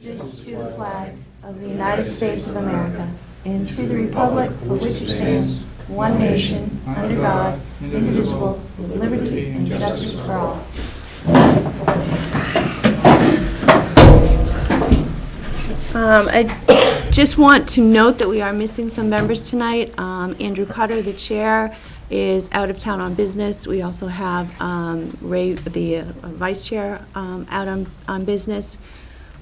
allegiance to the flag of the United States of America and to the republic for which it stands, one nation, under God, indivisible, with liberty and justice for all. I just want to note that we are missing some members tonight. Andrew Cutter, the chair, is out of town on business. We also have Ray, the vice chair, out on business.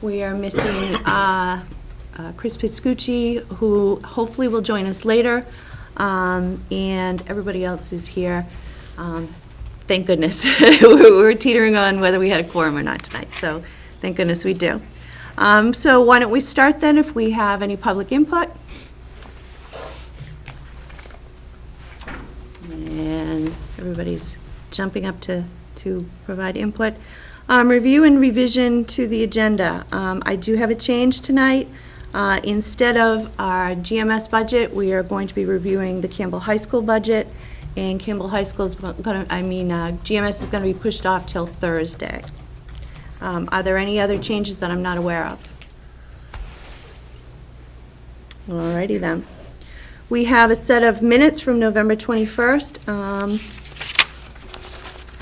We are missing Chris Piscucci, who hopefully will join us later, and everybody else is here. Thank goodness. We're teetering on whether we had a quorum or not tonight, so thank goodness we do. So why don't we start then, if we have any public input? And everybody's jumping up to provide input. Review and revision to the agenda. I do have a change tonight. Instead of our GMS budget, we are going to be reviewing the Campbell High School budget, and Campbell High School is GMS is going to be pushed off till Thursday. Are there any other changes that I'm not aware of? Alrighty then. We have a set of minutes from November 21st.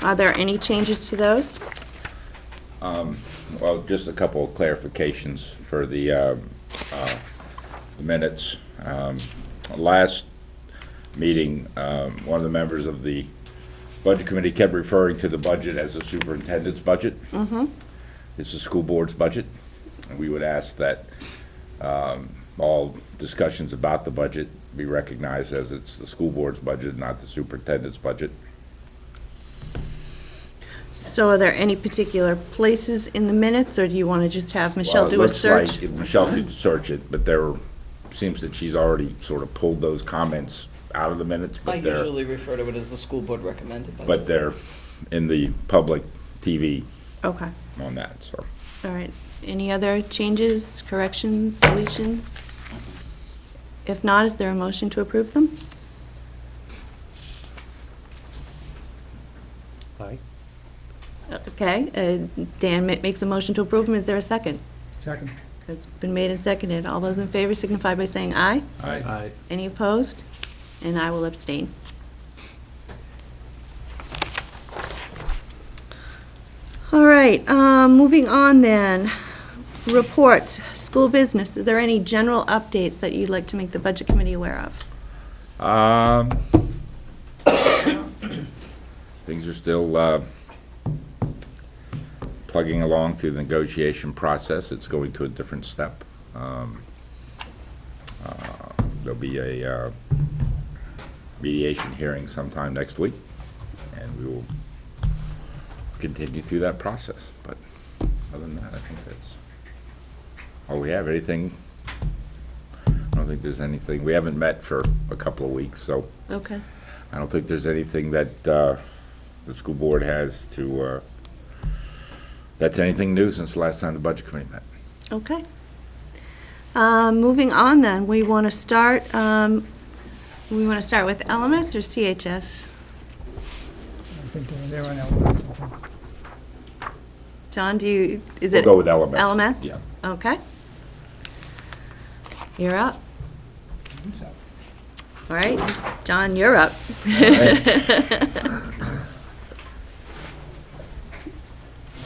Are there any changes to those? Well, just a couple of clarifications for the minutes. Last meeting, one of the members of the Budget Committee kept referring to the budget as the superintendent's budget. Mm-hmm. It's the school board's budget, and we would ask that all discussions about the budget be recognized as it's the school board's budget, not the superintendent's budget. So are there any particular places in the minutes, or do you want to just have Michelle do a search? Like Michelle could search it, but seems that she's already sort of pulled those comments out of the minutes. But I usually refer to it as the school board recommended budget. But they're in the public TV Okay. on that, so. All right. Any other changes, corrections, deletions? If not, is there a motion to approve them? Aye. Okay. Dan makes a motion to approve them. Is there a second? Second. It's been made and seconded. All those in favor signify by saying aye. Aye. Aye. Any opposed? And I will abstain. All right, moving on then. Reports, school business. Are there any general updates that you'd like to make the Budget Committee aware of? Things are still plugging along through the negotiation process. It's going to a different step. There'll be a mediation hearing sometime next week, and we will continue through that process. But other than that, I think that's all we have. Anything? I don't think there's anything. We haven't met for a couple of weeks, so Okay. I don't think there's anything that the school board has to that's anything new since the last time the Budget Committee met. Okay. Moving on then, we want to start with LMS or CHS? I think they're on elements. John, is We'll it? go with LMS. LMS? Yeah. Okay. You're up. All right, John, you're up.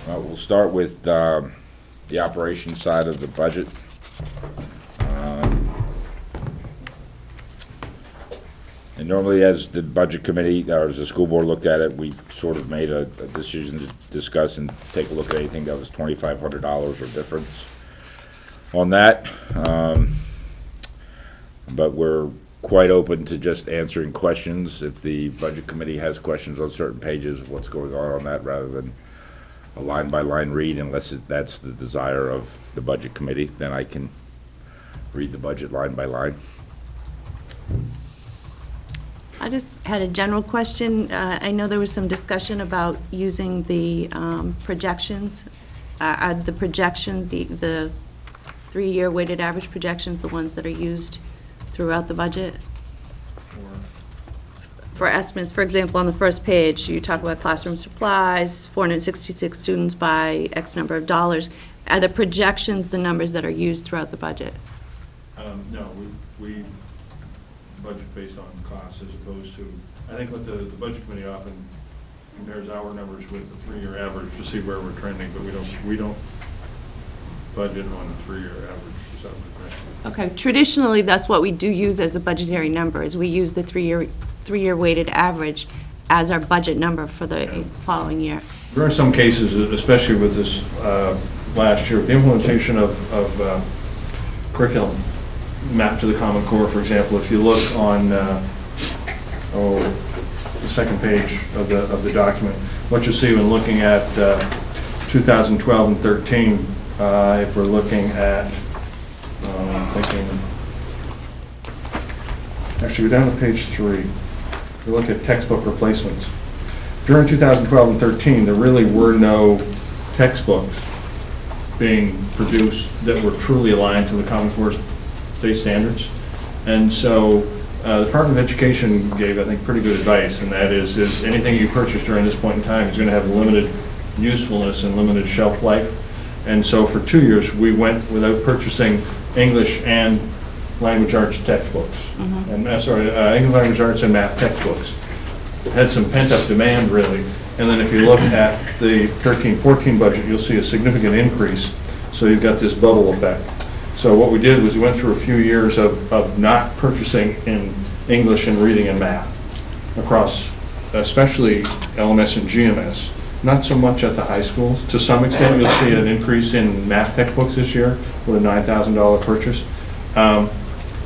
Well, we'll start with the operations side of the budget. And normally, as the Budget Committee, or as the school board looked at it, we sort of made a decision to discuss and take a look at anything that was $2,500 or difference on that. But we're quite open to just answering questions. If the Budget Committee has questions on certain pages of what's going on that, rather than a line-by-line read, unless that's the desire of the Budget Committee, then I can read the budget line by line. I just had a general question. I know there was some discussion about using the projections. Are the projection, the 3-year weighted average projections, the ones that are used throughout the budget? for estimates, for example, on the first page, you talk about classroom supplies, 466 students by X number of dollars. Are the projections the numbers that are used throughout the budget? No, we budget based on costs as opposed to, I think what the budget committee often compares our numbers with the 3-year average to see where we're trending, but we don't budget on a 3-year average to some degree. Okay, traditionally, that's what we do use as a budgetary number, is we use the three-year weighted average as our budget number for the following year. There are some cases, especially with this last year, with the implementation of curriculum mapped to the Common Core, for example, if you look on the second page of the document, what you see when looking at 2012 and 13, if we're looking at, actually go down to page 3, we look at textbook replacements. During 2012 and 13, there really were no textbooks being produced that were truly aligned to the Common Core state standards. And so the Department of Education gave, I think, pretty good advice, and that is anything you purchase during this point in time is going to have limited usefulness and limited shelf life. And so for 2 years, we went without purchasing English and language arts textbooks. And English language arts and math textbooks. Had some pent-up demand, really. And then if you look at the 13-14 budget, you'll see a significant increase. So you've got this bubble effect. So what we did was we went through a few years of not purchasing in English and reading and math across, especially LMS and GMS. Not so much at the high schools. To some extent, you'll see an increase in math textbooks this year with a $9,000 purchase.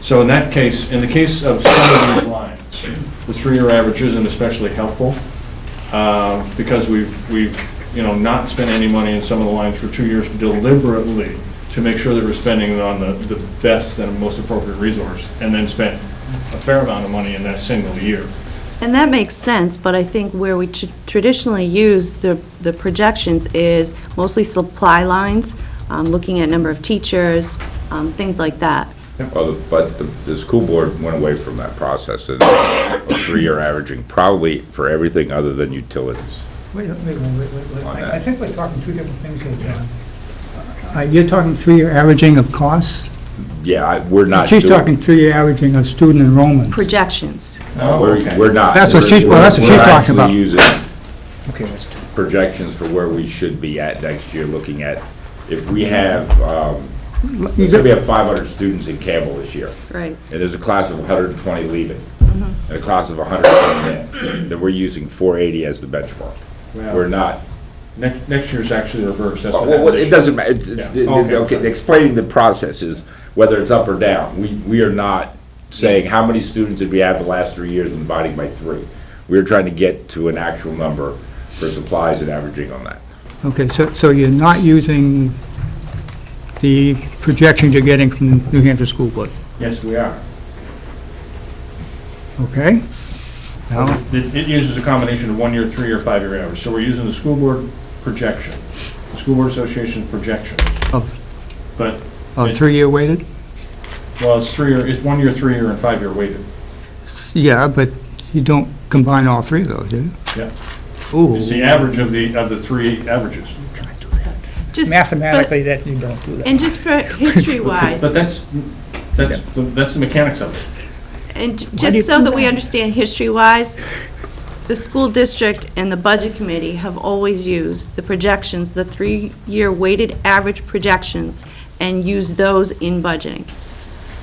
So in that case, in the case of some of these lines, the 3-year average isn't especially helpful because we've not spent any money in some of the lines for 2 years deliberately to make sure that we're spending it on the best and most appropriate resource, and then spent a fair amount of money in that single year. And that makes sense, but I think where we traditionally use the projections is mostly supply lines, looking at number of teachers, things like that. Well, but the school board went away from that process of 3-year averaging, probably for everything other than utilities. Wait. On that. I think we're talking two different things here, John. You're talking 3-year averaging of costs? Yeah, we're not. She's talking 3-year averaging of student enrollment. Projections. We're not. That's what she's talking about. We're actually using Okay, that's two. projections for where we should be at next year, looking at if we have, let's say we have 500 students in Campbell this year, Right. and there's a class of 120 leaving, and a class of 100 coming in, then we're using 480 as the benchmark. Well, We're not. Next year's actually reversed. That's what Well, happened this it year. doesn't matter. Yeah. Okay, explaining the processes, whether it's up or down. We are not saying how many students did we have the last 3 years and dividing by 3. We're trying to get to an actual number for supplies and averaging on that. Okay, so you're not using the projections you're getting from the New Hampshire School Board, Yes, we are. okay? Now, It uses a combination of 1-year, 3-year, 5-year average. So we're using the school board projection, the School Board Association projection. of But, 3-year weighted? well, it's 3-year, it's 1-year, 3-year, and 5-year weighted. Yeah, but you don't combine all 3 of those, do you? Yeah. Ooh. It's the average of the 3 averages. Just- Mathematically, that you don't do but- that. And just for history-wise, But that's the mechanics of it. and do you just so do that we that? understand history-wise, the school district and the budget committee have always used the projections, the 3-year weighted average projections, and use those in budgeting.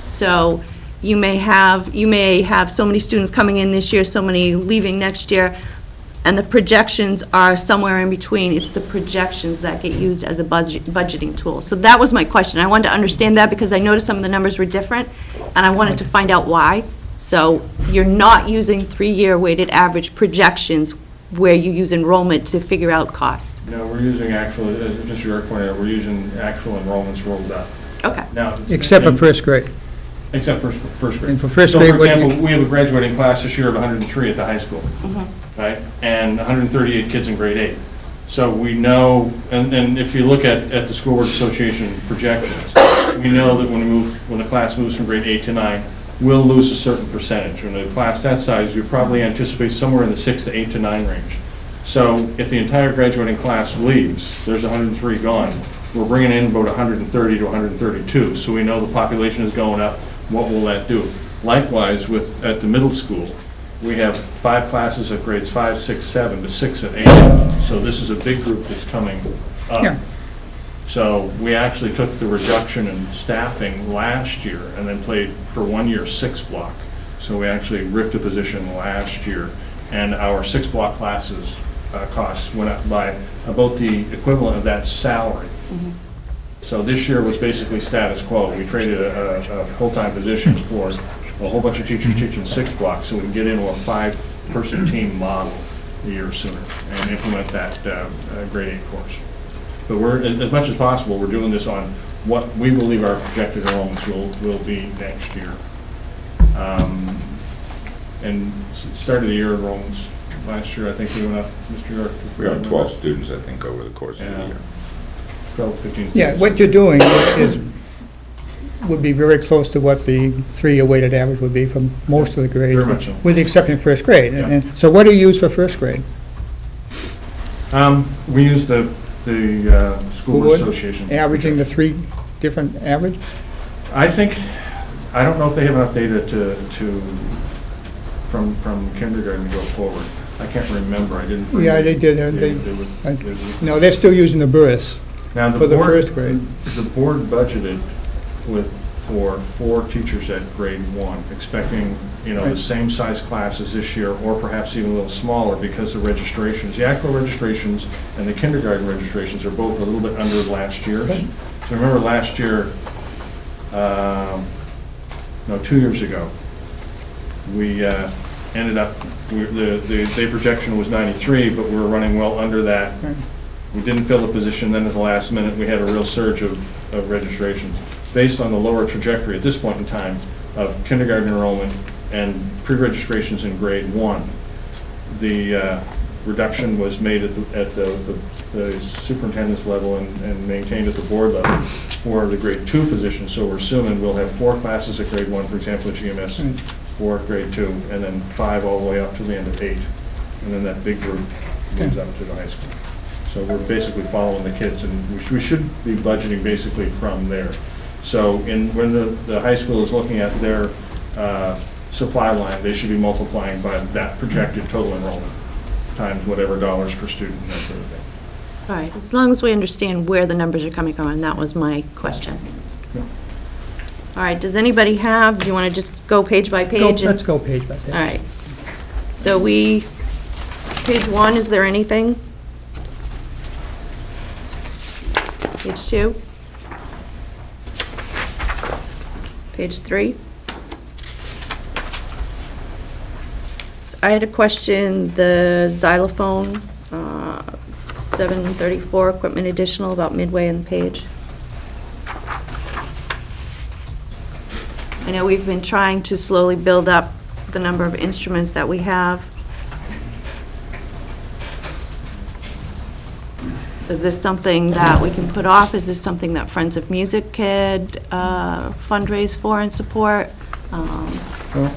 So you may have so many students coming in this year, so many leaving next year, and the projections are somewhere in between. It's the projections that get used as a budgeting tool. So that was my question. I wanted to understand that because I noticed some of the numbers were different, and I wanted to find out why. So you're not using 3-year weighted average projections where you use enrollment to figure out costs. No, we're using actual, as Mr. York pointed out, we're using actual enrollments rolled up. Okay. Now, Except for first grade. Except for first grade. And for first So, grade, for what you- example, we have a graduating class this year of 103 at the high school, right? And 138 kids in grade 8. So we know, and if you look at the School Board Association projections, we know that when the class moves from grade 8 to 9, will lose a certain percentage. In a class that size, you probably anticipate somewhere in the 6 to 8 to 9 range. So if the entire graduating class leaves, there's 103 gone, we're bringing in about 130 to 132. So we know the population is going up. What will that do? Likewise, at the middle school, we have 5 classes at grades 5, 6, 7 to 6 and 8. So this is a big group that's coming up. Yeah. So we actually took the reduction in staffing last year and then played for 1 year 6 block. So we actually ripped a position last year, and our 6 block classes costs went up by about the equivalent of that salary. So this year was basically status quo. We traded a full-time position for a whole bunch of teachers teaching 6 blocks so we can get into a 5-person team model a year sooner and implement that grade 8 course. But we're, as much as possible, we're doing this on what we believe our projected enrollments will be next year. And start of the year enrollments, last year, I think we went up, Mr. York. We have 12 students, I think, over the course of the Yeah. year. 12, 15. Yeah, what you're doing would be very close to what the 3-year weighted average would be for most of the grades. Very much so. With the exception of first grade. Yeah. And so what do you use for first grade? We use the School Board Association. Averaging the 3 different average? I think, I don't know if they have enough data from kindergarten to go forward. I can't remember, I didn't. bring- Yeah, they did. No, they're still using the Burris Now, the for the board- first grade. The board budgeted for 4 teachers at grade 1, expecting, the Right. same size classes this year, or perhaps even a little smaller because the registrations, the actual registrations and the kindergarten registrations are both a little bit under last year's. Right. So remember last year, 2 years ago, we ended up, the projection was 93, but we were running well under that. Right. We didn't fill the position, then at the last minute, we had a real surge of registrations. Based on the lower trajectory at this point in time of kindergarten enrollment and pre-registrations in grade 1, the reduction was made at the superintendent's level and maintained at the board level for the grade 2 position. So we're assuming we'll have 4 classes at grade 1, for example, at GMS, 4 at grade 2, and then 5 all the way up to the end of 8. And then that big group moves up to the high school. So we're basically following the kids, and we should be budgeting basically from there. So when the high school is looking at their supply line, they should be multiplying by that projected total enrollment times whatever dollars per student, that sort of thing. All right, as long as we understand where the numbers are coming from, and that was my question. Yeah. All right, does anybody have, do you want to just go page by page? Let's go page by page. All right. So page 1, is there anything? Page 2? Page 3? So I had a question, the xylophone, 734, equipment additional, about midway in the page. I know we've been trying to slowly build up the number of instruments that we have. Is this something that we can put off? Is this something that Friends of Music could fundraise for and support? Well,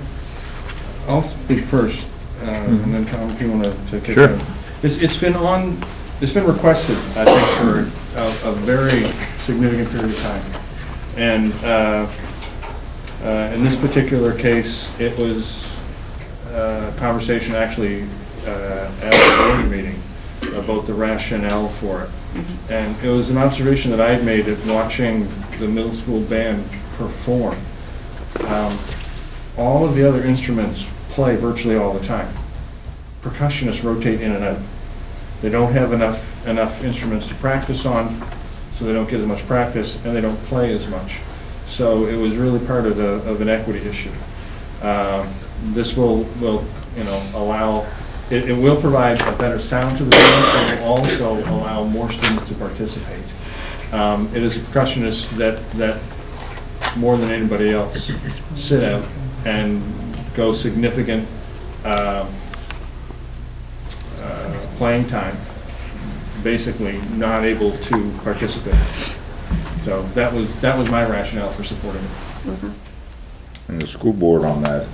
I'll speak first, and then Tom, if you want to kick Sure. in. It's been requested, I think, for a very significant period of time. And in this particular case, it was a conversation actually at the board meeting about the rationale for it. And it was an observation that I had made at watching the middle school band perform. All of the other instruments play virtually all the time. Percussionists rotate in and out. They don't have enough instruments to practice on, so they don't get as much practice, and they don't play as much. So it was really part of an equity issue. This will allow, it will provide a better sound to the students, and will also allow more students to participate. It is a percussionist that more than anybody else sit out and go significant playing time, basically not able to participate. So that was my rationale for supporting it. And the school board on that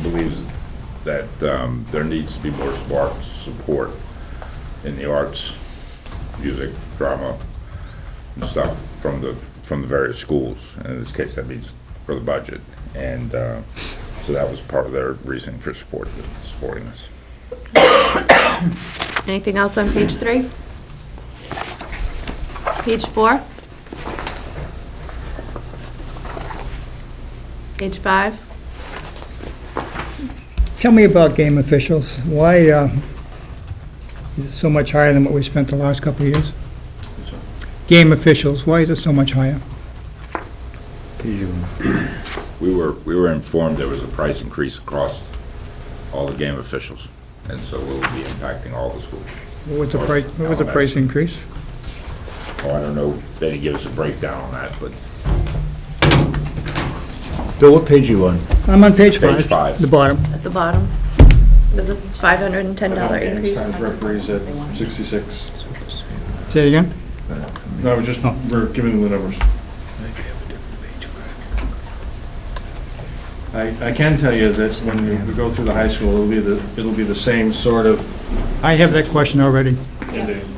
believes that there needs to be more smart support in the arts, music, drama, and stuff from the various schools. And in this case, that means for the budget. And so that was part of their reasoning for supporting this. Anything else on page 3? Page 4? Page 5? Tell me about game officials. Why is it so much higher than what we spent the last couple of years? Game officials, why is it so much higher? We were informed there was a price increase across all the game officials, and so it will be impacting all the schools. What was the price increase? Oh, I don't know, they didn't give us a breakdown on that, but Bill, what page you on? I'm on page 5. Page 5. The bottom. At the bottom. There's a $510 increase. Times referees at 66. Say it again? No, we're giving them the numbers. I can tell you that when we go through the high school, it'll be the same sort of. I have that question already.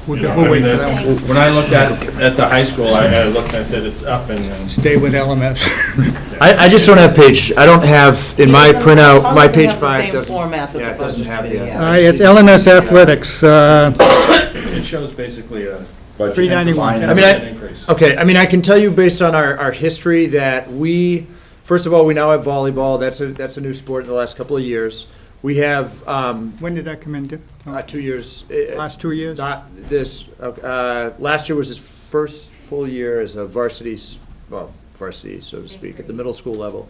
We'll wait for that one. When I looked at the high school, I looked and I said, it's up and. Stay with LMS. I just don't have I don't have, in my printout, my page 5 Same doesn't. format that Yeah, the it doesn't budget have committee the. has. It's LMS Athletics. It shows basically a. budget 391. line- I mean, Increase. Okay, I mean, I can tell you based on our history that first of all, we now have volleyball. That's a new sport in the last couple of years. We have When did that come in? 2 years. Last 2 years? Not this. Last year was his first full year as a varsity, so to speak, at the middle school level.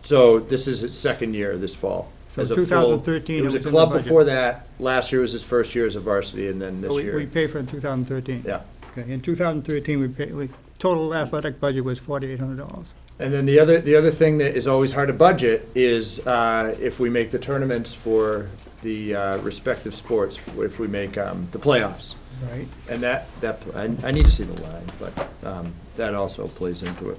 So this is his second year this fall. So as a full- 2013 It was it a was in the club budget. before that. Last year was his first year as a varsity, and then this We year. pay for it in 2013. Yeah. Okay, in 2013, total athletic budget was $4,800. And then the other thing that is always hard to budget is if we make the tournaments for the respective sports, if we make the playoffs. Right. And I need to see the line, but that also plays into it.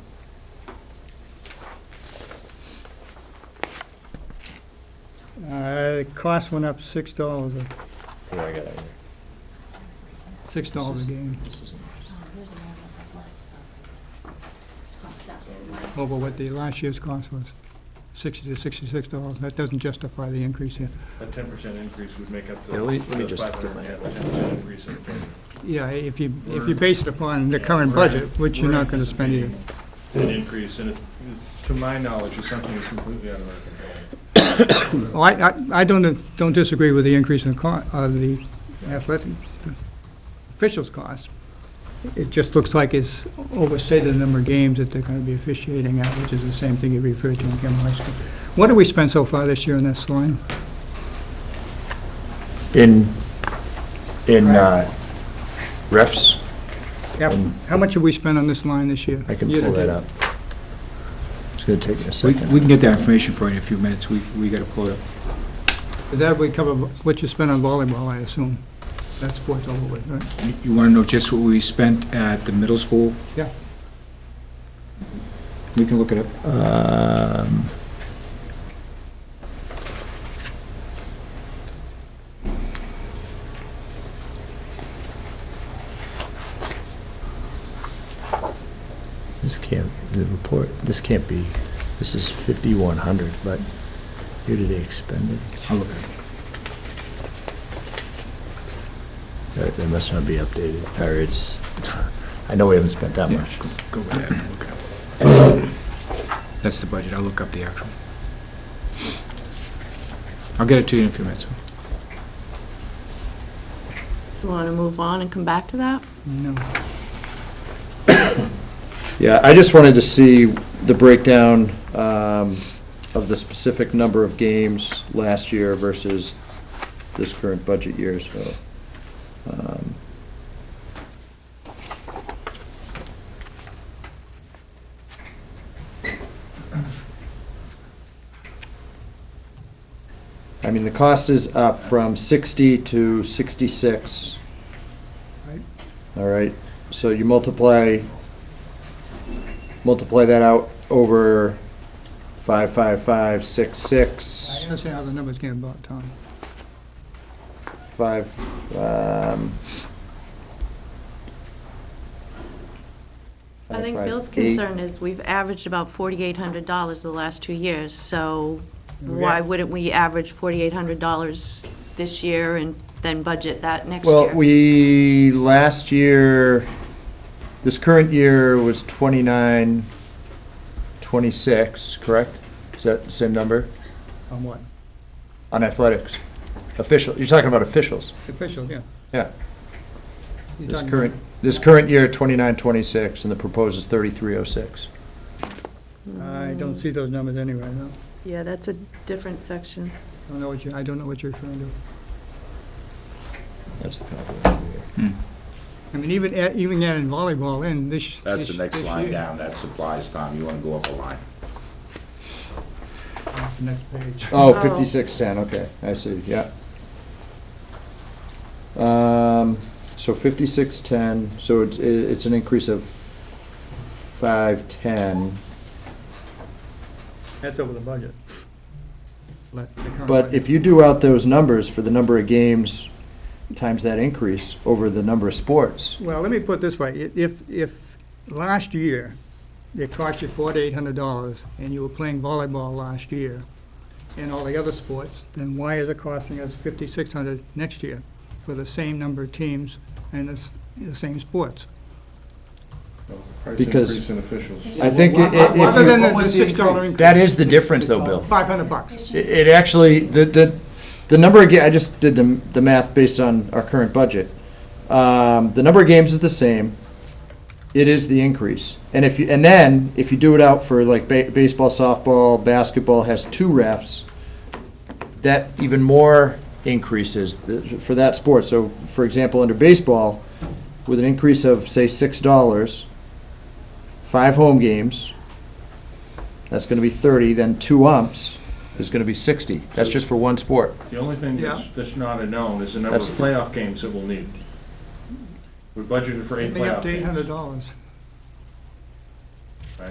Cost went up $6, Here, I got it here. $6 a game, over what the last year's cost was, $60 to $66. That doesn't justify the increase here. A 10% increase would make up the. Yeah, let me the just get 500, my- yeah, 10% increase in the budget. Yeah, if you base it upon the current budget, which you're not gonna spend either. An increase, and to my knowledge, it's something that's completely out of our control. Oh, I don't disagree with the increase in the athletic officials' cost. It just looks like it's overstated the number of games that they're gonna be officiating at, which is the same thing you referred to in Campbell High School. What have we spent so far this year in this line? In refs, How much have we spent on this line this year? I can Year to pull that date? up. It's gonna take me a We second. can get that information for you in a few minutes. We got to pull it up. That would cover what you spent on volleyball, I assume. That sport's over with, right? You want to know just what we spent at the middle school? Yeah. We can look it up. This can't be, this is 5,100, but year-to-date expended. I'll look at it. That must not be updated, or it's, I know we haven't spent that Yeah, much. Go back and look it up. That's the budget. I'll look up the actual. I'll get it to you in a few minutes. You want to move on and come back to that? No. Yeah, I just wanted to see the breakdown of the specific number of games last year versus this current budget year, so. I mean, the cost is up from 60 to 66. Right. All right, so you multiply multiply that out over I 55566, understand how the numbers came about, Tom. 5, I think Bill's 558. concern is we've averaged about $4,800 the last 2 years, so Yeah. why wouldn't we average $4,800 this year and then budget that next year? Well, last year, this current year was 2926, correct? Is that the same number On what? on athletics? Official, you're talking about officials? Official, yeah. Yeah. You're This talking current, this current year, 2926, and the proposed is 3306. I don't see those numbers anywhere, no. Yeah, that's a different section. I don't know what you're referring to. That's the copy. I mean, even adding volleyball in this. That's the next this line year. down, that's supplies, Tom, you wanna go up a line. That's the next page. Oh, 5610, okay, I see, yeah. So 5610, so it's an increase of 510, That's over the budget. The current but budget. if you do out those numbers for the number of games times that increase over the number of sports, Well, let me put it this way, if last year it cost you $4,800 and you were playing volleyball last year and all the other sports, then why is it costing us $5,600 next year for the same number of teams and the same sports? Price Because- increase in officials. I think if Other than you, the $6 increase. that is the difference though, Bill. $500. It actually, the number of, I just did the math based on our current budget. The number of games is the same. It is the increase. And then, if you do it out for like baseball, softball, basketball has 2 refs, that even more increases for that sport. So, for example, under baseball, with an increase of, say, $6, 5 home games, that's gonna be 30, then 2 umps is gonna be 60. That's just for one sport. The only thing that's not a known is the number of That's- playoff games that we'll need. We budgeted for 8 Maybe up playoff to games. $800. Right?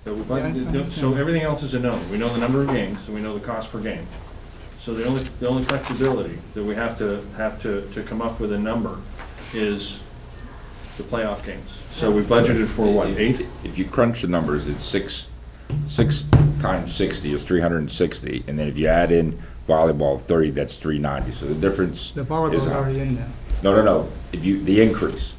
So we Yeah, I budgeted, understand. so everything else is a known. We know the number of games, and we know the cost per game. So the only flexibility that we have to come up with a number is the playoff games. So we budgeted for what, 8? If you crunch the numbers, it's six times 60 is 360, and then if you add in volleyball 30, that's 390, so the difference The is. volleyball's already in there. No, the increase.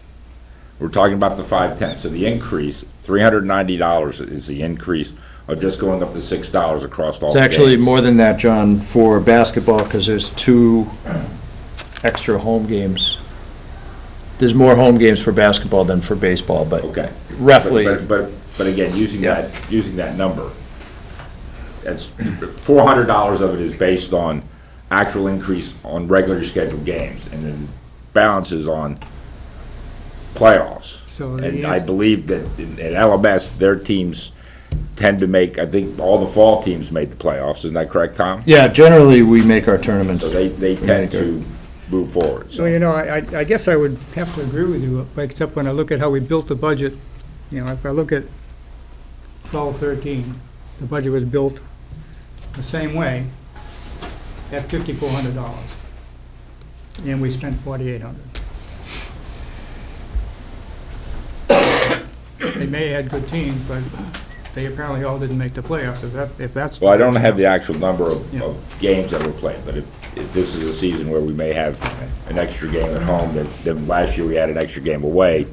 We're talking about the 510, so the increase, $390 is the increase of just going up to $6 across all It's the actually games. more than that, John, for basketball, because there's 2 extra home games. There's more home games for basketball than for baseball, but Okay. roughly, But again, using Yeah. that number, that's $400 of it is based on actual increase on regularly scheduled games, and then balances on playoffs. So the And I answer- believe that in LMS, their teams tend to make, I think all the fall teams made the playoffs, isn't that correct, Tom? yeah, generally, we make our tournaments. So they tend to move forward, So, you so. know, I guess I would have to agree with you, except when I look at how we built the budget, you know, if I look at 12-13, the budget was built the same way at $5,400. And we spent $4,800. They may have had good teams, but they apparently all didn't make the playoffs, if that's. Well, I don't have the actual number Yeah. of games that were played, but if this is a season where we may have an extra game at home, then last year we had an extra game away,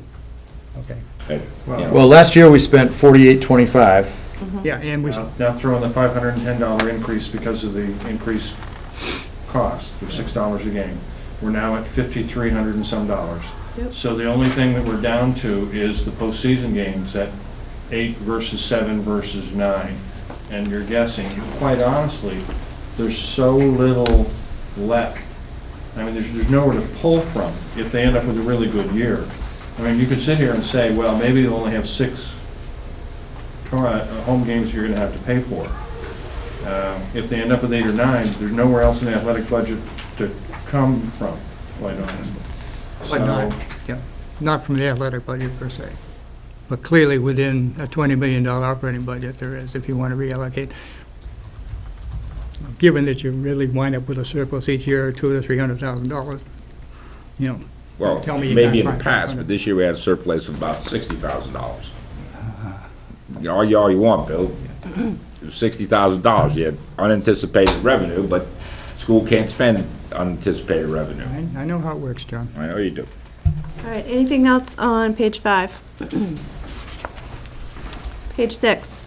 Okay, and, you know, Well, last year, we spent 4825. yeah, and we, Now throw in the $510 increase because of the increased cost of $6 a game. We're now at $5,300 and some dollars. Yep. So the only thing that we're down to is the postseason games at 8 versus 7 versus 9. And you're guessing, quite honestly, there's so little left. I mean, there's nowhere to pull from if they end up with a really good year. I mean, you could sit here and say, well, maybe they'll only have 6 home games you're going to have to pay for. If they end up with 8 or 9, there's nowhere else in the athletic budget to come from, quite honestly. but not, So, yeah, not from the athletic budget per se. but clearly within a $20 million operating budget, there is, if you want to reallocate. Given that you really wind up with a surplus each year, $200,000 to $300,000, you know. Well, Tell me you maybe in can't the find past, 500. but this year we had a surplus of about $60,000. All you want, Bill. It was $60,000. You had unanticipated revenue, but school can't spend unanticipated revenue. I know how it works, John. I know you do. All right, anything else on page 5? Page 6.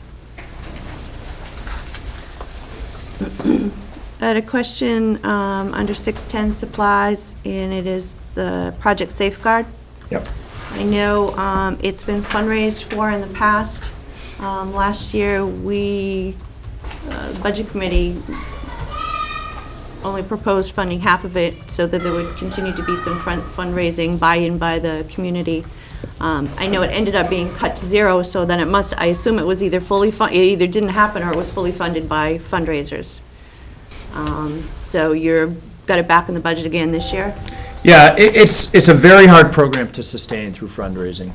I had a question under 610 supplies, and it is the Project Safeguard. Yep. I know it's been fundraised for in the past. Last year, we, the Budget Committee, only proposed funding half of it so that there would continue to be some fundraising buy-in by the community. I know it ended up being cut to zero, so then it must, I assume it was either it either didn't happen or it was fully funded by fundraisers. So you're, got it back in the budget again this year? Yeah, it's a very hard program to sustain through fundraising.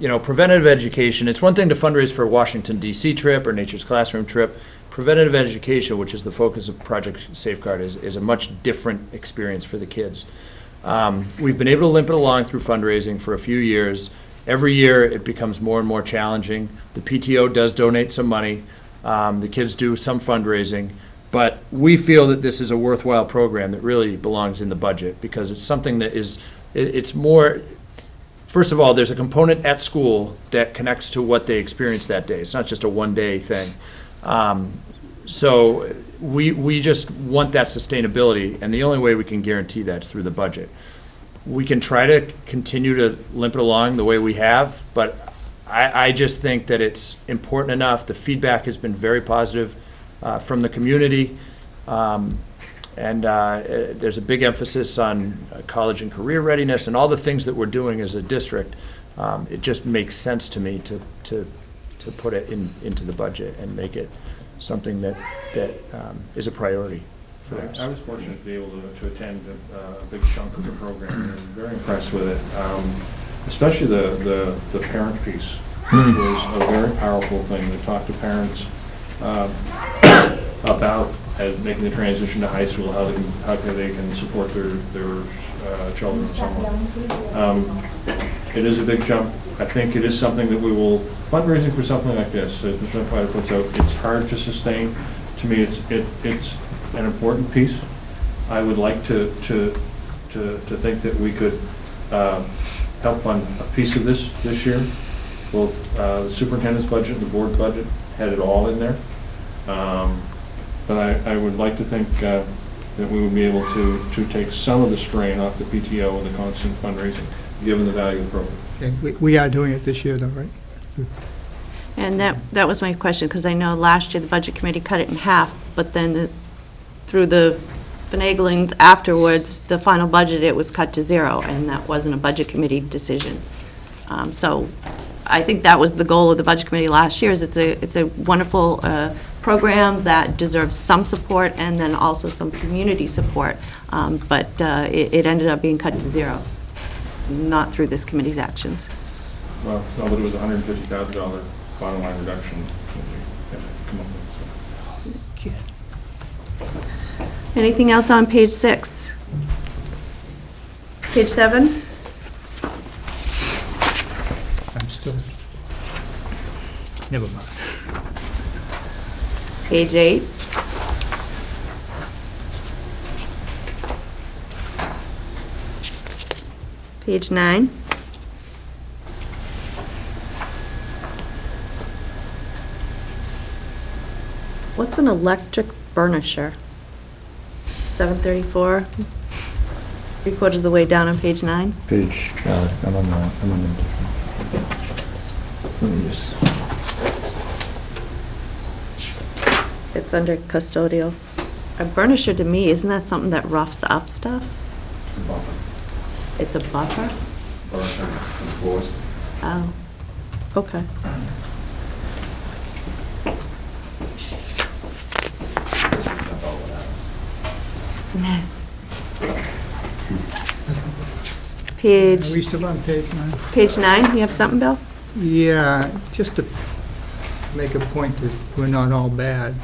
You know, preventative education, it's one thing to fundraise for a Washington DC trip or Nature's Classroom trip. Preventative education, which is the focus of Project Safeguard, is a much different experience for the kids. We've been able to limp it along through fundraising for a few years. Every year, it becomes more and more challenging. The PTO does donate some money. The kids do some fundraising. But we feel that this is a worthwhile program that really belongs in the budget because it's something that is, it's more, first of all, there's a component at school that connects to what they experience that day. It's not just a one-day thing. So we just want that sustainability, and the only way we can guarantee that is through the budget. We can try to continue to limp it along the way we have, but I just think that it's important enough. The feedback has been very positive from the community, and there's a big emphasis on college and career readiness and all the things that we're doing as a district. It just makes sense to me to put it into the budget and make it something that is a priority for us. I was fortunate to be able to attend a big chunk of the program, and I'm very impressed with it, especially the parent piece, which was a very powerful thing to talk to parents about making the transition to high school, how they can support their children and so on. It is a big jump. I think it is something that we will, fundraising for something like this, as Mr. Fighter puts out, it's hard to sustain. To me, it's an important piece. I would like to think that we could help fund a piece of this year. Both the superintendent's budget and the board budget had it all in there. But I would like to think that we would be able to take some of the strain off the PTO and the constant fundraising, given the value of the program. Okay, we are doing it this year, though, right? And that was my question, because I know last year the Budget Committee cut it in half, but then through the finaglings afterwards, the final budget, it was cut to zero, and that wasn't a Budget Committee decision. So I think that was the goal of the Budget Committee last year, is it's a wonderful program that deserves some support and then also some community support. But it ended up being cut to zero, not through this committee's actions. Well, no, but it was a $150,000 bottom line reduction that we had to come up with. Anything else on page 6? Page 7? I'm still, never mind. Page 8? Page 9? What's an electric burnisher? 734, 3/4 of the way down on page 9. Page, I'm on the different. Let me just. It's under custodial. A burnisher to me, isn't that something that roughs up stuff? It's a buffer? Oh, okay. Nah. Are Page we still on page 9? Page 9, you have something, Bill? Yeah, just to make a point that we're not all bad.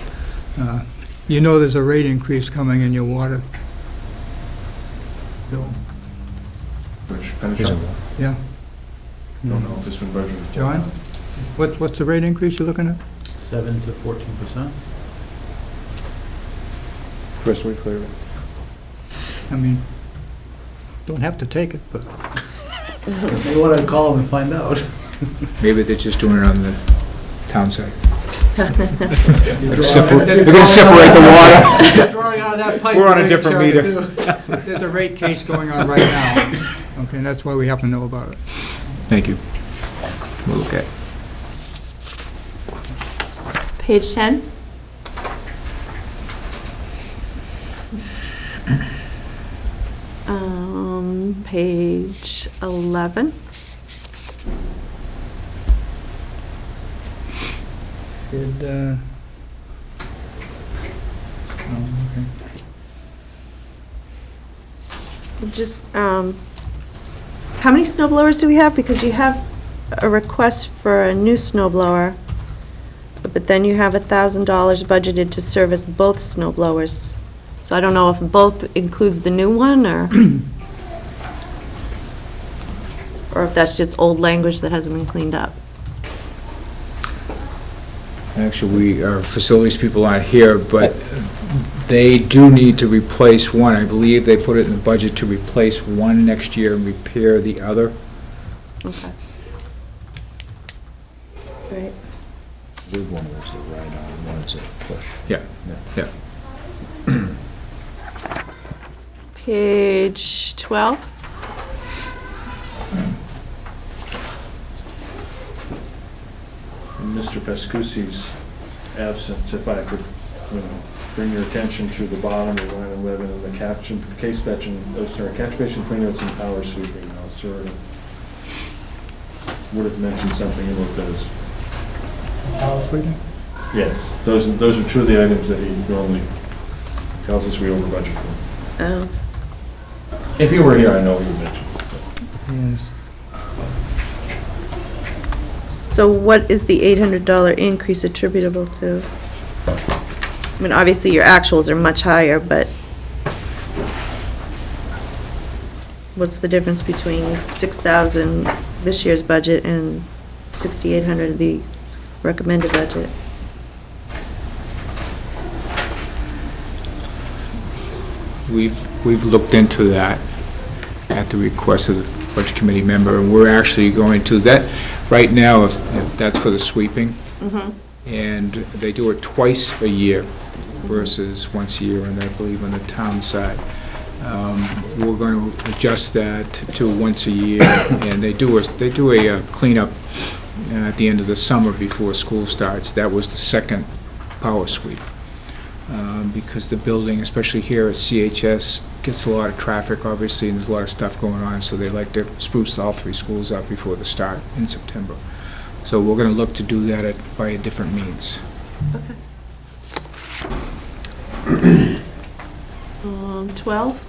You know there's a rate increase coming in your water bill, Which, John, yeah? don't know if this been budgeted for. John? What's the rate increase you're looking at? 7 to 14%. First we clear it. I mean, don't have to take it, but Maybe want to call them and find out. Maybe they're just doing it on the town side. They're We're gonna separate the water. Drawing out of that pipe. We're on a different meter. there's a rate case going on right now. Okay, that's why we have to know about it. Thank you. We'll look at it. Page 10? Page 11? Did, oh, okay. Just, how many snow blowers do we have? Because you have a request for a new snow blower, but then you have $1,000 budgeted to service both snow blowers. So I don't know if both includes the new one, or if that's just old language that hasn't been cleaned up. Actually, our facilities people aren't here, but they do need to replace one. I believe they put it in the budget to replace one next year and repair the other. Okay. Right. With one of those that ride on, one is a push. Yeah, yeah. Page 12? In Mr. Pescucci's absence, if I could, bring your attention to the bottom of line 11 in the caption, catch basin cleanouts and power sweeping. Now, sir, would have mentioned something about those. Power sweeping? Yes, those are two of the items that he normally tells us we over budget for. Oh. If he were here, I know he would mention it. Yes. So what is the $800 increase attributable to? I mean, obviously your actuals are much higher, but what's the difference between 6,000 this year's budget and 6,800 the recommended budget? We've looked into that at the request of the Budget Committee member, and we're actually going to, that, right now, if that's for the sweeping, and they do it twice a year versus once a year, and I believe on the town side. We're going to adjust that to once a year, and they do a cleanup at the end of the summer before school starts. That was the second power sweep. Because the building, especially here at CHS, gets a lot of traffic, obviously, and there's a lot of stuff going on, so they like to spruce all three schools up before the start in September. So we're going to look to do that by a different means. Okay. 12?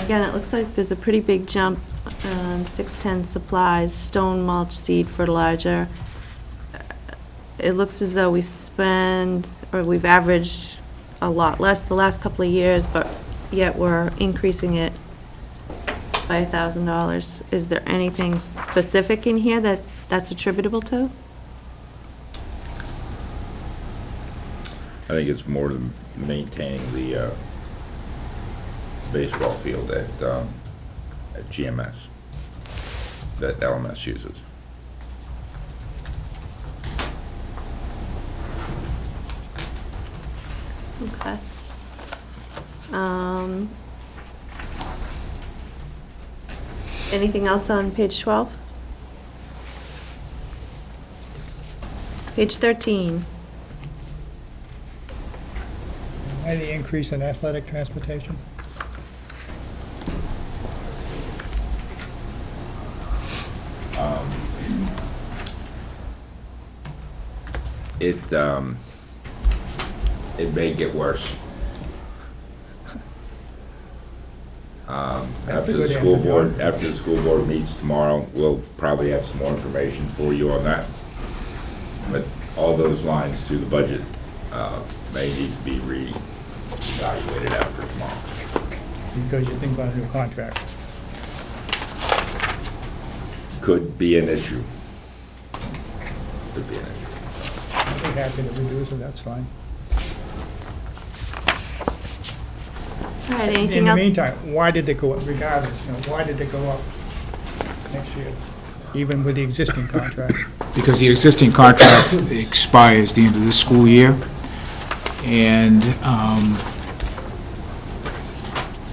Again, it looks like there's a pretty big jump on 610 supplies, stone mulch, seed, fertilizer. It looks as though we've averaged a lot less the last couple of years, but yet we're increasing it by $1,000. Is there anything specific in here that's attributable to? I think it's more than maintaining the baseball field at GMS that LMS uses. Okay. Anything else on page 12? Page 13. Why the increase in athletic transportation? It may get worse. That's a After the good school answer, board, John. after the school board meets tomorrow, we'll probably have some more information for you on that. But all those lines to the budget may need to be re-evaluated after tomorrow. Because you think about a new contract. Could be an issue. Could be an issue. I'd be happy to reduce it, that's fine. All right, In anything the else? meantime, why did it go up, regardless, why did it go up next year, even with the existing contract? Because the existing contract expires the end of this school year, and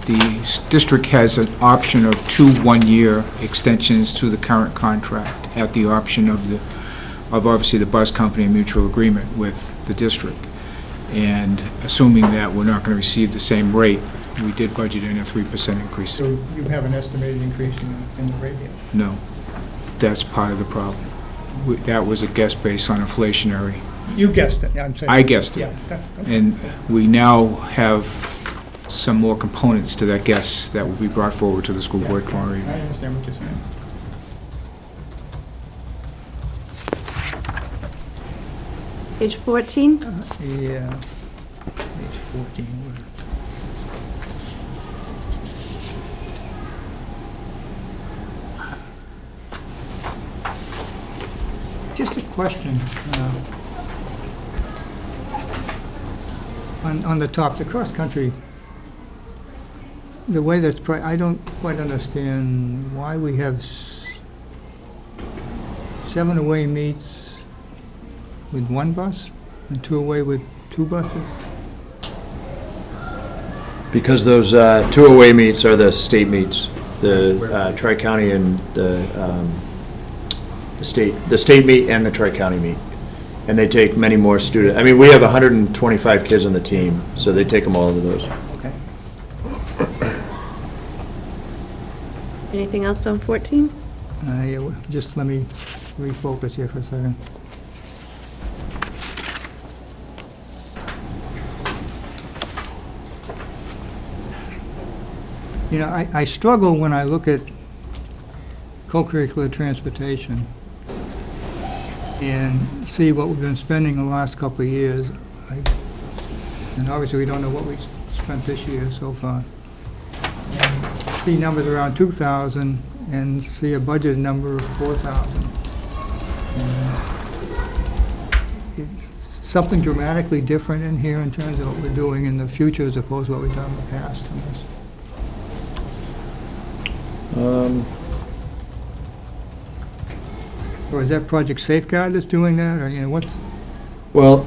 the district has an option of 2 one-year extensions to the current contract at the option of obviously the bus company in mutual agreement with the district. And assuming that we're not going to receive the same rate, we did budget in a 3% increase. So you have an estimated increase in the rate here? No, that's part of the problem. That was a guess based on inflationary. You guessed it, I'm saying. I guessed it. Yeah. Okay. And we now have some more components to that guess that will be brought forward to the school board tomorrow I evening. understand what you're saying. Page 14? Yeah, page 14. Just a question. On the top, the cross-country, the way that's, I don't quite understand why we have 7 away meets with 1 bus and 2 away with 2 buses? Because those 2 away meets are the state meets, the Tri-County and the state meet and the Tri-County meet. And they take many more students. I mean, we have 125 kids on the team, so they take them all to those. Okay. Anything else on 14? Yeah, just let me refocus here for a second. You know, I struggle when I look at co-curricular transportation and see what we've been spending the last couple of years. And obviously, we don't know what we've spent this year so far. And see numbers around 2,000 and see a budgeted number of 4,000. Something dramatically different in here in terms of what we're doing in the future as opposed to what we've done in the past. Or is that Project Safeguard that's doing that, or, what's? Well,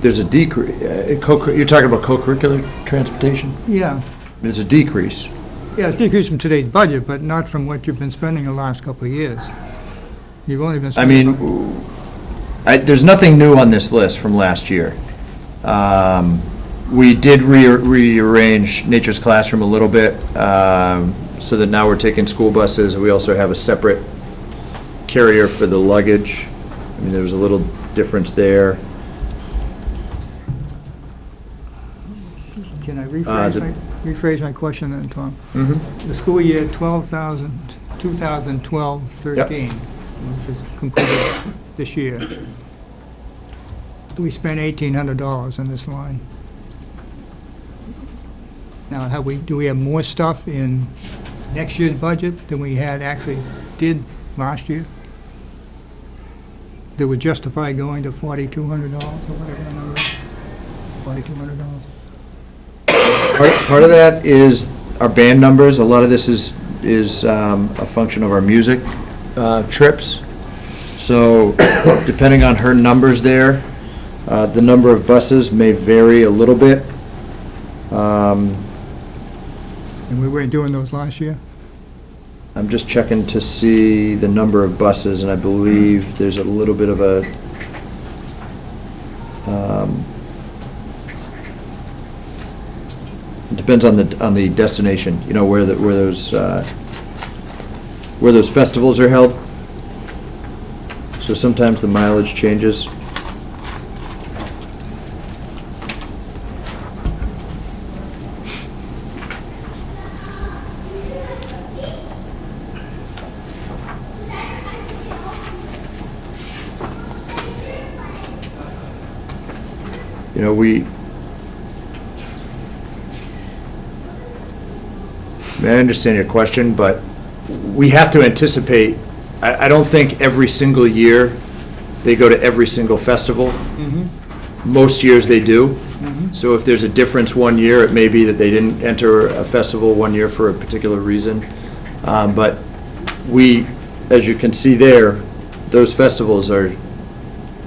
there's a decrease. You're talking about co-curricular transportation? Yeah, There's a decrease. yeah, it's decreased from today's budget, but not from what you've been spending the last couple of years. You've only been I spending. mean, there's nothing new on this list from last year. We did rearrange Nature's Classroom a little bit, so that now we're taking school buses. We also have a separate carrier for the luggage. I mean, there was a little difference there. Can I the- rephrase my question then, Tom? Mm-hmm. The school year 2012-13, which is completed this year, we spent $1,800 on this line. Now, do we have more stuff in next year's budget than we did last year? That would justify going to $4,200 or whatever the number is? $4,200? Part of that is our band numbers. A lot of this is a function of our music trips. So depending on her numbers there, the number of buses may vary a little bit. And we weren't doing those last year? I'm just checking to see the number of buses, and I believe there's a little bit of a, it depends on the destination, where those festivals are held. So sometimes the mileage changes. I understand your question, but we have to anticipate, I don't think every single year they go to every single festival. Most years they do. So if there's a difference one year, it may be that they didn't enter a festival one year for a particular reason. But we, as you can see there, those festivals are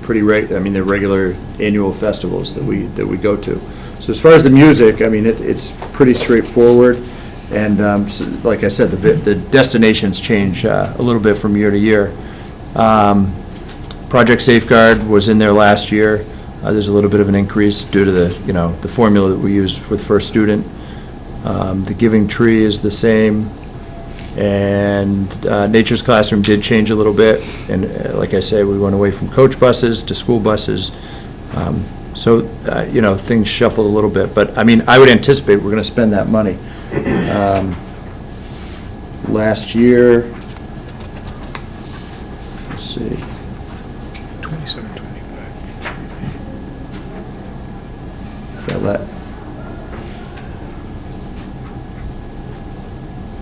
they're regular annual festivals that we go to. So as far as the music, I mean, it's pretty straightforward. And like I said, the destinations change a little bit from year to year. Project Safeguard was in there last year. There's a little bit of an increase due to the formula that we use with First Student. The Giving Tree is the same. And Nature's Classroom did change a little bit. And like I say, we went away from coach buses to school buses. So, things shuffled a little bit. But, I mean, I would anticipate we're going to spend that money. Last year, let's see. 27, 25.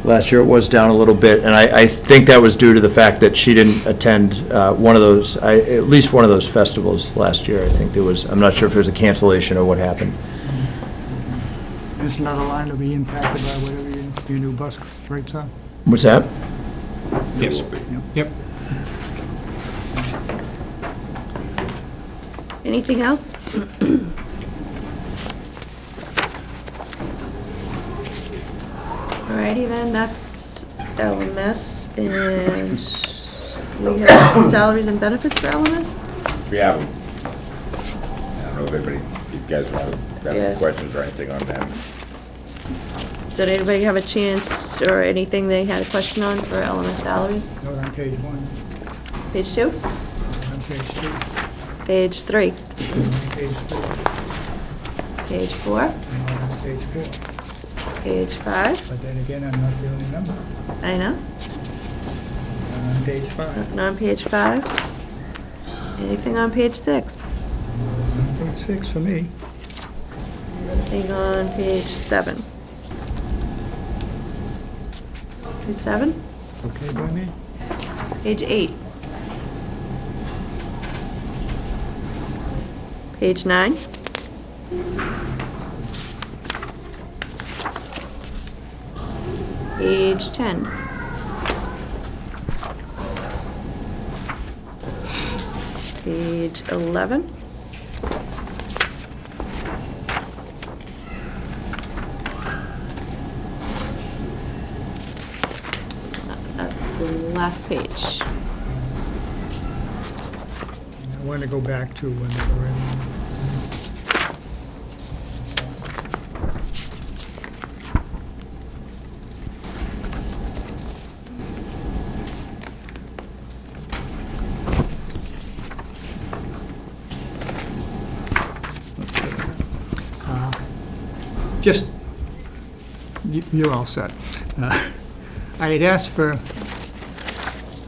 Last year it was down a little bit, and I think that was due to the fact that she didn't attend at least one of those festivals last year. I think there was, I'm not sure if there was a cancellation or what happened. There's another line to be impacted by whatever your new bus rates are. What's that? Yes. Yep. Anything else? Alrighty then, that's LMS, and we have salaries and benefits for LMS? We have them. I don't know if you guys have Yeah. any questions or anything on them. Did anybody have a chance or anything they had a question on for LMS salaries? Not on page 1, Page 2? on page 2, Page 3? on page 4, Page 4? and on page 4. Page 5? But then again, I'm not the only number. I know. I'm on page 5. And on page 5? Anything on page 6? On page 6 for me. Anything on page 7? Page 7? Okay by me? Page 8? Page 9? Page 10? Page 11? That's the last page. I want to go back to when they were in. Just, you're all set. I had asked for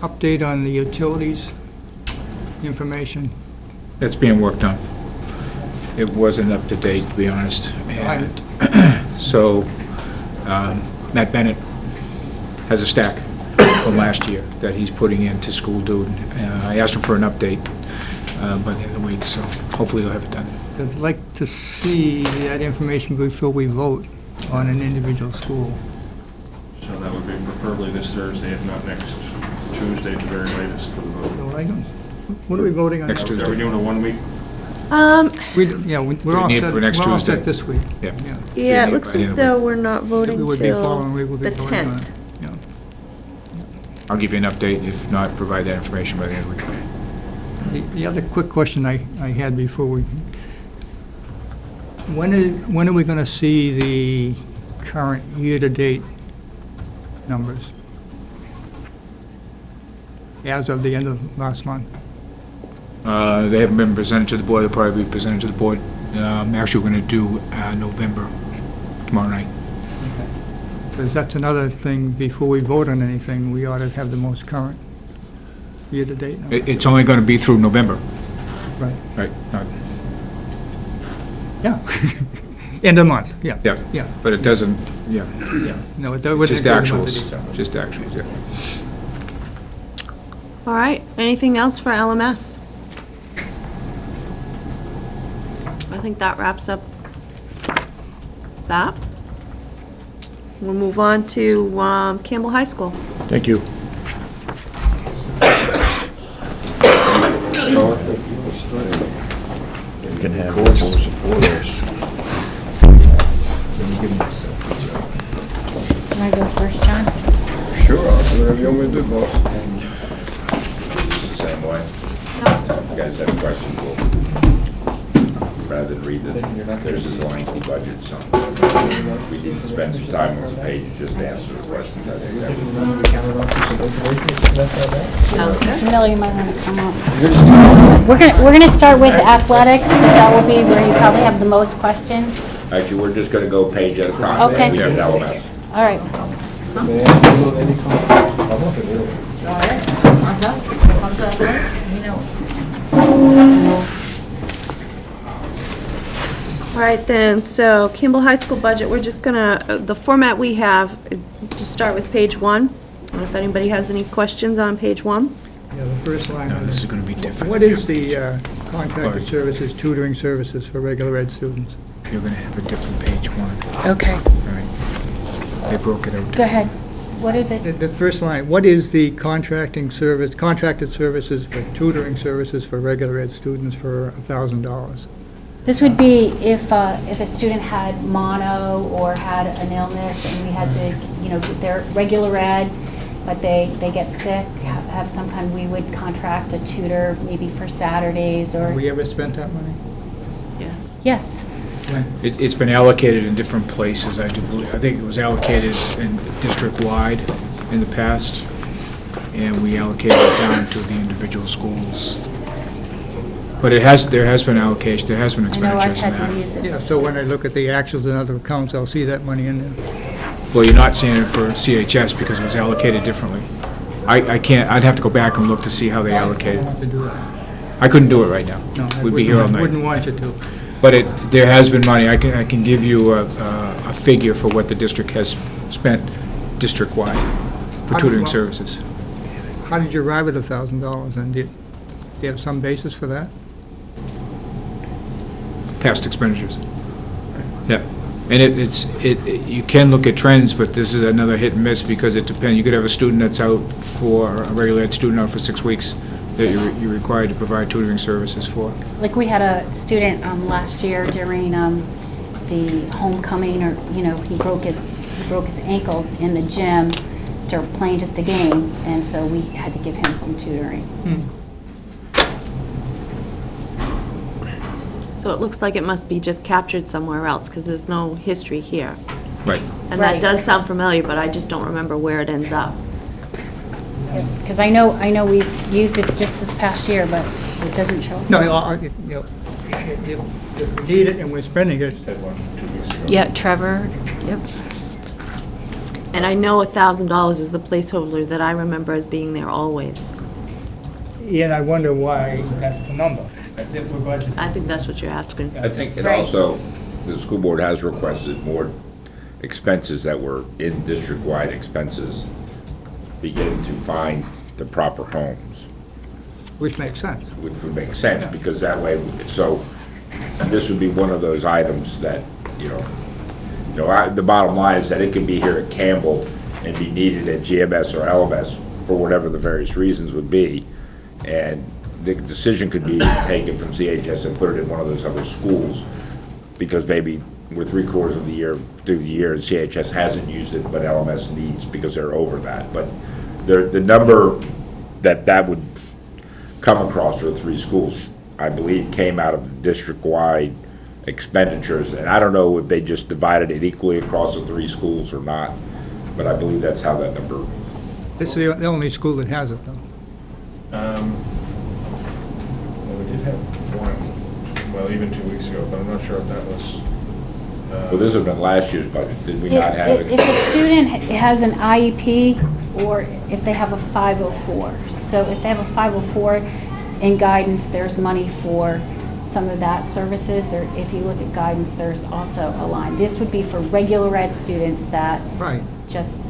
update on the utilities information. That's being worked on. It wasn't up to date, to be honest. And so Matt Bennett has a stack from last year that he's putting into School Dude. I asked him for an update by the end of the week, so hopefully he'll have it done. I'd like to see that information before we vote on an individual school. So that would be preferably this Thursday, if not next Tuesday, at the very latest for the vote. So I don't- What are we voting on? Next Are we Tuesday. doing a 1 week? We're all need set, for next we're all Tuesday? set this week. Yeah. Yeah, need it looks by the as end of the though we're not voting We would be till following, we would be the voting on 10th. it. Yeah. I'll give you an update, if not, provide that information by the end of the week. The other quick question I had before we, when are we going to see the current year-to-date numbers? As of the end of last month? They haven't been presented to the board, they'll probably be presented to the board. Actually, we're going to do November, tomorrow night. Because that's another thing, before we vote on anything, we ought to have the most current year-to-date numbers. It's only going to be through November, Right. right? Yeah. End of month, yeah. Yeah. Yeah, But it doesn't, yeah, yeah. No, it it's wouldn't just include the month of actuals, December. just actuals, yeah. All right, anything else for LMS? I think that wraps up that. We'll move on to Campbell High School. Thank you. You can have Can I go first, John? Sure, whatever you want me to do, boss. It's the same way. If you guys have questions, we'll, rather than read there's this lengthy budget, so we need to spend some time on the page just to answer the questions. I think that would Sounds Mr. good. Miller, you might want to come up. We're gonna start with athletics, because that will be where you probably have the most questions. Actually, we're just gonna go page at a time. Okay. We did LMS. All right. All right then, so Campbell High School budget, we're just gonna, the format we have, just start with page 1. And if anybody has any questions on page 1. Yeah, the first line. No, this is going to be different. What is the contracted services, tutoring services for regular ed students? You're going to have a different page one. Okay. All right. They broke it out. Go ahead. What is it? The first line, what is the contracted services for tutoring services for regular ed students for $1,000? This would be if a student had mono or had an illness and we had to, they're regular ed, but they get sick, have some kind, we would contract a tutor maybe for Saturdays Have or, we ever spent that money? yes. When? It's been allocated in different places, I do believe. I think it was allocated in district-wide in the past, and we allocated it down to the individual schools. But there has been allocation, there has been I know I've expenditures in had to that. use it. Yeah, so when I look at the actuals and other accounts, I'll see that money in there. Well, you're not seeing it for CHS because it was allocated differently. I can't, I'd have to go back and look to see how they I allocated. don't have to do that. I couldn't do it right now. No, I We'd be here all night. wouldn't want you to. But there has been money. I can give you a figure for what the district has spent district-wide for tutoring services. How did you arrive at $1,000, and do you have some basis for that? Past expenditures. Yeah. And you can look at trends, but this is another hit and miss because it depends. You could have a student that's out for, a regular ed student out for 6 weeks that you're required to provide tutoring services for. Like we had a student last year during the homecoming, or, he broke his ankle in the gym to playing just a game, and so we had to give him some tutoring. So it looks like it must be just captured somewhere else, because there's no history here. Right. And that Right. does sound familiar, but I just don't remember where it ends up. Because I know we've used it just this past year, but it doesn't show. No, if we need it and we're spending it, Had one 2 weeks ago. Yeah, Trevor, yep. And I know $1,000 is the placeholder that I remember as being there always. and I wonder why that's the number that we're budgeting. I think that's what you're asking. I think it Right. also, the school board has requested more expenses that were in district-wide expenses, begin to find the proper homes, Which makes sense. which would make sense, because that way, so this would be one of those items that, the bottom line is that it could be here at Campbell and be needed at GMS or LMS for whatever the various reasons would be, and the decision could be taken from CHS and put it in one of those other schools, because maybe we're 3/4 of the year through the year and CHS hasn't used it, but LMS needs because they're over that. But the number that would come across for the 3 schools, I believe, came out of district-wide expenditures, and I don't know if they just divided it equally across the 3 schools or not, but I believe that's how that number. This is the only school that has it, though. Well, we did have one, well, even 2 weeks ago, but I'm not sure if that was. Well, this would have been last year's budget. Did we not have If it? a student has an IEP, or if they have a 504. So if they have a 504 in guidance, there's money for some of that services. There, if you look at guidance, there's also a line. This would be for regular ed students that Right. just,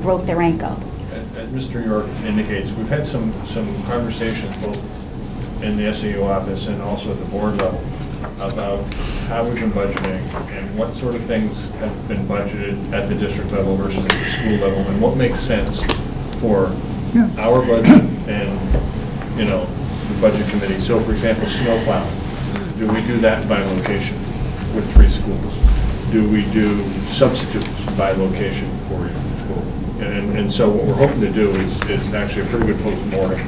broke their ankle. As Mr. York indicates, we've had some conversations both in the SAU office and also at the board level about how we've been budgeting and what sort of things have been budgeted at the district level versus at the school level, and what makes sense for Yeah. our budget and, the budget committee. So for example, snow plowing, do we do that by location with 3 schools? Do we do substitutes by location for each school? And so what we're hoping to do is actually a pretty good post-mortem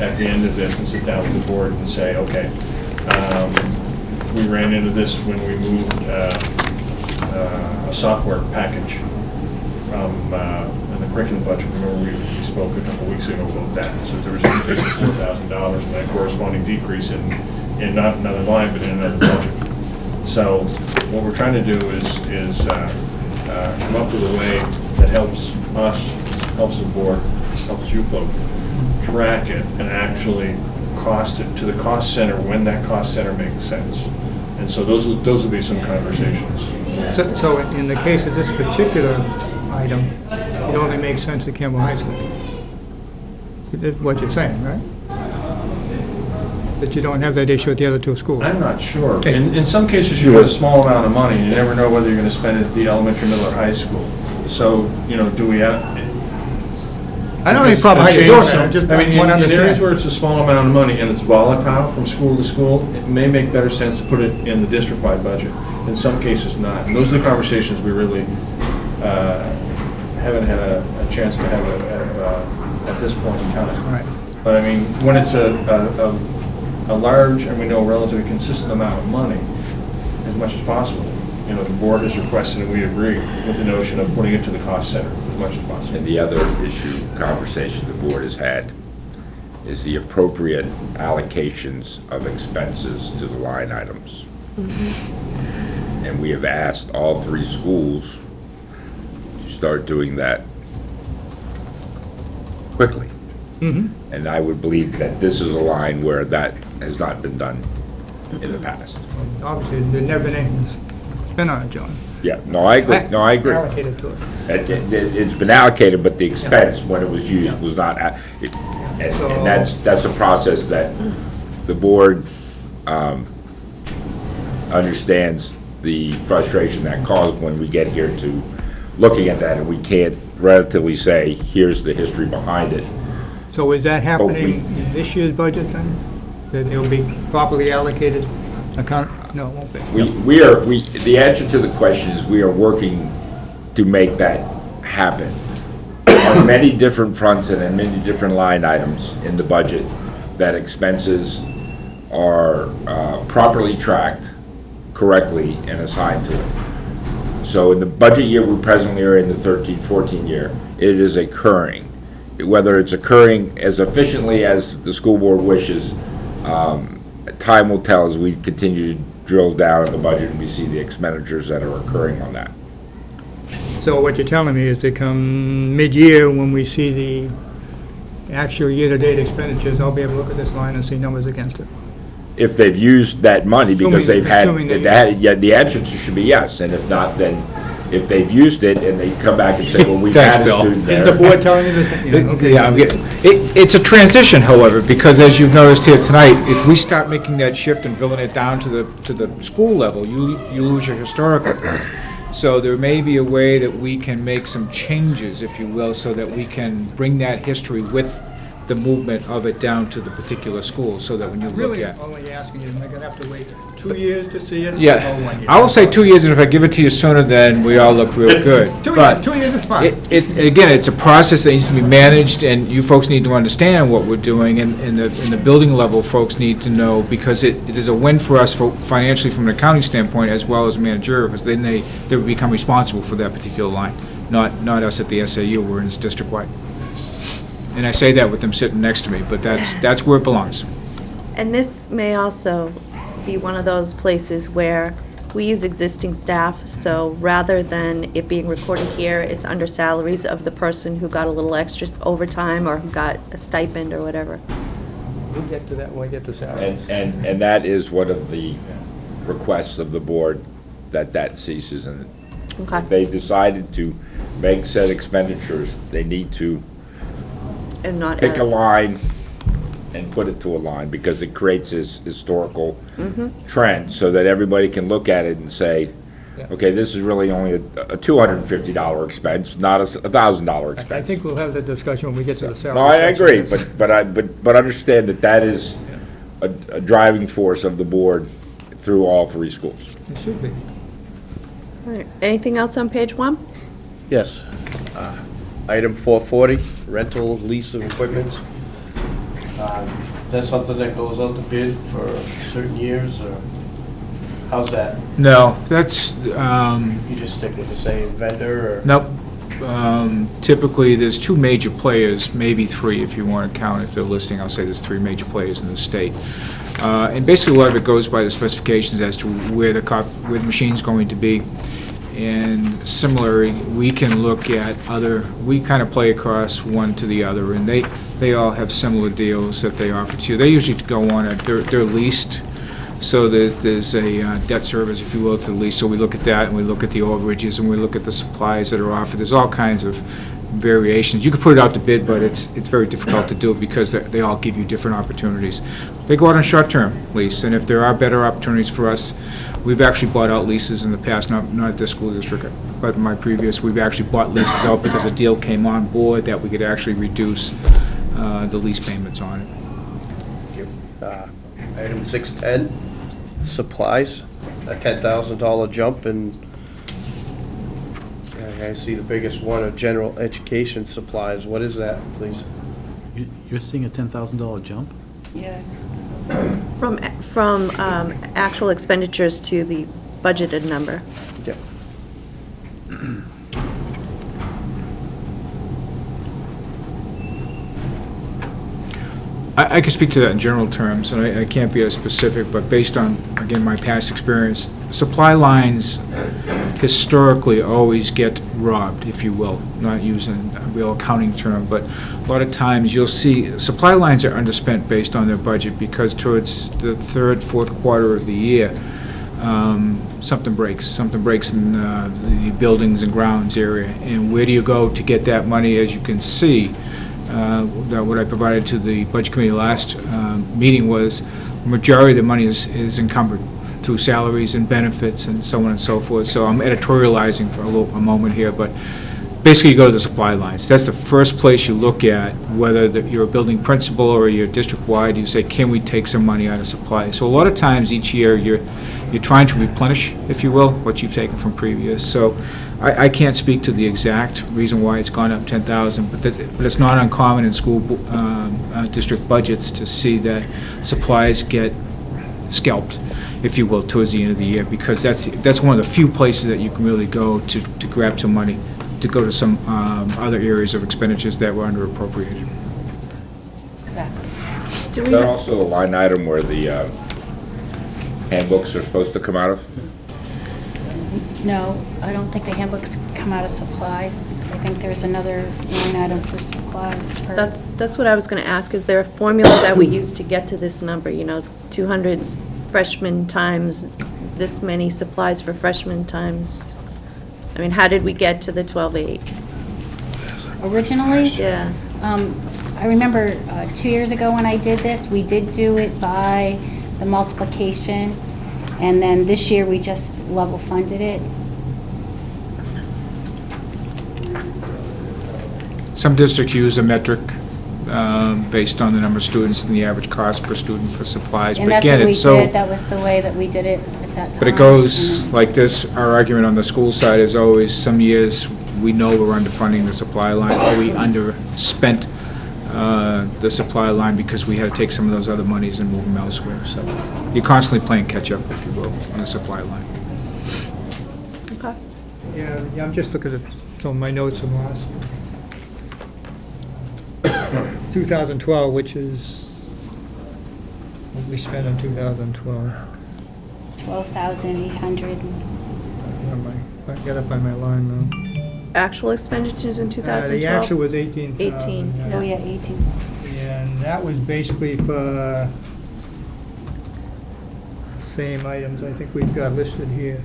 at the end of this and sit down with the board and say, okay, we ran into this when we moved a software package from in the curriculum budget. Remember, we spoke a couple weeks ago about that. So there was an increase of $4,000 and that corresponding decrease in not another line, but in another budget. So what we're trying to do is come up with a way that helps us, helps the board, helps you folks track it and actually cost it to the cost center when that cost center makes sense. And so those will be some conversations. So in the case of this particular item, it only makes sense at Campbell High School. That's what you're saying, right? That you don't have that issue at the other 2 schools. I'm not sure. Okay. In some cases, you have a small amount of money, and you never know whether you're going to spend it at the elementary, middle, or high school. So, do we have... I don't have any problem how you're doing it, I just want to in areas understand. where it's a small amount of money and it's volatile from school to school, it may make better sense to put it in the district-wide budget. In some cases, not. And those are the conversations we really haven't had a chance to have at this point in time. Right. But I mean, when it's a large and we know relatively consistent amount of money, as much as possible, the board has requested and we agree with the notion of putting it to the cost center as much as possible. And the other conversation the board has had is the appropriate allocations of expenses to the line items. And we have asked all 3 schools to start doing that quickly. And I would believe that this is a line where that has not been done in the past. Obviously, there's never been anything spent on it, John. Yeah, no, I agree, Allocated to it. It's been allocated, but the expense, when it was used, was not, and that's a process that the board understands the frustration that caused when we get here to looking at that, and we can't relatively say, here's the history behind it. So is that happening in this year's budget then? That it'll be properly allocated? No, it won't be. The answer to the question is we are working to make that happen on many different fronts and in many different line items in the budget, that expenses are properly tracked correctly and assigned to it. So in the budget year we presently are in, the 13-14 year, it is occurring. Whether it's occurring as efficiently as the school board wishes, time will tell as we continue to drill down in the budget and we see the expenditures that are occurring on that. So what you're telling me is that come mid-year, when we see the actual year-to-date expenditures, I'll be able to look at this line and see numbers against it. If they've used that money because Assuming the answer should be yes, and if not, then if they've used it and they come back and say, well, we've Thanks, had a Bill. student Is the there. board telling you that, okay. Yeah, I'm getting, it's a transition, however, because as you've noticed here tonight, if we start making that shift and drilling it down to the school level, you lose your historical. So there may be a way that we can make some changes, if you will, so that we can bring that history with the movement of it down to the particular school, so that when you look Really, at. only asking you, am I gonna have to wait 2 years to see it? Yeah, Or 1 year? I will say 2 years, and if I give it to you sooner, then we all look real good. 2 But years, 2 years is fine. Again, it's a process that needs to be managed, and you folks need to understand what we're doing, and the building level folks need to know, because it is a win for us financially from an accounting standpoint as well as managerial, because then they become responsible for that particular line, not us at the SAU, we're in this district-wide. And I say that with them sitting next to me, but that's where it belongs. And this may also be one of those places where we use existing staff, so rather than it being recorded here, it's under salaries of the person who got a little extra overtime or who got a stipend or whatever. We'll get to that when we get to salary. And that is one of the requests of the board, that ceases. And Okay. if they decided to make said expenditures, they need to And not pick a add- line and put it to a line, because it creates this historical trend, so that everybody can look at it and say, okay, this is really only a $250 expense, not a $1,000 I expense. think we'll have the discussion when we get to the salary. No, I section. agree, but understand that is a driving force of the board through all three schools. It should be. All right. Anything else on page 1? Yes. Item 440, rental lease of equipment. That's something that goes out to bid for certain years, or how's that? No, that's, You just stick with the same vendor, or? nope. Typically, there's two major players, maybe three if you want to count, if they're listing, I'll say there's three major players in the state. And basically, a lot of it goes by the specifications as to where the machine's going to be. And similarly, we can look at we kind of play across one to the other, and they all have similar deals that they offer to you. They usually go on, they're leased, so there's a debt service, if you will, to the lease. So we look at that, and we look at the overages, and we look at the supplies that are offered. There's all kinds of variations. You can put it out to bid, but it's very difficult to do it because they all give you different opportunities. They go out on short-term lease, and if there are better opportunities for us, we've actually bought out leases in the past, not at this school district, but my previous, we've actually bought leases out because a deal came on board that we could actually reduce the lease payments on it. Item 610, supplies, a $10,000 jump, and I see the biggest one of general education supplies. What is that, please? You're seeing a $10,000 jump? Yeah. From actual expenditures to the budgeted number. Yep. I can speak to that in general terms, and I can't be as specific, but based on, again, my past experience, supply lines historically always get robbed, if you will, not using a real accounting term, but a lot of times you'll see supply lines are underspent based on their budget because towards the third, fourth quarter of the year, something breaks in the buildings and grounds area. And where do you go to get that money? As you can see, that what I provided to the Budget Committee last meeting was the majority of the money is encumbered through salaries and benefits and so on and so forth. So I'm editorializing for a moment here, but basically you go to the supply lines. That's the first place you look at, whether you're a building principal or you're district-wide, you say, can we take some money out of supply? So a lot of times each year you're trying to replenish, if you will, what you've taken from previous. So I can't speak to the exact reason why it's gone up 10,000, but it's not uncommon in school district budgets to see that supplies get scalped, if you will, towards the end of the year, because that's one of the few places that you can really go to grab some money, to go to some other areas of expenditures that were under appropriated. Exactly. Do Is we, that also a line item where the handbooks are supposed to come out of? No, I don't think the handbooks come out of supplies. I think there's another line item for supply. that's what I was going to ask. Is there a formula that we use to get to this number? 200 freshmen times this many supplies for freshmen times, I mean, how did we get to the 12,800? Originally? Yeah. I remember 2 years ago when I did this, we did do it by the multiplication, and then this year we just level funded it. Some districts use a metric based on the number of students and the average cost per student for supplies. And But that's again, what we it's so. did, that was the way that we did it at that time. But it goes like this, our argument on the school side is always, some years, we know we're underfunding the supply line, or we underspent the supply line because we had to take some of those other monies and move them elsewhere. So you're constantly playing catch-up, if you will, on the supply line. Okay. Yeah, I'm just looking at some of my notes from last 2012, which is what we spent in 2012. 12,800. I gotta find my line now. Actual expenditures in 2012? The actual was 18,000. 18, yeah. Oh, yeah, 18. And And that was basically for same items I think we've got listed here.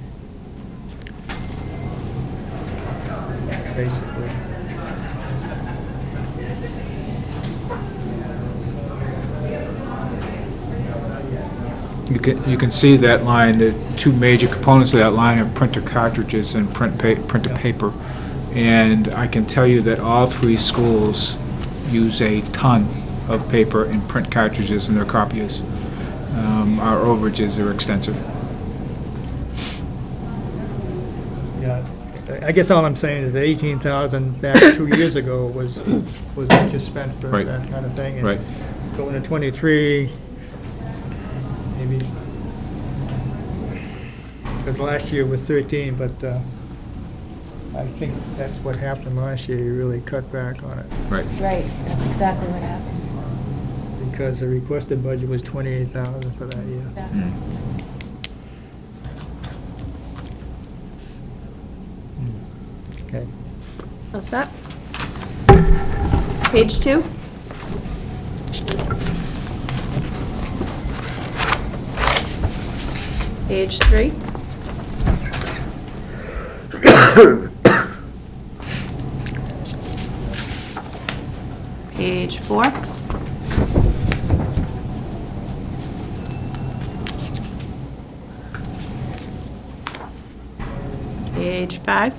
Basically. You can see that line, the two major components of that line are printer cartridges and printer paper. And I can tell you that all three schools use a ton of paper and print cartridges in their copiers. Our overages are extensive. Yeah, I guess all I'm saying is that 18,000 back 2 years ago was just spent for Right. that kind of thing. Right. And going to 23, maybe, because last year was 13, but I think that's what happened last year, you really cut back on it, Right. Right, that's exactly what happened. because the requested budget was 28,000 for that year. Exactly. Okay. All set? Page 2. Page 3. Page 4. Page 5.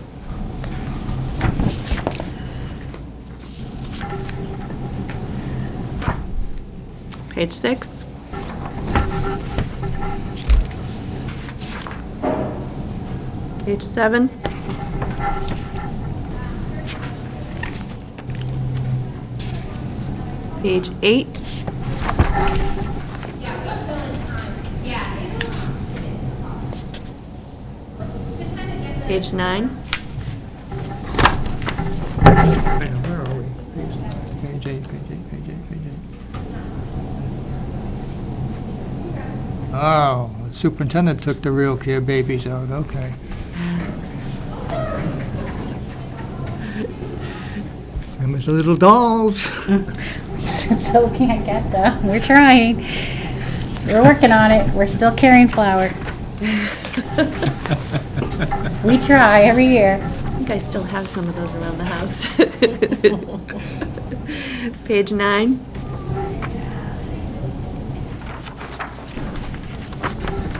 Page 6. Page 7. Page 8. Page 9. Wait, where are we? Page 8, page 8, page 8, page 8. Oh, the superintendent took the real care babies out, okay. Them was the little dolls. Still can't get them. We're trying. We're working on it. We're still carrying flour. We try every year. I think I still have some of those around the house. Page 9.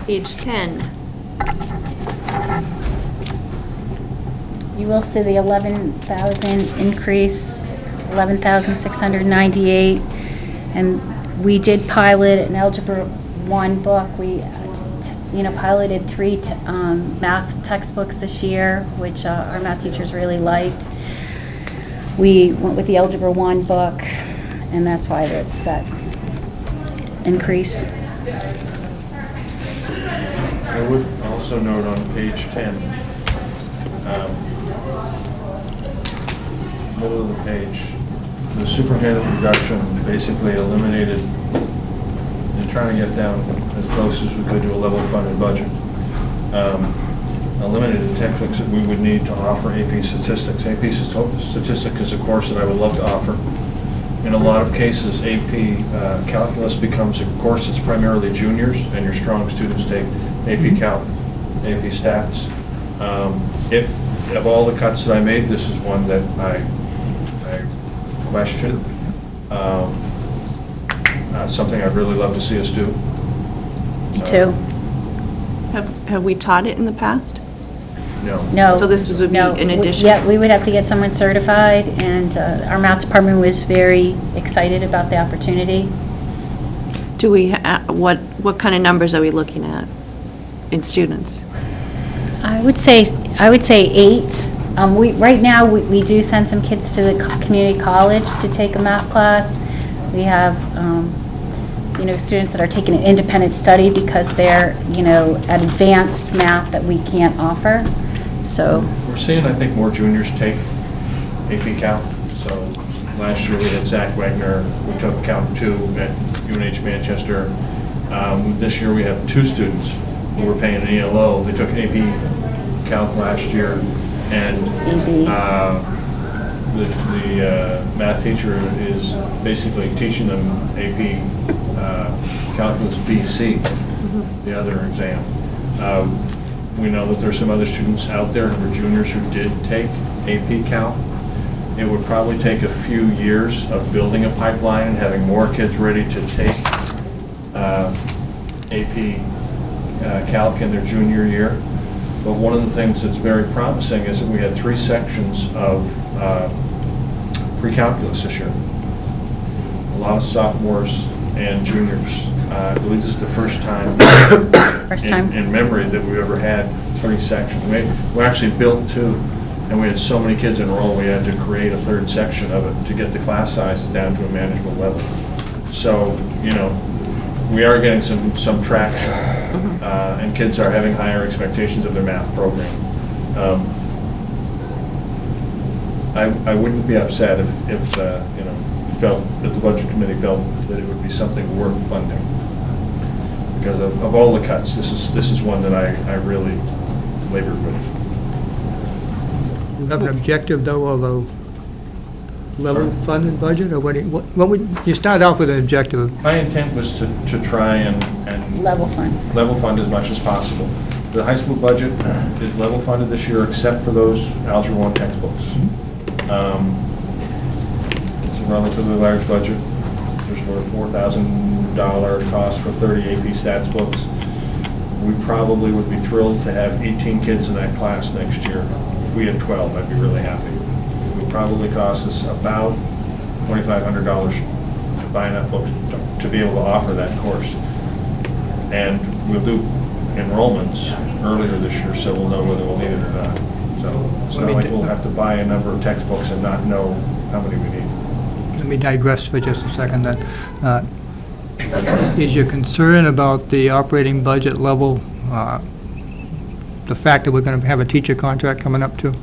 Page 10. You will see the 11,000 increase, 11,698. And we did pilot an Algebra 1 book. We, piloted 3 math textbooks this year, which our math teachers really liked. We went with the Algebra 1 book, and that's why there's that increase. I would also note on page 10, middle of the page, the superintendent reduction basically eliminated, and trying to get down as close as we could to a level funded budget, eliminated textbooks that we would need to offer AP Statistics. AP Statistics is a course that I would love to offer. In a lot of cases, AP Calculus becomes a course that's primarily juniors, and your strong students take AP Calc, AP Stats. If, of all the cuts that I made, this is one that I question. Something I'd really love to see us do. Me too. Have we taught it in the past? No. No. So this would be no. in addition? Yeah, we would have to get someone certified, and our math department was very excited about the opportunity. Do we, what kind of numbers are we looking at in students? I would say 8. Right now, we do send some kids to the community college to take a math class. We have, students that are taking an independent study because they're, at advanced math that we can't offer. So We're seeing, I think, more juniors take AP Calc. So last year we had Zach Wagner, who took Calc 2 at UNH Manchester. This year we have 2 students who were paying an ELO. They took AP Calc last year, and the math teacher is basically teaching them AP Calculus BC, the other exam. We know that there's some other students out there who are juniors who did take AP Cal. It would probably take a few years of building a pipeline and having more kids ready to take AP Calc in their junior year. But one of the things that's very promising is that we had 3 sections of pre-calculus this year. A lot of sophomores and juniors. I believe this is the first time in memory that we've ever had 3 sections. We actually built 2, and we had so many kids enroll, we had to create a 3rd section of it to get the class sizes down to a manageable level. So, you know, we are getting some traction, and kids are having higher expectations of their math program. I wouldn't be upset if you know, felt that the budget committee felt that it would be something worth funding. Because of all the cuts, this is one that I really labored with. You have an objective, though, of a level funded budget, or what would, you start off with an objective? My intent was to try and Level fund. level fund as much as possible. The high school budget is level funded this year, except for those Algebra 1 textbooks. It's a relatively large budget. There's about a $4,000 cost for 30 AP Stats books. We probably would be thrilled to have 18 kids in that class next year. If we had 12, I'd be really happy. It would probably cost us about $2,500 to buy enough books to be able to offer that course. And we'll do enrollments earlier this year, so we'll know whether we'll need it or not. So it's not like we'll have to buy a number of textbooks and not know how many we need. Let me digress for just a second then. Is your concern about the operating budget level, the fact that we're going to have a teacher contract coming up too?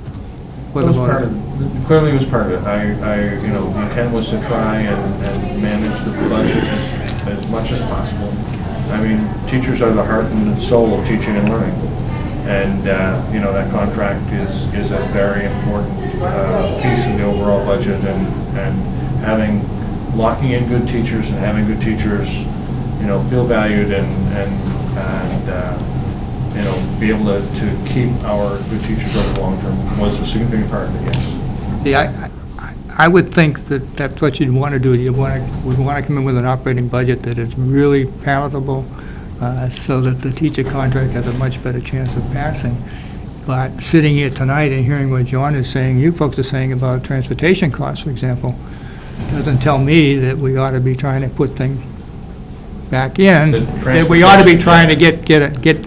Clearly it was part of it. You know, the intent was to try and manage the budget as much as possible. I mean, teachers are the heart and soul of teaching and learning. And, you know, that contract is a very important piece of the overall budget, and locking in good teachers and having good teachers, you know, feel valued and you know, be able to keep our good teachers over the long term was a significant part of it, yes. Yeah, I would think that that's what you'd want to do. We'd want to come in with an operating budget that is really palatable, so that the teacher contract has a much better chance of passing. But sitting here tonight and hearing what John is saying, you folks are saying about transportation costs, for example, doesn't tell me that we ought to be trying to put things back in, that we ought to be trying to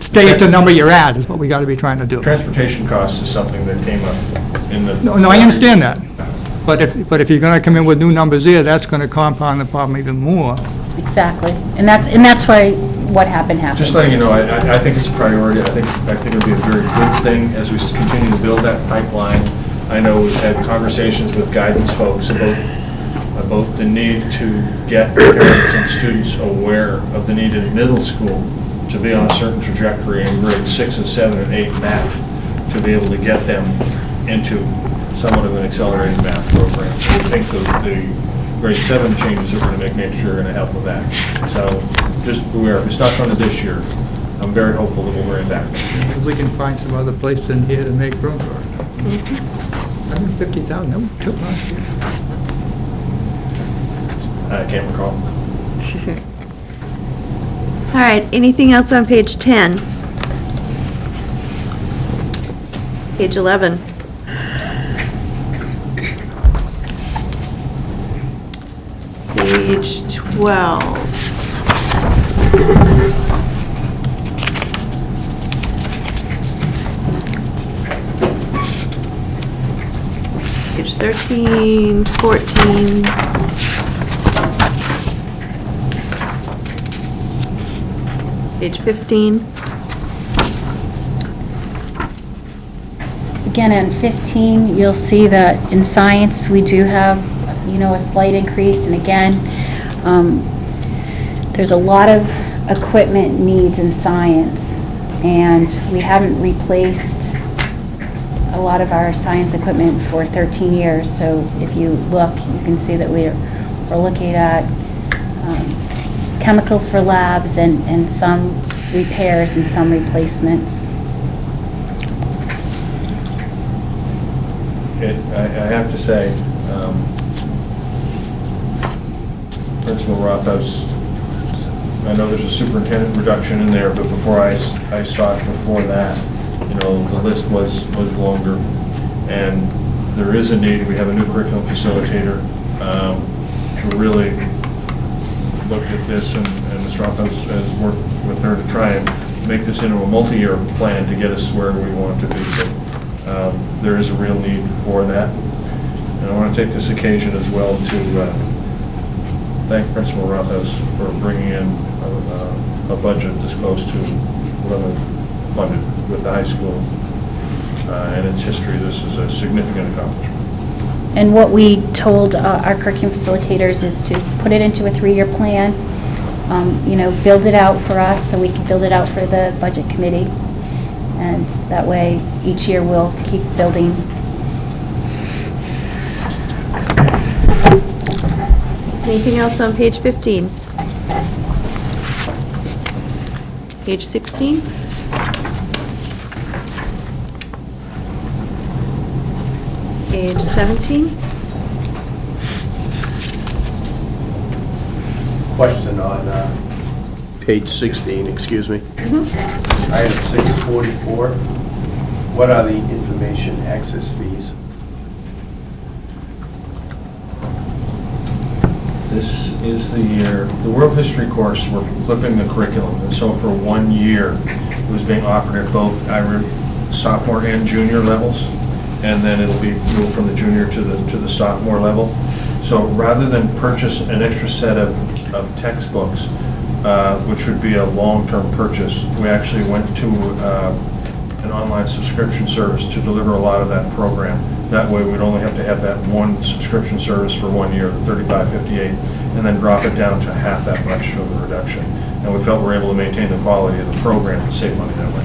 stay at the number you're at, is what we got to be trying to do. Transportation costs is something that came up in the... No, I understand that. But if you're going to come in with new numbers here, that's going to compound the problem even more. Exactly. And that's why what happened. Just letting you know, I think it's a priority. I think it'll be a very good thing as we continue to build that pipeline. I know we've had conversations with guidance folks about the need to get parents and students aware of the need in middle school to be on a certain trajectory in grades 6 and 7 and 8 math, to be able to get them into somewhat of an accelerated math program. So we think the grade 7 changes that we're going to make next year are going to help with that. So just beware, if it's not done this year, I'm very hopeful that we'll bring it back. If we can find some other place in here to make room for it. $150,000, that we took last year. I can't recall. All right, anything else on page 10? Page 11. Page 12. Page 13, 14. Page 15. Again, on 15, you'll see that in science, we do have, you know, a slight increase. And again, there's a lot of equipment needs in science, and we haven't replaced a lot of our science equipment for 13 years. So if you look, you can see that we're looking at chemicals for labs and some repairs and some replacements. I have to say, Principal Rothhaus, I know there's a superintendent reduction in there, but before I saw it before that, the list was longer. And there is a need, we have a new curriculum facilitator to really look at this, and Ms. Rothhaus has worked with her to try and make this into a multi-year plan to get us where we want to be. But there is a real need for that. And I want to take this occasion as well to thank Principal Rothhaus for bringing in a budget this close to level funded with the high school and its history. This is a significant accomplishment. And what we told our curriculum facilitators is to put it into a 3-year plan, build it out for us so we can build it out for the budget committee. And that way, each year we'll keep building. Anything else on page 15? Page 16? Page 17? Question on page 16, excuse me. Item 644, what are the information access fees? This is the year, the world history course, we're flipping the curriculum, and so for 1 year, it was being offered at both sophomore and junior levels, and then it'll be moved from the junior to the sophomore level. So rather than purchase an extra set of textbooks, which would be a long-term purchase, we actually went to an online subscription service to deliver a lot of that program. That way, we'd only have to have that one subscription service for 1 year, the $35.58, and then drop it down to half that much of the reduction. And we felt we were able to maintain the quality of the program and save money that way.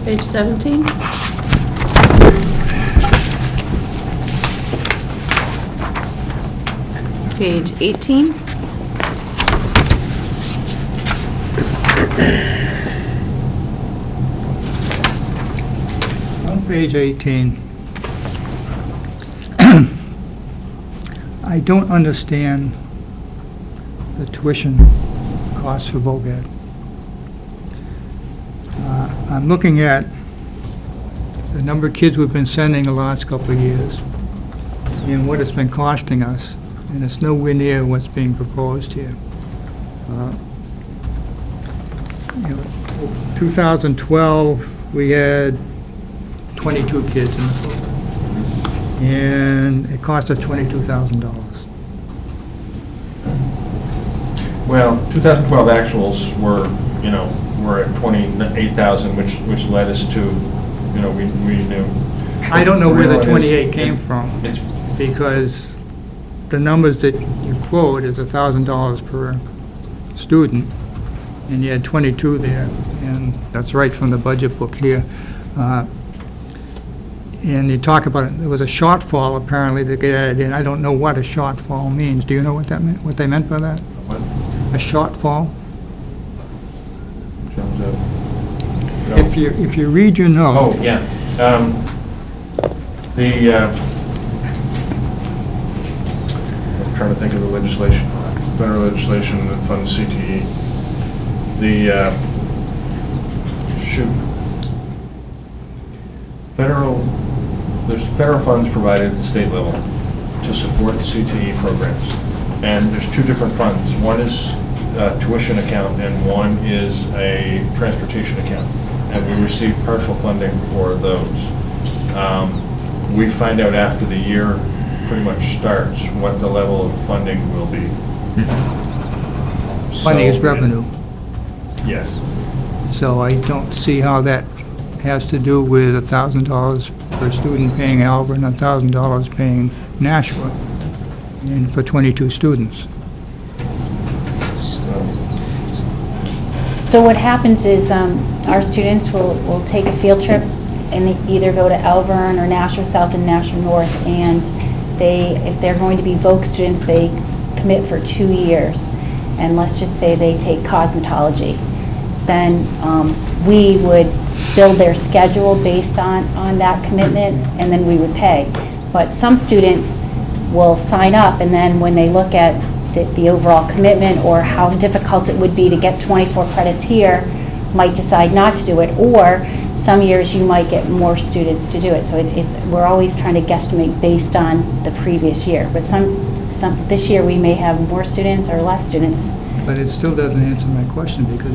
Page 17? Page 18? On page 18, I don't understand the tuition costs for VOGAD. I'm looking at the number of kids we've been sending the last couple of years and what it's been costing us, and it's nowhere near what's being proposed here. 2012, we had 22 kids in the program, and it cost us $22,000. Well, 2012 actuals were at 28,000, which led us to, we knew. I don't know where the Realize 28 came from, It's because the numbers that you quote is $1,000 per student, and you had 22 there, and that's right from the budget book here. And you talk about, there was a shortfall apparently that got added in. I don't know what a shortfall means. Do you know what that meant, what they meant by that? what, A shortfall? in terms of, If you read your note. Oh, yeah. I'm trying to think of the legislation, federal legislation that funds CTE. There's federal funds provided at the state level to support the CTE programs. And there's two different funds. One is a tuition account and one is a transportation account. And we receive partial funding for those. We find out after the year pretty much starts what the level of funding will be. Funding is So- revenue, Yes. so I don't see how that has to do with $1,000 per student paying Alva and $1,000 paying Nashua, and for 22 students. So what happens is, our students will take a field trip and they either go to Elvern or Nashua South and Nashua North, and if they're going to be VOC students, they commit for 2 years. And let's just say they take cosmetology. Then we would build their schedule based on that commitment, and then we would pay. But some students will sign up, and then when they look at the overall commitment or how difficult it would be to get 24 credits here, might decide not to do it. Or some years you might get more students to do it. So we're always trying to guesstimate based on the previous year. But this year we may have more students or less students. But it still doesn't answer my question, because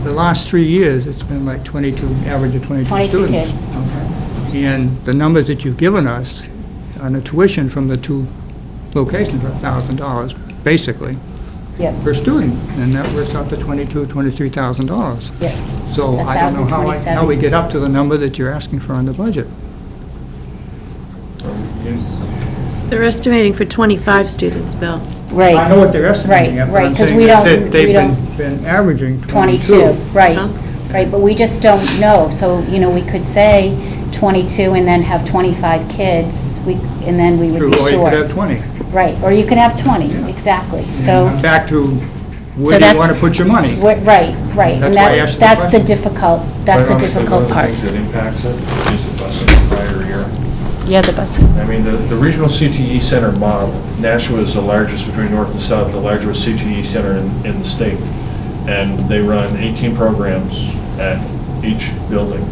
the last 3 years, it's been like 22, average of 22 students. 22 kids. Okay. And the numbers that you've given us on the tuition from the 2 locations are $1,000, basically, Yep. per student, and that works out to $23,000. Yep. So I don't know how we get up to the number that you're asking for on the budget. They're estimating for 25 students, Bill. Right. I know what they're estimating at, but Right, I'm 'cause saying we that don't- they've we don't- been averaging 22, right, Huh? right, but we just don't know. So, we could say 22 and then have 25 kids, and then we would True, be or you could have short. 20. Right, or you could have 20, exactly, so. And back to so where do you that's- want to put your money? Right, right, and That's why I asked the that's the question. difficult, Quite part. honestly, one of the things that impacts it is the busing prior year. Yeah, the busing. I mean, the regional CTE center model, Nashua is the largest between north and south, the largest CTE center in the state. And they run 18 programs at each building,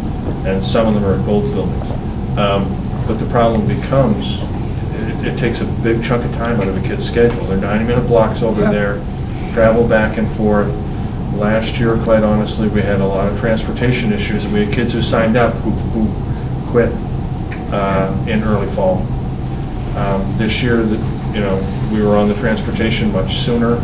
and some of them are at both buildings. But the problem becomes, it takes a big chunk of time out of a kid's schedule. They're 90-minute blocks over Yeah. there, travel back and forth. Last year, quite honestly, we had a lot of transportation issues, and we had kids who signed up who quit in early fall. This year, we were on the transportation much sooner,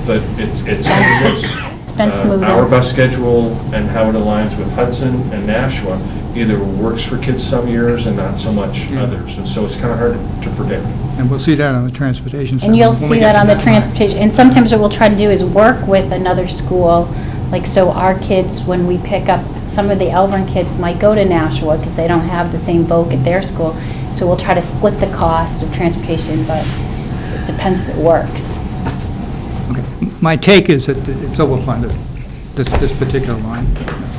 but it's It's been smoother. our bus schedule and how it aligns with Hudson and Nashua either works for kids some years and not so much others, and so it's kind of hard to predict. And we'll see that on the transportation side. And you'll when we see get that to on the part. transportation, and sometimes what we'll try to do is work with another school, like, so our kids, when we pick up, some of the Elvern kids might go to Nashua because they don't have the same voc at their school, so we'll try to split the cost of transportation, but it depends if it works. Okay. My take is that it's overfunded, this particular line,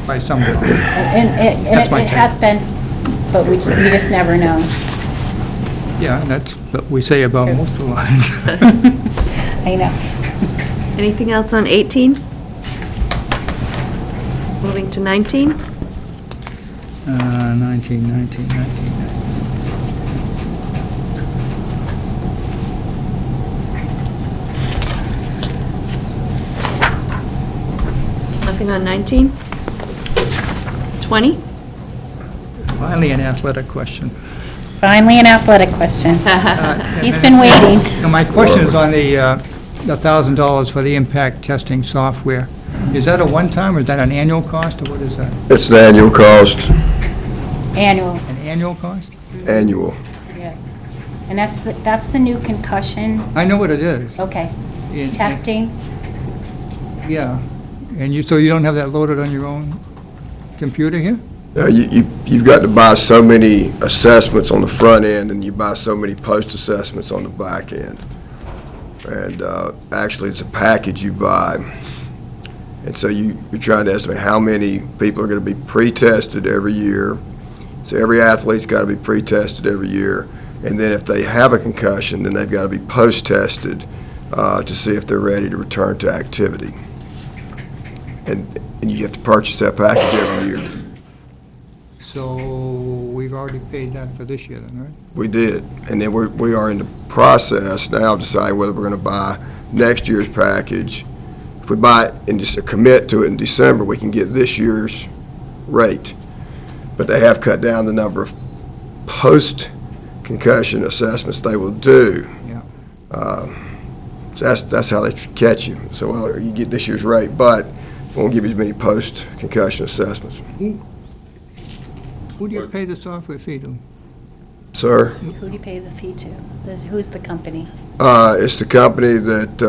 by some amount. And That's my it take. has been, but we just never know. Yeah, that's what we say about most of the lines. I know. Anything else on 18? Moving to 19? 19. Nothing on 19? 20? Finally, an athletic question. Finally, an athletic question. He's been waiting. Now, my question is on the $1,000 for the impact testing software. Is that a one-time, or is that an annual cost, or what is that? It's an annual cost, Annual, An annual cost? annual. yes. And that's the new concussion, I know what it is. okay, And- testing. Yeah. And so you don't have that loaded on your own computer here? You've got to buy so many assessments on the front end, and you buy so many post-assessments on the back end. And actually, it's a package you buy. And so you're trying to estimate how many people are going to be pre-tested every year. So every athlete's got to be pre-tested every year. And then if they have a concussion, then they've got to be post-tested to see if they're ready to return to activity. And you have to purchase that package every year. So we've already paid that for this year then, right? We did. And then we are in the process now of deciding whether we're going to buy next year's package. If we buy it and just commit to it in December, we can get this year's rate. But they have cut down the number of post-concussion assessments they will do. Yeah. So that's how they catch you. So, well, you get this year's rate, but we won't give you as many post-concussion assessments. Who do you pay the software fee to? Sir? Who do you pay the fee to? Who's the company? It's the company that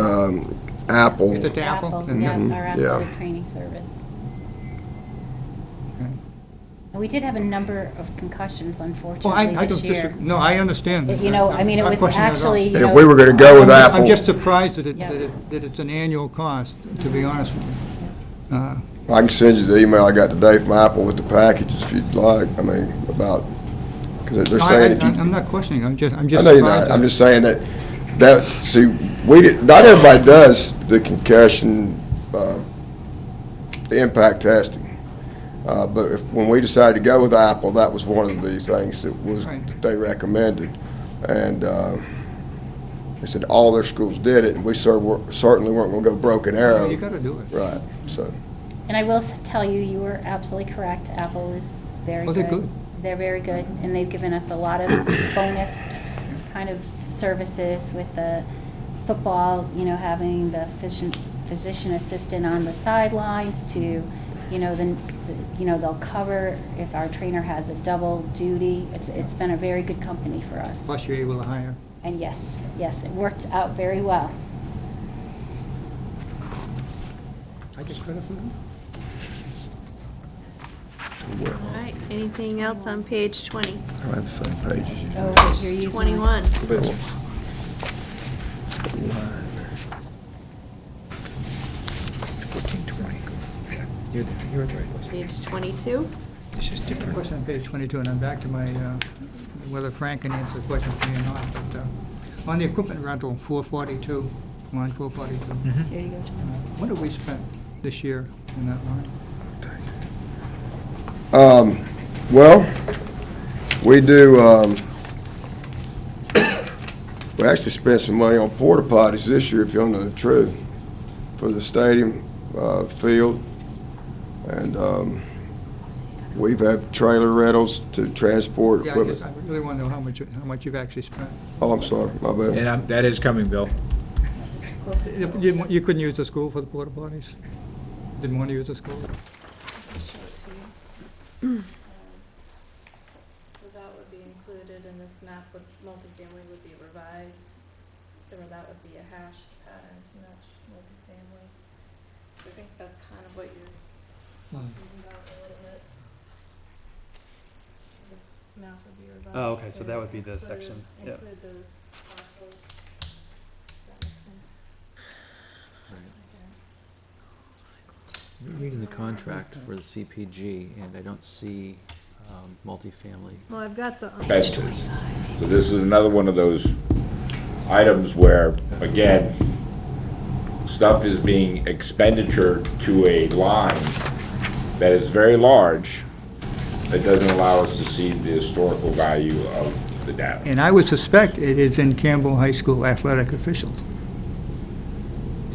Apple. Is it the Apple? Apple, yeah, Mhm, our yeah. athletic training service. Okay. And we did have a number of concussions, Well, unfortunately, I this don't year. disagree, no, I understand. You know, I mean, it I'm not was questioning it at all. actually, you And if know. we were gonna go with Apple. I'm just surprised that Yeah. that it's an annual cost, to be honest with you. I can send you the email I got today from Apple with the packages if you'd like. I mean, about, because they're No, saying if you. I'm not questioning, I'm just I surprised. know you're not, I'm just saying that, see, not everybody does the concussion, the impact testing. But when we decided to go with Apple, that was one of the things Right. that they recommended. And, they said all their schools did it, and we certainly weren't gonna go broken arrow. You gotta do it. Right, so, And I will tell you, you were absolutely correct. Apple is very Oh, good. they're good. They're very good, and they've given us a lot of bonus kind of services with the football, you know, having the physician assistant on the sidelines to, you know, they'll cover if our trainer has a double duty. It's been a very good company for us. Plus you're able to hire. And yes, it worked out very well. I get credit for that? All right, anything else on page 20? I have the same page as you. Oh, you're using. 21. Page 22? Question on page 22, and I'm back to my, whether Frank can answer the question for me or not, but on the equipment rental, 442, line 442. Here you go, John. What have we spent this year in that line? Well, we do, we actually spent some money on porta potties this year, if you don't know the truth, for the stadium, field. And, we've had trailer rentals to transport Yeah, equipment. I really want to know how much you've actually spent. Oh, I'm sorry, my bad. And that is coming, Bill. You couldn't use the school for the porta potties? Didn't want to use the school? So that would be included in this map, would multifamily would be revised, or that would be a hashed pattern to match multifamily. So I think that's kind of what you're talking about a little bit. This map would be revised. Oh, okay, so that would be to the include- section, yeah. Include those parcels. Does that make sense? Okay. Reading the contract for the CPG, and I don't see multifamily. Well, I've got the. Expenses. So this is another one of those items where, again, stuff is being expenditure to a line that is very large, that doesn't allow us to see the historical value of the data. And I would suspect it is in Campbell High School athletic officials.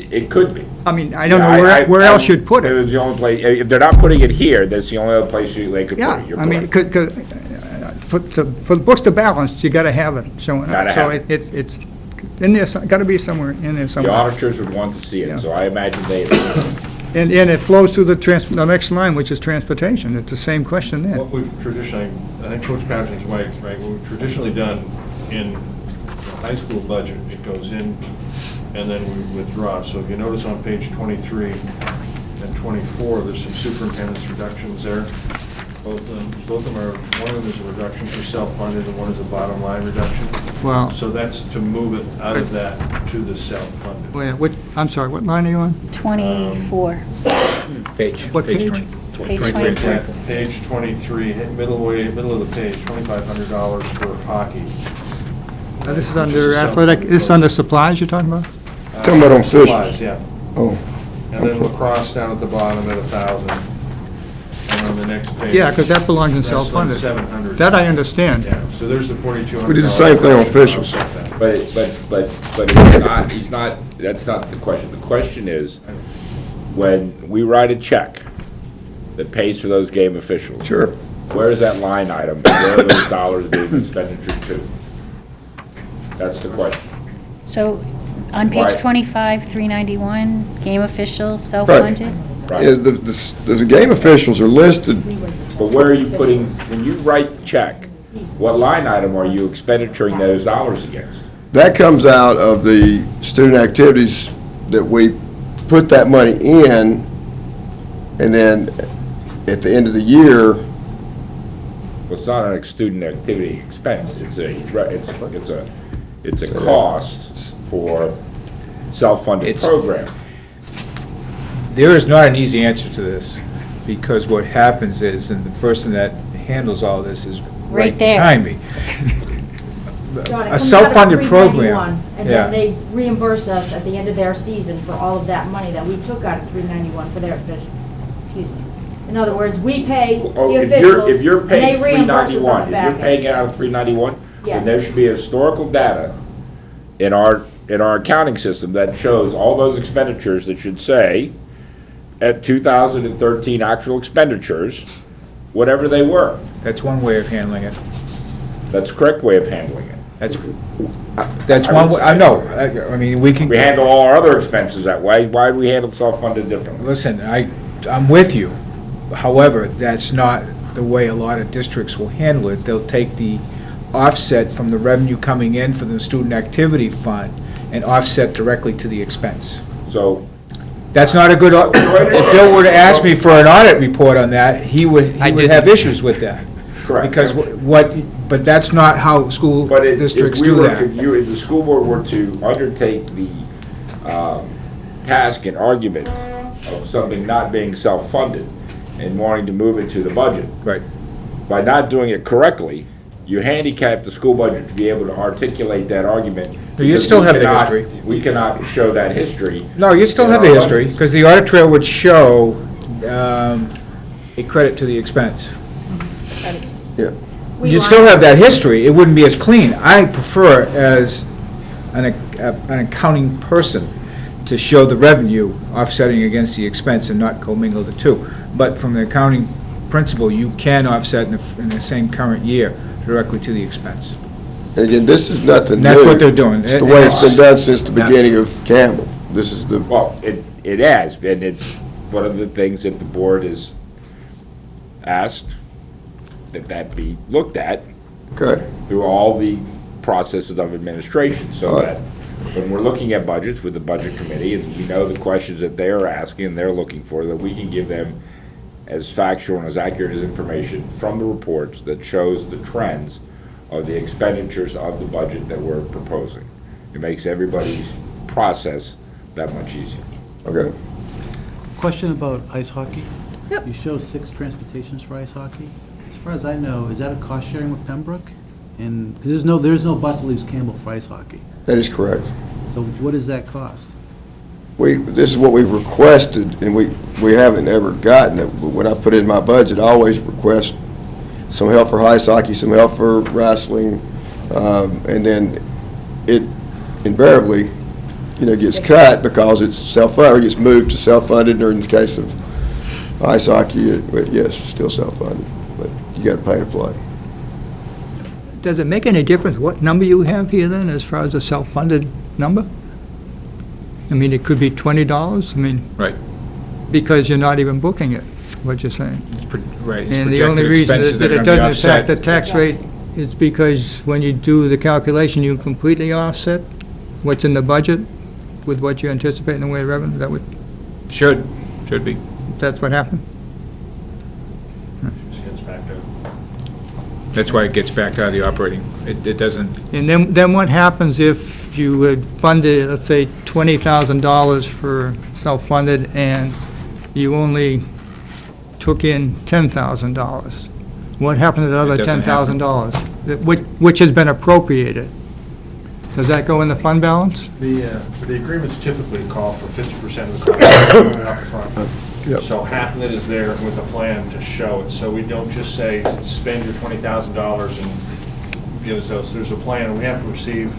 It could be. I mean, I don't Yeah, know where else you'd put It it. was the only place, if they're not putting it here, that's the only other place they could put Yeah, it. You're I mean, correct. for the books to balance, you gotta have it showing Gotta up. So have it's in there, gotta be somewhere in there The somewhere. auditors would want to see Yeah. it, so I imagine they, And it flows through the next line, which is transportation. It's the same question there. What we've traditionally, I think Coach Patterson's right, what we've traditionally done in the high school budget, it goes in and then we withdraw. So if you notice on page 23 and 24, there's some superintendent's reductions there. Both of them are, one of them is a reduction for self-funded and one is a bottom line reduction. Well, So that's to move it out of that to the self-funded. I'm sorry, what line are you on? 24. Page. What page? 20. Page 23. 23. Page 23, middle of the page, $2,500 for hockey. This is under athletic, this is under supplies you're talking about? Talking about on Fisher's. Supplies, yeah. Oh, And then lacrosse down at the bottom at 1,000. And on the next page. Yeah, because that belongs in that's on self-funded. 700. That I understand. Yeah, so there's the $4,200. We did the same thing on officials. but he's not, that's not the question. The question is, when we write a check that pays for those game officials. sure. Where is that line item? Where are those dollars being expenditure to? That's the question. So on page Right. 25, 391, game officials, self-funded. Right? Yeah, the game officials are listed, But where are you putting, when you write the check, what line item are you expendituring those dollars against? that comes out of the student activities that we put that money in, and then at the end of the year, Well, it's not a student activity expense, it's a cost for self-funded It's- program. There is not an easy answer to this, because what happens is, and the person that handles all this is right Right there. behind me. John, it A comes out of self-funded 391, program. And Yeah. then they reimburse us at the end of their season for all of that money that we took out of 391 for their officials. Excuse me. In other words, we pay Oh, the if officials, you're and they paying reimburse us on $391, the if back you're end. paying it out of $391, then there Yes. should be historical data in our accounting system that shows all those expenditures that should say, at 2013 actual expenditures, whatever they were. That's one way of handling it. That's the correct way of handling it. That's one way, I know, I mean, we can. We handle all our other expenses that way, why do we handle self-funded differently? Listen, I'm with you. However, that's not the way a lot of districts will handle it. They'll take the offset from the revenue coming in for the student activity fund and offset directly to the expense. So, That's not a good, if Bill were to ask me for an audit report on that, he would have issues with that. correct. Because but that's not how school But districts if we do were, that. if the school board were to undertake the task and argument of something not being self-funded and wanting to move it to the budget, Right. by not doing it correctly, you handicap the school budget to be able to articulate that argument. But you'd because still we have the cannot- history. We cannot show that history. No, you still in have the our history, budgets. because the audit trail would show a credit to the expense. yeah. You'd still have that history, it wouldn't be as clean. I prefer, as an accounting person, to show the revenue offsetting against the expense and not commingle the two. But from the accounting principle, you can offset in the same current year directly to the expense. And again, this is nothing new. And that's what they're doing. It's the way it's been done since the Yeah. beginning of Campbell. This is the, Well, it has, and it's one of the things that the board has asked that be looked at okay. through all the processes of administration, so All that when we're looking at budgets with the budget committee, and we know the questions that they're asking and they're looking for, that we can give them as factual and as accurate as information from the reports that shows the trends of the expenditures of the budget that we're proposing. It makes everybody's process that much easier. Okay. Question about ice hockey. Yep. You show 6 transportations for ice hockey. As far as I know, is that a cost sharing with Pembroke? And, because there's no bus that leaves Campbell for ice hockey. That is correct. So what does that cost? This is what we've requested, and we haven't ever gotten it. But when I put it in my budget, I always request some help for ice hockey, some help for wrestling, and then it invariably, gets cut because it's self-funded, or gets moved to self-funded, or in the case of ice hockey, yes, still self-funded, but you got to pay to play. Does it make any difference what number you have here then, as far as a self-funded number? I mean, it could be $20, I mean, Right. because you're not even booking it, what you're saying. Right. it's And the only projected reason expenses that are it gonna be doesn't affect the offset. tax rate is because when you do the calculation, you completely offset what's in the budget with what you anticipate in the way of revenue, Should be. that's what happened? That's why it gets back out of the operating. It doesn't, And then what happens if you had funded, let's say, $20,000 for self-funded, and you only took in $10,000? What happened to the other It doesn't happen. $10,000, which has been appropriated? Does that go in the fund balance? The agreements typically call for 50% of the cost up front. Yep. So half of it is there with a plan to show it, so we don't just say, spend your $20,000 and give us those. There's a plan, we have to receive,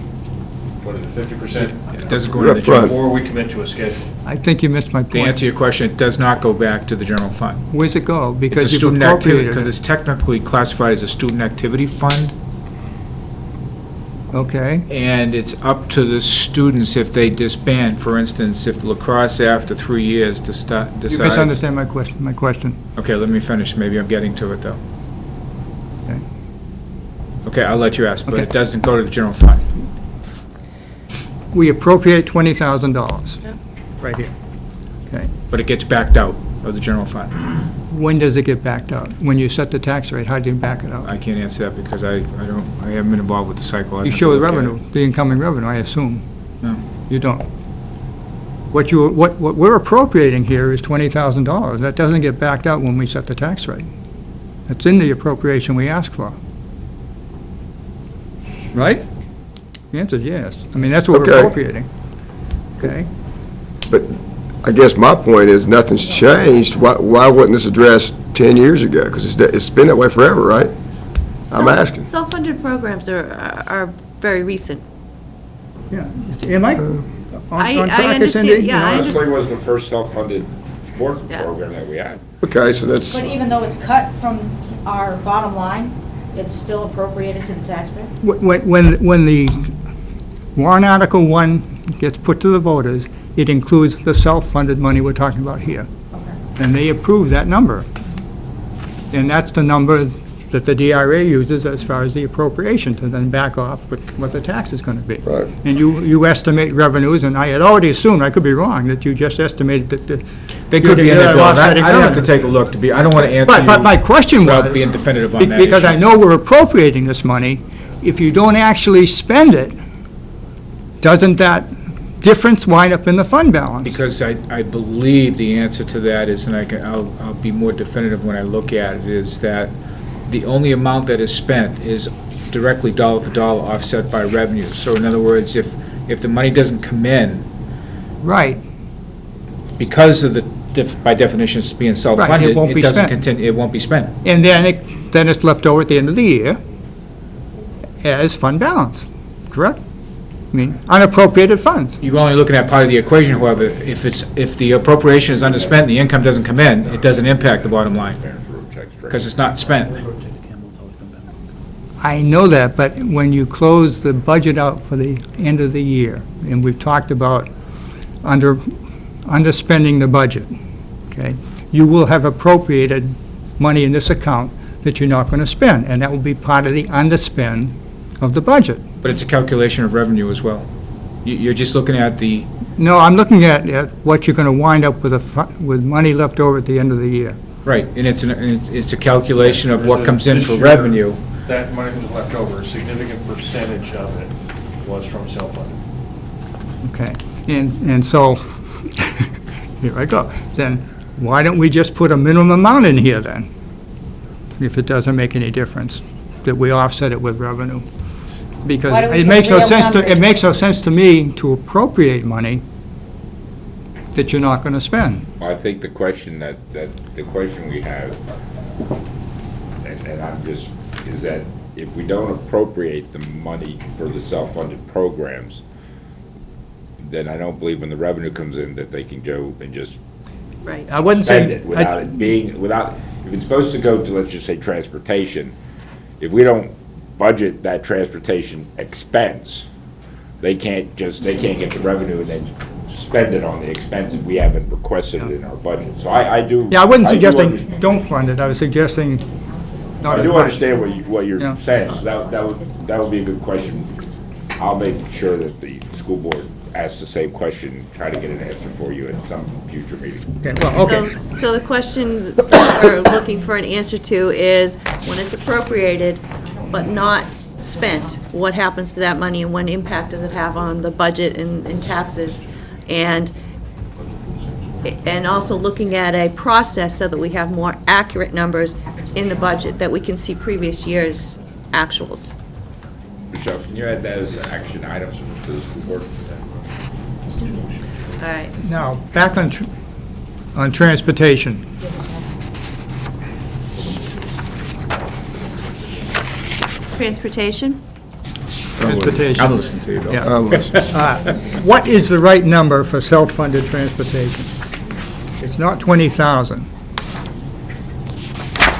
what is it, 50%? it doesn't go in the Up front. general. Before we commit to a schedule. I think you missed my To answer point. your question, it does not go back to the general fund. Where's it go? It's a Because you've student activity, appropriated because it. it's technically classified as a student activity fund, Okay, and it's up to the students if they disband. For instance, if lacrosse after 3 years decides... you misunderstand my question. Okay, let me finish, maybe I'm getting to it, though. Okay. Okay, I'll let you ask, but Okay. it doesn't go to the general fund. We appropriate $20,000. right here. Okay. But it gets backed out of the general fund. When does it get backed out? When you set the tax rate, how do you back it out? I can't answer that because I haven't been involved with the cycle. I'd You have to show the look at it. revenue, the incoming revenue, I assume. No. You don't. What we're appropriating here is $20,000. That doesn't get backed out when we set the tax rate. That's in the appropriation we ask for. Right? The answer is yes. I mean, that's what we're Okay. appropriating. Okay? But I guess my point is, nothing's changed. Why wasn't this addressed 10 years ago? Because it's been that way forever, right? I'm asking. Self-funded programs are very recent. Yeah. Am I on I track, Cindy? understand, yeah, I Honestly, was the first self-funded sports Yeah. program that we had. Okay, so that's, But even though it's cut from our bottom line, it's still appropriated to the taxpayer? When the warrant Article 1 gets put to the voters, it includes the self-funded money we're talking about here. Okay. And they approve that number. And that's the number that the DRA uses as far as the appropriation to then back off with what the tax is going to be. right. And you estimate revenues, and I had already assumed, I could be wrong, that you just estimated that the... They could be in there, Bill. I'd offsetting have to revenue. take a look to be, I don't want to answer you. But my question was... without being definitive on that Because I issue. know we're appropriating this money, if you don't actually spend it, doesn't that difference wind up in the fund balance? Because I believe the answer to that is, and I'll be more definitive when I look at it, is that the only amount that is spent is directly dollar for dollar offset by revenue. So in other words, if the money doesn't come in, Right. because of by definition, it's being self-funded, won't be it doesn't spent. continue, it won't be spent. And then it's left over at the end of the year as fund balance, correct? I mean, unappropriated funds. You're only looking at part of the equation, however, if the appropriation is underspent and the income doesn't come in, it doesn't impact the bottom line, because it's not spent. I know that, but when you close the budget out for the end of the year, and we've talked about underspending the budget, okay, you will have appropriated money in this account that you're not going to spend, and that will be part of the underspend of the budget. But it's a calculation of revenue as well. You're just looking at the, No, I'm looking at what you're going to wind up with money left over at the end of the year. right, and it's a calculation of what comes in This for year, revenue. That money that was left over, a significant percentage of it was from self-funded. Okay, and so, here I go. Then, why don't we just put a minimum amount in here then? If it doesn't make any difference, that we offset it with revenue. Because Why don't we it put makes no real sense to, it numbers? makes no sense to me to appropriate money that you're not gonna spend. I think the question the question we have, and I'm just, is that if we don't appropriate the money for the self-funded programs, then I don't believe when the revenue comes in that they can go and just Right. I wouldn't spend say, it without it being, if it's supposed to go to, let's just say, transportation, if we don't budget that transportation expense, they can't get the revenue and then spend it on the expense if we haven't requested it in our budget. So I do. yeah, I wasn't do suggesting understand- don't fund it, I was suggesting not I as do much. understand what Yeah. you're saying, so that would be a good question. I'll make sure that the school board asks the same question, try to get an answer for you at some future meeting. Okay, well, okay. So the question that we're looking for an answer to is, when it's appropriated but not spent, what happens to that money and what impact does it have on the budget and taxes? And also looking at a process so that we have more accurate numbers in the budget, that we can see previous year's actuals. Michelle, can you add that as an action item to the school board? All right. Now, back on transportation. Transportation? Transportation. I'm listening to you, Bill. Yeah. What is the right number for self-funded transportation? It's not 20,000.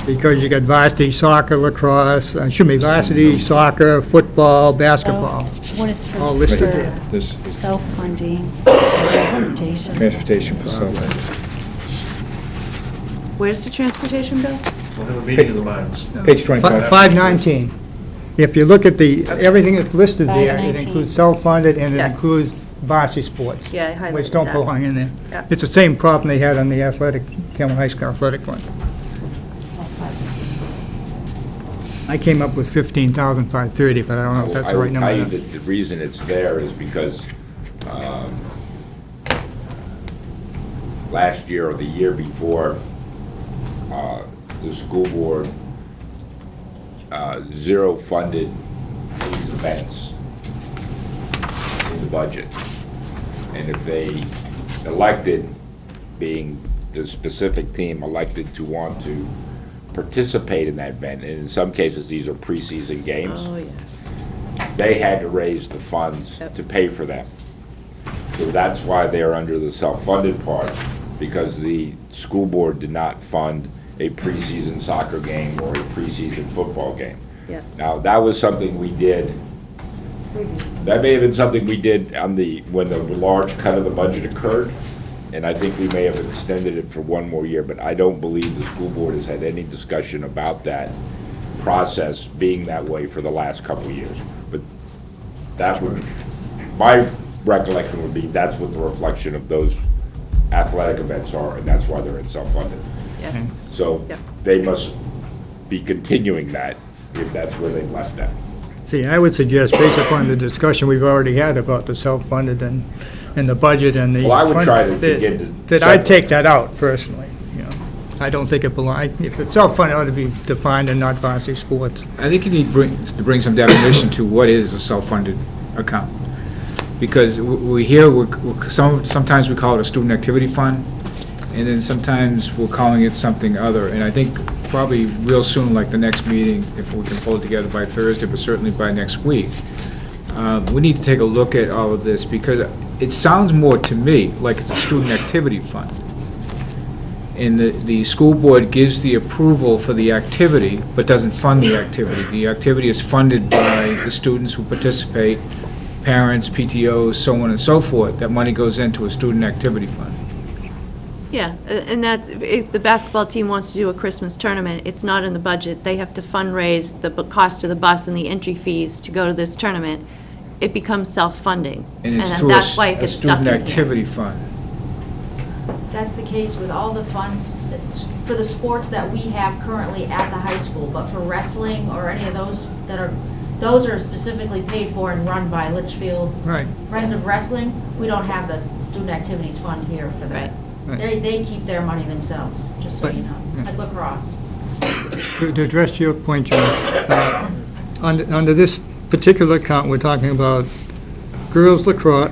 Because you got varsity soccer, lacrosse, varsity soccer, football, basketball. What is All for listed for there. This self-funding transportation? transportation facility. Where's the transportation bill? We'll have a meeting of the minds. Page 25. 519. If you look at everything that's listed there, it 519. includes self-funded and it Yes. includes varsity sports. Yeah, I highlighted Which don't that. belong in there. Yeah. It's the same problem they had on the athletic, Campbell High School athletic one. I came up with 15,530, but I don't know if that's I the will right tell you number. that the reason it's there is because last year or the year before, the school board zero funded these events in the budget. And if they elected, being the specific team elected to want to participate in that event, and in some cases, these are preseason games, Oh, yeah. they had to raise the funds Yep. to pay for them. So that's why they're under the self-funded part, because the school board did not fund a preseason soccer game or a preseason football game. Yeah. Now, that was something we did, that may have been something we did on when the large cut of the budget occurred, and I think we may have extended it for one more year, but I don't believe the school board has had any discussion about that process being that way for the last couple of years. But that's what, my recollection would be, that's what the reflection of those athletic events are, and that's why they're in self-funded. Yes. So Yep. they must be continuing that if that's where they've left that. See, I would suggest, based upon the discussion we've already had about the self-funded and the budget and the... Well, I would try to fund- begin to That I'd separate. take that out personally, you know. I don't think it belongs, if it's self-funded, it ought to be defined and not varsity sports. I think you need to bring some definition to what is a self-funded account. Because we hear, sometimes we call it a student activity fund, and then sometimes we're calling it something other. And I think probably real soon, like the next meeting, if we can pull it together by Thursday, but certainly by next week, we need to take a look at all of this, because it sounds more to me like it's a student activity fund. And the school board gives the approval for the activity, but doesn't fund the activity. The activity is funded by the students who participate, parents, PTOs, so on and so forth. That money goes into a student activity fund. Yeah, and that's, if the basketball team wants to do a Christmas tournament, it's not in the budget. They have to fundraise the cost of the bus and the entry fees to go to this tournament. It becomes self-funding. And it's through that's why it a gets stuck in student here. activity fund. That's the case with all the funds for the sports that we have currently at the high school, but for wrestling or any of those those are specifically paid for and run by Litchfield Right. Friends of Wrestling. We don't have the student activities fund here for that. Right. They keep their money themselves, just so But- you know, yeah. like lacrosse. To address your point, John, under this particular account, we're talking about girls lacrosse,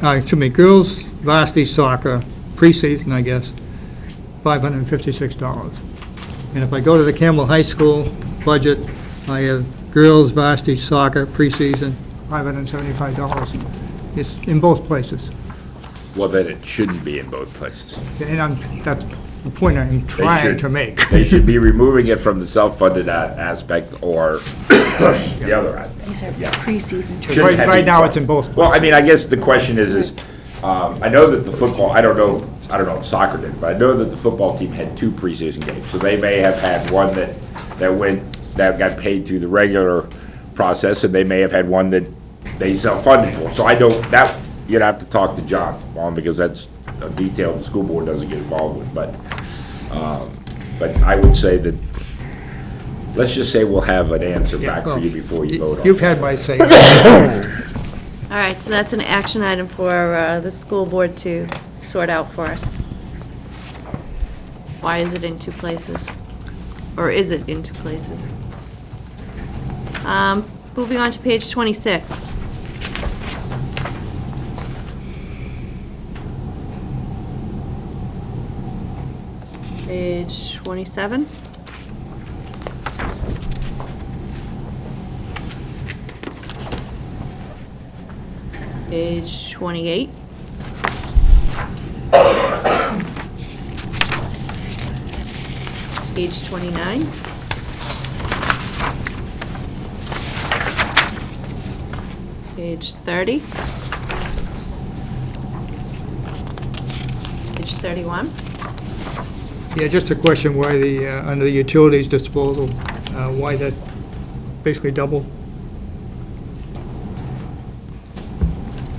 girls varsity soccer, preseason, I guess, $556. And if I go to the Campbell High School budget, I have girls varsity soccer, preseason, $575. It's in both places. Well, then it shouldn't be in both places. And that's the point I'm trying should- to make. They should be removing it from the self-funded aspect or the other aspect. These are Yeah. preseason Shouldn't Right, have right any now, cost. it's in both. Well, I mean, I guess the question is, I know that the football, I don't know if soccer did, but I know that the football team had 2 preseason games. So they may have had one that got paid through the regular process, and they may have had one that they self-funded for. So I don't, you'd have to talk to John on, because that's a detail the school board doesn't get involved with. But I would say that, let's just say we'll have an answer back for you before you vote on it. You've had my say. All right, so that's an action item for the school board to sort out for us. Why is it in 2 places? Or is it in 2 places? Moving on to page 26. Page 27. Page 28. Page 29. Page 30. Page 31. Yeah, just a question why under the utilities disposal, why that basically double?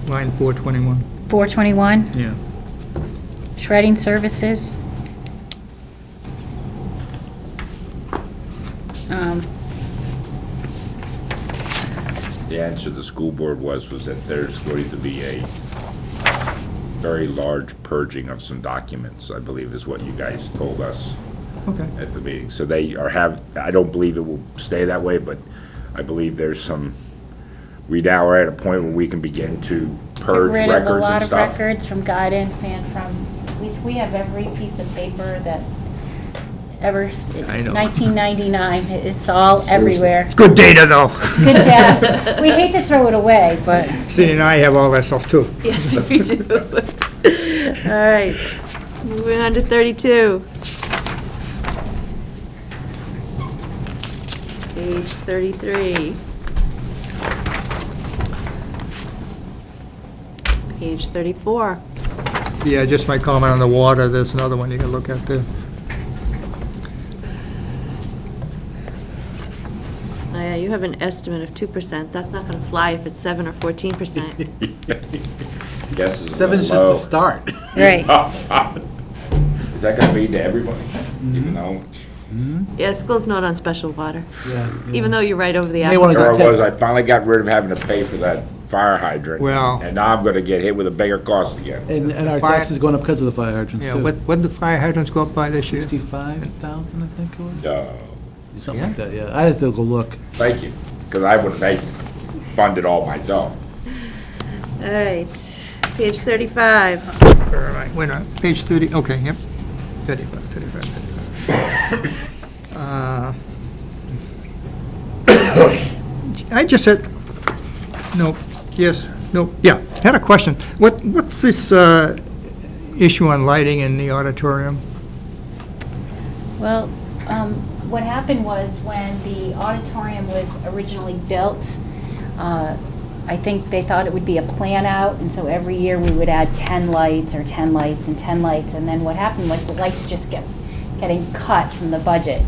Line 421. 421, Yeah. shredding services. The answer to the school board was that there's going to be a very large purging of some documents, I believe is what you guys told us Okay. at the meeting. So they I don't believe it will stay that way, but I believe there's we now are at a point where we can begin to purge Get rid of a records lot and of stuff. records from guidance and from, we have every piece of paper that ever, I know. 1999, it's all everywhere. Good data, though. It's good data. We hate to throw it away, but Cindy and I have all that stuff, too. Yes, we do. All right, moving on to 32. Page 33. Page 34. Yeah, just my comment on the water, there's another one you can look at there. Oh, yeah, you have an estimate of 2%. That's not going to fly if it's 7 or 14%. Guess it's Seven's low. just a start. right. Is that gonna be to everybody, even though? Yeah, school's not on special water, Yeah. even though you're right over the may wanna aquifer. just Or was I finally got rid of having to pay for that fire hydrant? Well- And now I'm gonna get hit with a bigger cost again. And our Fire- taxes going up because of the fire hydrants, Yeah, too. what did the fire hydrants go up by this year? 65,000, I think it was? No, Something like that, yeah. I had to go look. thank you, because I would have funded all myself. All right, page 35. Where am I? Wait, page 30, okay, yep. 35, 35, 35. I just said, no, yes, no, yeah, had a question. What's this issue on lighting in the auditorium? Well, what happened was when the auditorium was originally built, I think they thought it would be a plan out, and so every year we would add 10 lights or 10 lights and 10 lights, and then what happened was the lights just kept getting cut from the budget.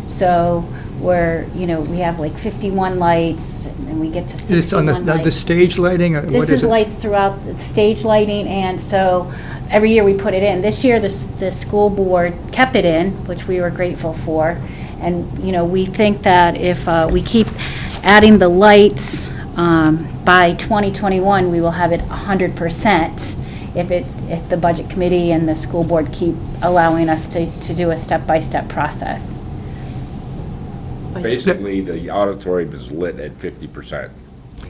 So we have like 51 lights, and we get to 61 It's on the lights. stage lighting, or what This is is it? lights throughout the stage lighting, and so every year we put it in. This year, the school board kept it in, which we were grateful for. And, we think that if we keep adding the lights, by 2021, we will have it 100% if the budget committee and the school board keep allowing us to do a step-by-step process. Basically, the auditorium is lit at 50%.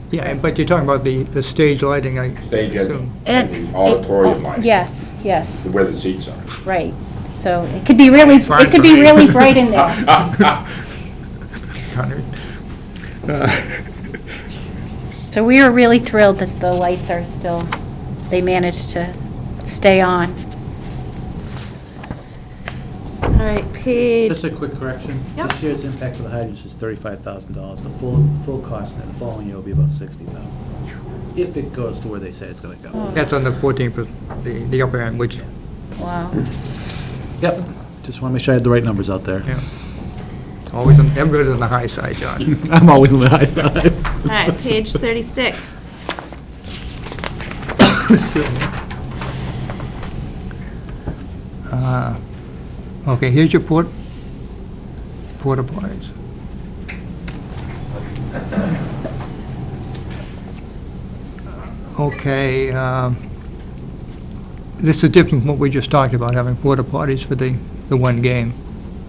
Yeah, but you're talking about the stage lighting, I Stage assume. and the auditorium lighting. Yes, yes, Where the seats are. right. So it could be really, Fine it could for be me. really bright in there. So we are really thrilled that the lights are still, they managed to stay on. All right, page, Just a quick correction. Yep. This year's impact of the hydrants is $35,000. The full cost in the following year will be about $60,000. If it goes to where they say it's gonna go. That's on the 14th, the upper end, which, Wow. Yep, just wanna make sure I had the right numbers out there. yeah. Everybody's on the high side, John. I'm always on the high side. all right, page 36. Okay, here's your porta potties. Okay, this is different from what we just talked about, having porta potties for the one game.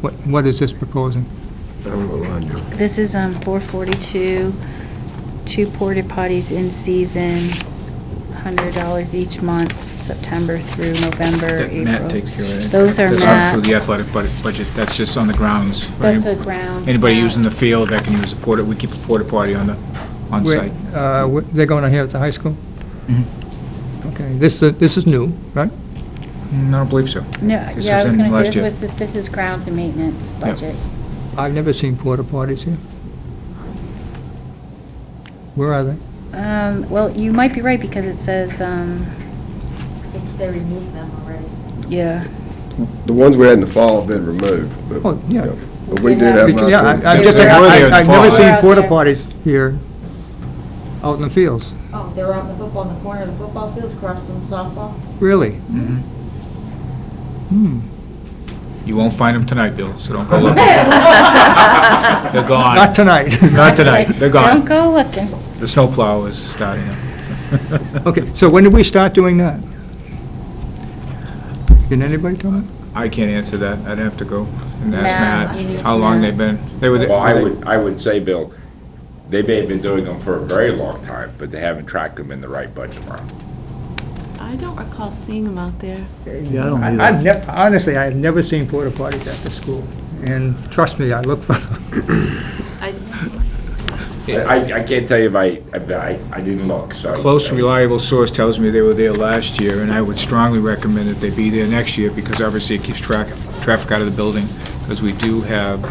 What is this proposing? I don't know what line you're on. This is 442, 2 porta potties in season, $100 each month, September through November, That April. Matt takes care of it. Those are That's not through the Matt's. athletic budget, that's just on the grounds. That's the grounds. Anybody Matt. using the field that can use a porta, we keep a porta potty on site. They're going on here at the high school? Okay, this is new, right? I don't believe so. No, This yeah, I was was in gonna last say, year. this is grounds and maintenance budget. I've never seen porta potties here. Where are they? Well, you might be right, because it says, They removed them already. yeah. The ones we had in the fall have been removed, but. Oh, yeah. But we did have. Yeah, I'm just They saying, were there in the I've never fall. seen Out porta there. potties here. out in the fields. Oh, they were out in the football, in the corner of the football field, across from softball? Really? You won't find them tonight, Bill, so don't go looking. They're gone. Not tonight. Not tonight, they're Don't gone. go looking. The snowplow is starting up. Okay, so when did we start doing that? Can anybody tell me? I can't answer that. I'd have to go and ask Matt, you need Matt how to long know. they've been. They were. Well, I would say, Bill, they may have been doing them for a very long time, but they haven't tracked them in the right budget round. I don't recall seeing them out there. Yeah, I don't either. I've never, honestly, I've never seen porta potties at the school, and trust me, I look for them. I can't tell you if I didn't look, so. Close, reliable source tells me they were there last year, and I would strongly recommend that they be there next year, because obviously it keeps traffic out of the building, because we do have,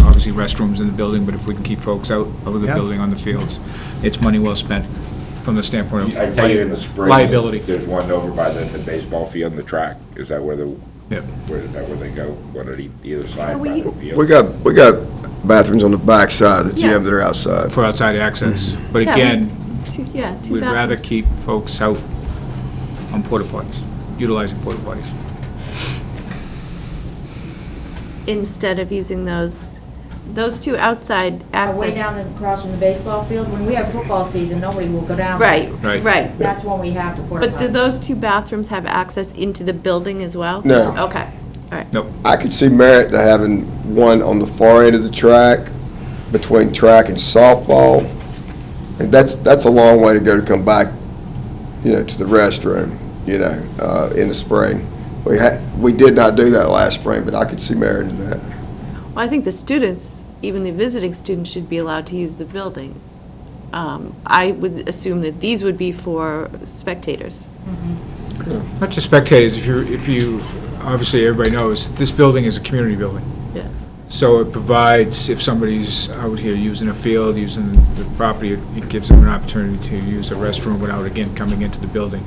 obviously restrooms in the building, but if we can keep folks out of the Yeah. building on the fields, it's money well spent from the standpoint I of tell you in the spring. liability. There's one over by the baseball field and the track. Is that where Yep. is that where they go? One on either side by we- the field? We got bathrooms on the back side of the Yeah. gym that are outside. For outside access, but Yeah, again, Yeah, two we'd rather bathrooms. keep folks out on porta potties, utilizing porta potties. Instead of using those two outside access. Way down across from the baseball field, when we have football season, nobody will go down. Right, Right. right. That's when we have the porta But do potties. those two bathrooms have access into the building as well? No. Okay, all right. Nope. I could see merit to having one on the far end of the track, between track and softball. And that's a long way to go to come back, to the restroom, in the spring. We did not do that last spring, but I could see merit in that. Well, I think the students, even the visiting students, should be allowed to use the building. I would assume that these would be for spectators. Not just spectators, if you, obviously, everybody knows, this building is a community building. Yeah. So it provides, if somebody's out here using a field, using the property, it gives them an opportunity to use a restroom without, again, coming into the building.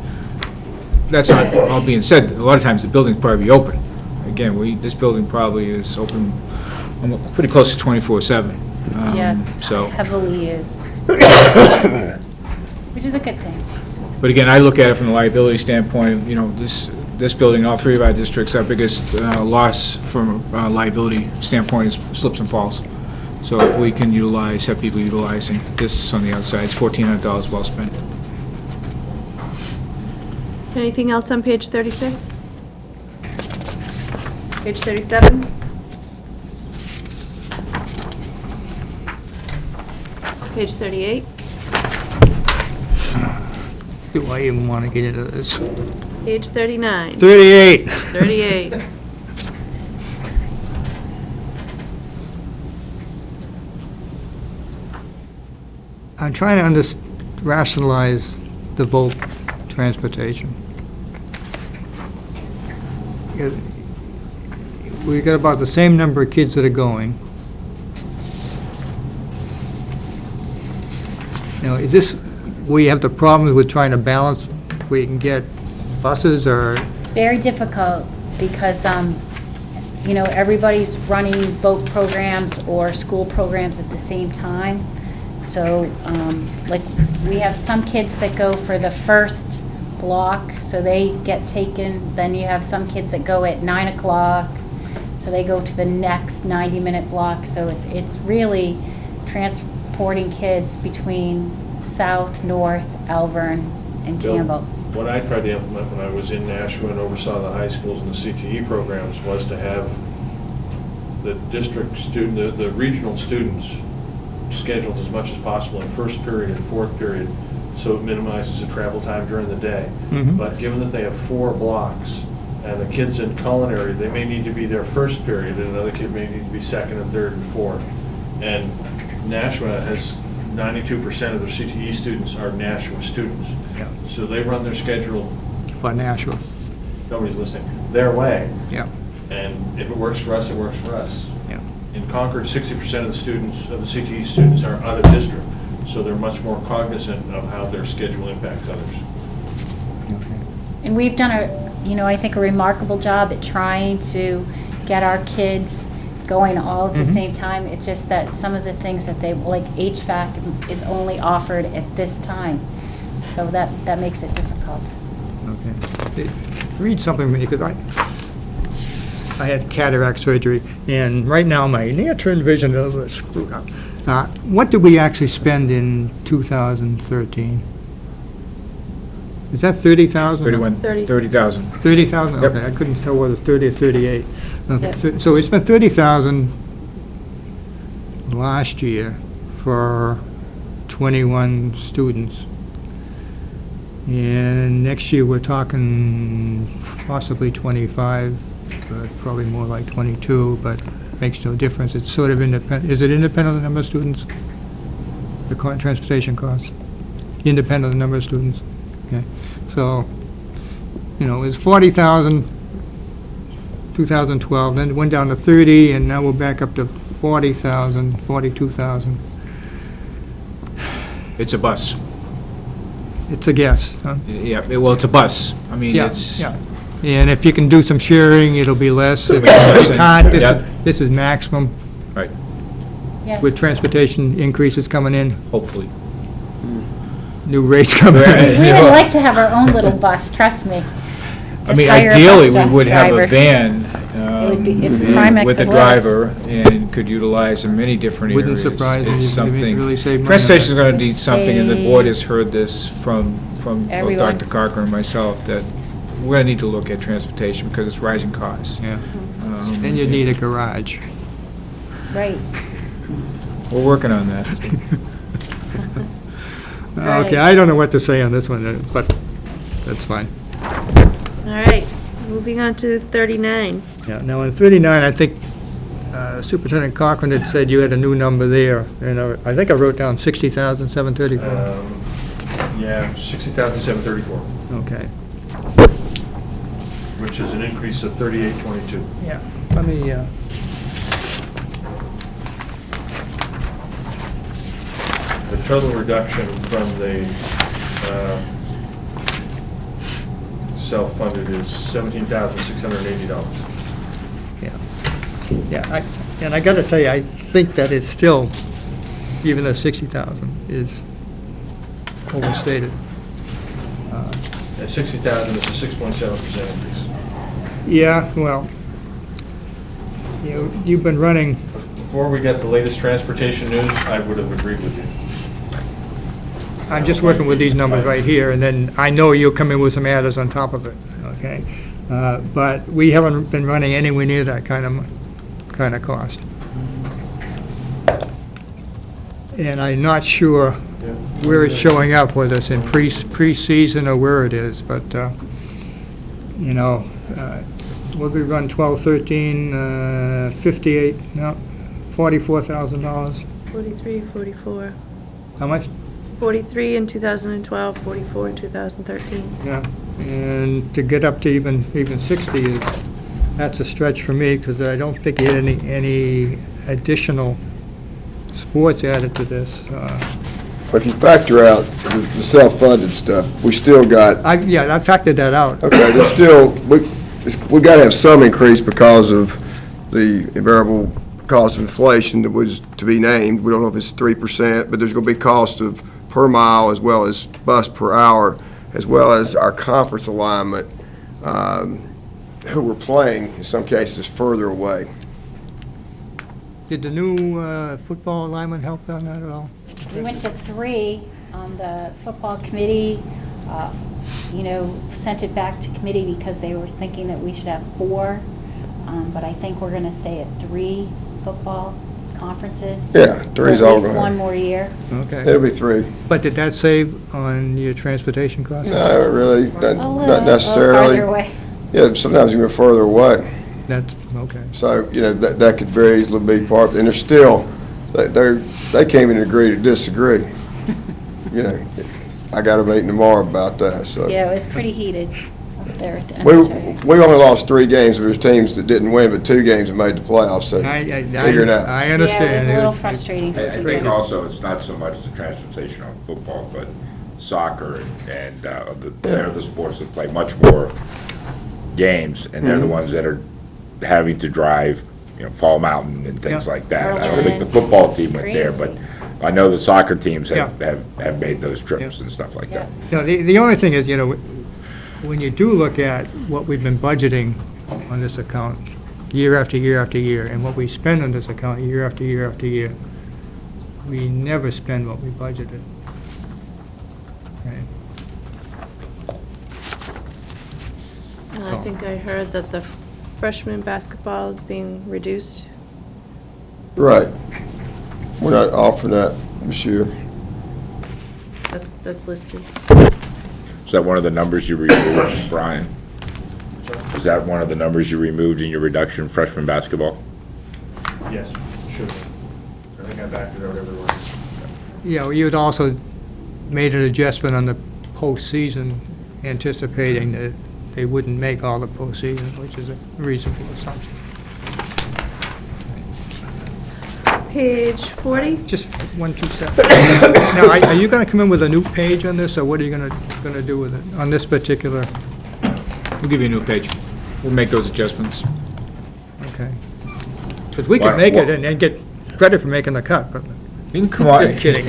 That's not, all being said, a lot of times the building's probably open. Again, this building probably is open pretty close to 24/7. Yeah, it's So, heavily used. Which is a good thing. but again, I look at it from the liability standpoint, this building, all three of our districts, our biggest loss from a liability standpoint is slips and falls. So if we can have people utilizing this on the outside, it's $1,400 well spent. Anything else on page 36? Page 37? Page 38? Do I even want to get into this? Page 39? 38. 38. I'm trying to rationalize the vote transportation. We got about the same number of kids that are going. Now, is this, we have the problems with trying to balance, we can get buses or, It's very difficult because, everybody's running vote programs or school programs at the same time. So, we have some kids that go for the first block, so they get taken. Then you have some kids that go at 9 o'clock, so they go to the next 90-minute block. So it's really transporting kids between South, North, Alvern, and Campbell. What I tried to implement when I was in Nashua and oversaw the high schools and the CTE programs was to have the district student, the regional students scheduled as much as possible in first period and fourth period, so it minimizes the travel time during the day. Mhm. But given that they have 4 blocks, and the kids in culinary, they may need to be there first period, and another kid may need to be second and third and fourth. And Nashua has 92% of their CTE students are Nashua students. Yeah. So they run their schedule, for Nashua. nobody's listening, their way. Yeah. And if it works for us, it works for us. Yeah. In Concord, 60% of the students, of the CTE students are out of district, so they're much more cognizant of how their schedule impacts others. And we've done I think a remarkable job at trying to get our kids going all at the Mhm. same time. It's just that some of the things that they, like HVAC is only offered at this time. So that makes it difficult. Okay. Read something to me, because I had cataract surgery, and right now my near-term vision is a little screwed up. What did we actually spend in 2013? Is that 30,000? 30,000. 30,000? Yep. Okay, I couldn't tell whether it was 30 or 38. Okay, Yep. so we spent 30,000 last year for 21 students. And next year, we're talking possibly 25, but probably more like 22, but makes no difference. It's sort of independent. Is it independent of the number of students? The transportation costs? Independent of the number of students? Okay. So, you know, it's 40,000, 2012, then it went down to 30, and now we're back up to 40,000, 42,000. It's a bus. It's a guess, huh? Yeah, well, it's a bus. I mean, Yeah, it's, yeah. And if you can do some sharing, it'll be less. If Less, you can't, yeah. this is maximum, right, Yes. with transportation increases coming in, hopefully. new rates coming Right. in. We would like to have our own little bus, trust me. I Just mean, hire a ideally, bus we would have a driver. van It would be- if and Primex with a would let us. driver and could utilize in many different Wouldn't areas. surprise me. It's You something. really save money on Transportation's that. going to need something, and the board has Save heard this from both everyone. Dr. Cochran and myself, that we're going to need to look at transportation because it's rising costs. Yeah. Um, Then you need a garage. Right. We're working on that. Right. Okay, I don't know what to say on this one, but that's fine. All right, moving on to 39. Yeah, now on 39, I think Superintendent Cochran had said you had a new number there, and I think I wrote down 60,734. Yeah, 60,734, Okay. which is an increase of 3822. Yeah, let me, The total reduction from the self-funded is $17,680. yeah, and I got to tell you, I think that is still, even the 60,000 is overstated. At 60,000, it's a 6.7% increase. Yeah, well, you've been running, Before we get the latest transportation news, I would have agreed with you. I'm just working with these numbers right here, and then I know you'll come in with some adders on top of it, okay? But we haven't been running anywhere near that kind of cost. And I'm not sure where it's showing up, whether it's in pre-season or where it is, but, you know, what we run 12, 13, 58, no, $44,000. 43, 44. How much? 43 in 2012, 44 in 2013. Yeah, and to get up to even 60 is, that's a stretch for me, because I don't think you had any additional sports added to this. If you factor out the self-funded stuff, we still got, I factored that out. okay, there's still, we got to have some increase because of the variable cost of inflation that was to be named. We don't know if it's 3%, but there's going to be cost of per mile as well as bus per hour, as well as our conference alignment, who we're playing, in some cases, is further away. Did the new football alignment help on that at all? We went to 3 on the football committee, sent it back to committee because they were thinking that we should have 4. But I think we're going to stay at 3 football conferences. Yeah, 3's for all at least right. one more year. Okay. It'll be 3. But did that save on your transportation costs? No, really, A not little necessarily. farther away. Yeah, sometimes you go further away. That's, okay. So, that could very easily be part, and they're still, they can't even agree to disagree. I got a meeting tomorrow about that, so. Yeah, it was pretty heated up there at the We Undertone. only lost 3 games, there was teams that didn't win, but 2 games that made the playoffs, so figure it out. I Yeah, understand. it was a little frustrating for I think people. also, it's not so much the transportation on football, but soccer and they're the sports that play much more games, and they're the ones that are having to drive, Fall Mountain and things Yeah. like that. I don't think the Berlin. football team It's went there, but crazy. I know the soccer teams have Yeah. made those trips and stuff like that. No, the only thing is, when you do look at what we've been budgeting on this account, year after year after year, and what we spend on this account year after year after year, we never spend what we budgeted. Okay. And I think I heard that the freshman basketball is being reduced. Right. We're not offering that this year. That's listed. Is that one of the numbers you removed, Brian? Is that one of the numbers you removed in your reduction freshman basketball? Yes, should be. I think I backed it out everywhere. Yeah, well, you'd also made an adjustment on the postseason, anticipating that they wouldn't make all the postseason, which is a reasonable assumption. Page 40? Just 1, 2 seconds. Now, are you going to come in with a new page on this, or what are you going to do with it, on this particular? We'll give you a new page. We'll make those adjustments. Okay. Because we could make it and get credit for making the cut, but You can come on. just kidding.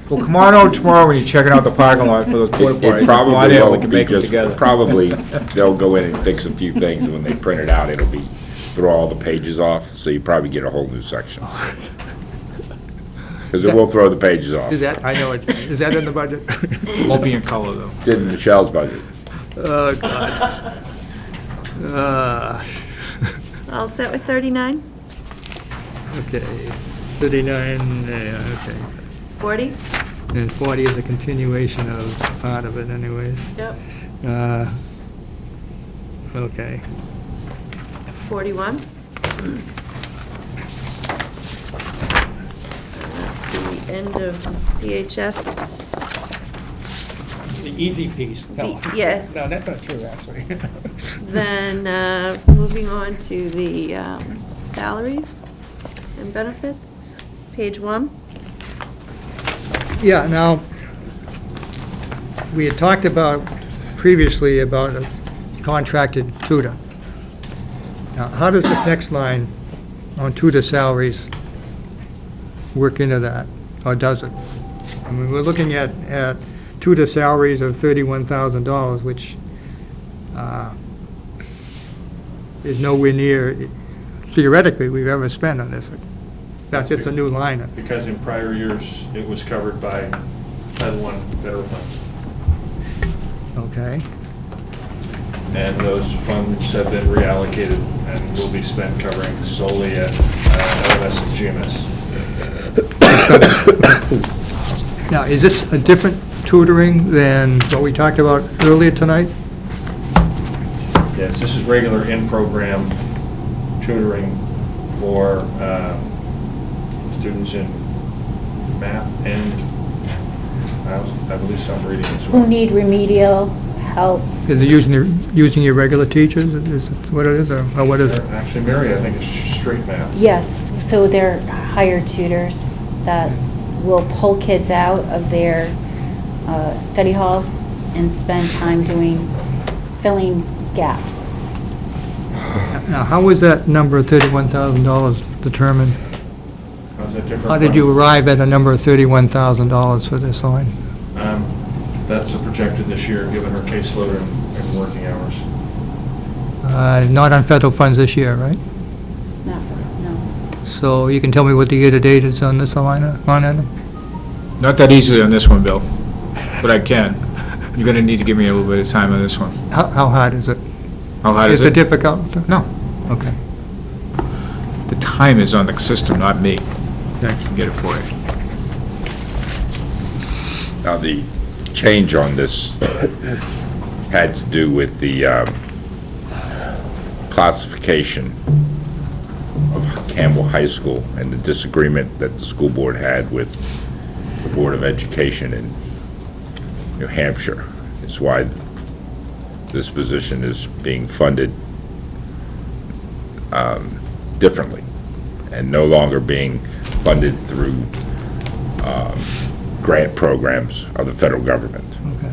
Well, come on out tomorrow when you're checking out the parking lot for those porta potties. It Come on probably in, we won't can be make them just, together. probably, they'll go in and fix a few things, and when they print it out, it'll be, throw all the pages off, so you probably get a whole new section. Because it will throw the pages off. Is that, I know it, is that in the budget? Won't be in color, though. It's in Michelle's budget. Oh, God. All set with 39? Okay, 39, yeah, okay. 40? And 40 is a continuation of part of it anyways. Yep. Okay. 41? That's the end of CHS. The easy piece, no. Yeah. No, that's not true, actually. Then, moving on to the salary and benefits, page 1. Yeah, now, we had talked about previously about a contracted tutor. Now, how does this next line on tutor salaries work into that, or does it? I mean, we're looking at tutor salaries of $31,000, which is nowhere near, theoretically, we've ever spent on this. That's just a new line. Because in prior years, it was covered by Title I federal funds. Okay. And those funds have been reallocated and will be spent covering solely at LMS and GMS. Now, is this a different tutoring than what we talked about earlier tonight? Yes, this is regular in-program tutoring for students in math and, I believe, some reading as well. Who need remedial help. Is it using your regular teachers? Is it what it is, or what is it? Actually, Mary, I think it's straight math. Yes, so they're hired tutors that will pull kids out of their study halls and spend time filling gaps. Now, how was that number of $31,000 determined? How's that different? How did you arrive at a number of $31,000 for this line? That's projected this year, given her caseload and working hours. Not on federal funds this year, right? It's not, no. So you can tell me what the year-to-date is on this line item? Not that easily on this one, Bill, but I can. You're going to need to give me a little bit of time on this one. How hard is it? How hard is Is it it? difficult? No. Okay. The time is on the system, not me. Okay. I can get it for you. Now, the change on this had to do with the classification of Campbell High School and the disagreement that the school board had with the Board of Education in New Hampshire. It's why this position is being funded differently and no longer being funded through grant programs of the federal government. Okay.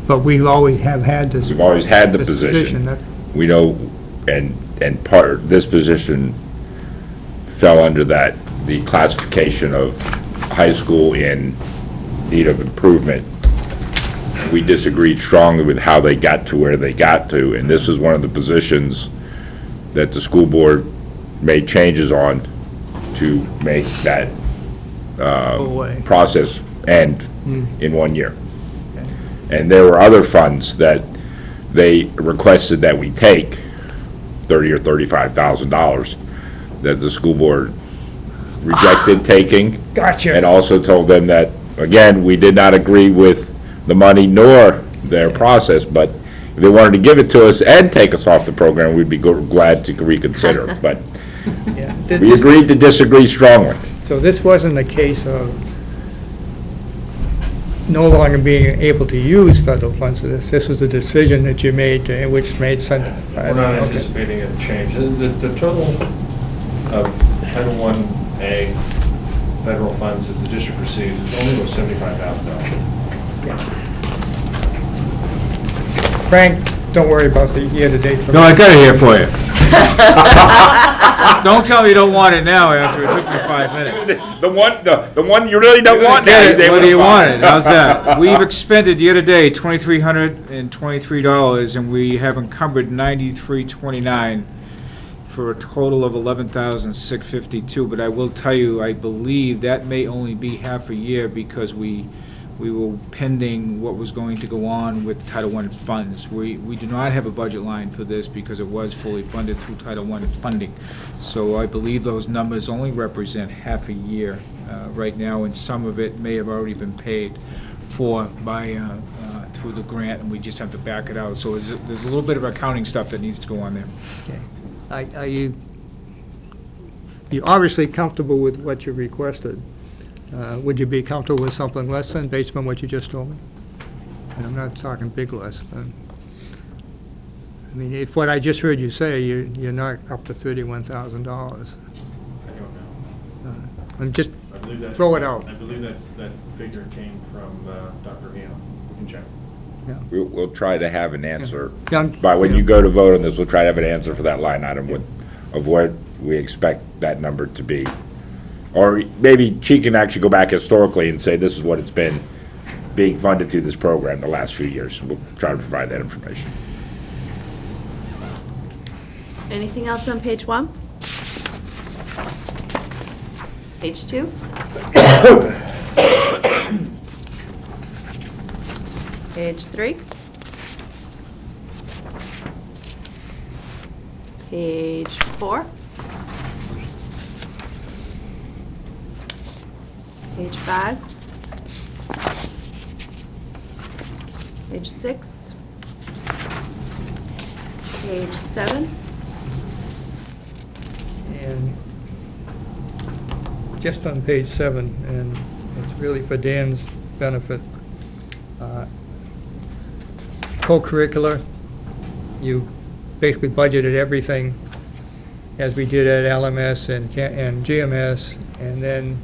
But we always have had this. We've always had the this position. that- We know, and this position fell under that, the classification of high school in need of improvement. We disagreed strongly with how they got to where they got to, and this is one of the positions that the school board made changes on to make that process end in 1 year. And there were other funds that they requested that we take, $30,000 or $35,000, that the school board rejected taking. Gotcha. And also told them that, again, we did not agree with the money nor their process, but if they wanted to give it to us and take us off the program, we'd be glad to reconsider. But Yeah. we agreed to disagree strongly. So this wasn't a case of no longer being able to use federal funds for this. This was a decision that you made, which made sense. We're not Okay. anticipating a change. The total of Title I-A federal funds that the district receives is only about $75,000. Frank, don't worry about the year-to-date. No, I got it here for you. Don't tell me you don't want it now after it took me 5 minutes. The one you really don't want now. Get it, whether you want it, how's that? We've expended year-to-date $2,323, and we have encumbered $93.29 for a total of $11,652. But I will tell you, I believe that may only be half a year because we were pending what was going to go on with Title I funds. We do not have a budget line for this because it was fully funded through Title I funding. So I believe those numbers only represent half a year right now, and some of it may have already been paid for by through the grant, and we just have to back it out. So there's a little bit of accounting stuff that needs to go on there. Okay. Are you obviously comfortable with what you requested? Would you be comfortable with something less than, based on what you just told me? And I'm not talking big less. I mean, if what I just heard you say, you're not up to $31,000. I don't know. And just I believe that- throw it out. I believe that figure came from Dr. Hino. We can check. We'll try to have an answer. Yeah, By when you go to vote on this, we'll try to have an answer for that line item of what we expect that number to be. Or maybe she can actually go back historically and say this is what it's been being funded through this program the last few years. We'll try to provide that information. Anything else on page 1? Page 2? Page 3? Page 4? Page 5? Page 6? Page 7? And just on page 7, and it's really for Dan's benefit, co-curricular, you basically budgeted everything as we did at LMS and GMS, and then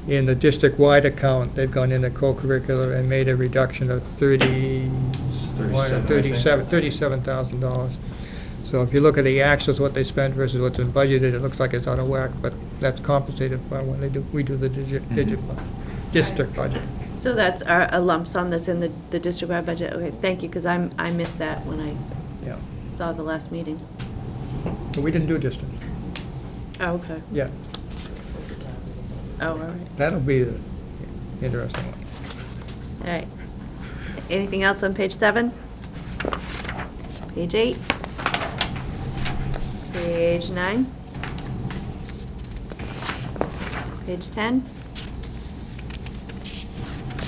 in the district-wide account, they've gone into co-curricular and made a reduction of $37,000. So if you look at the actuals, what they spent versus what's been budgeted, it looks like it's out of whack, but that's compensated for when we do the district budget. So that's a lump sum that's in the district-wide budget? Okay, thank you, because I missed that when I Yeah. saw the last meeting. But we didn't do district. Oh, okay. Yeah, Oh, all right. that'll be the interesting one. All right. Anything else on page 7? Page 8? Page 9? Page 10?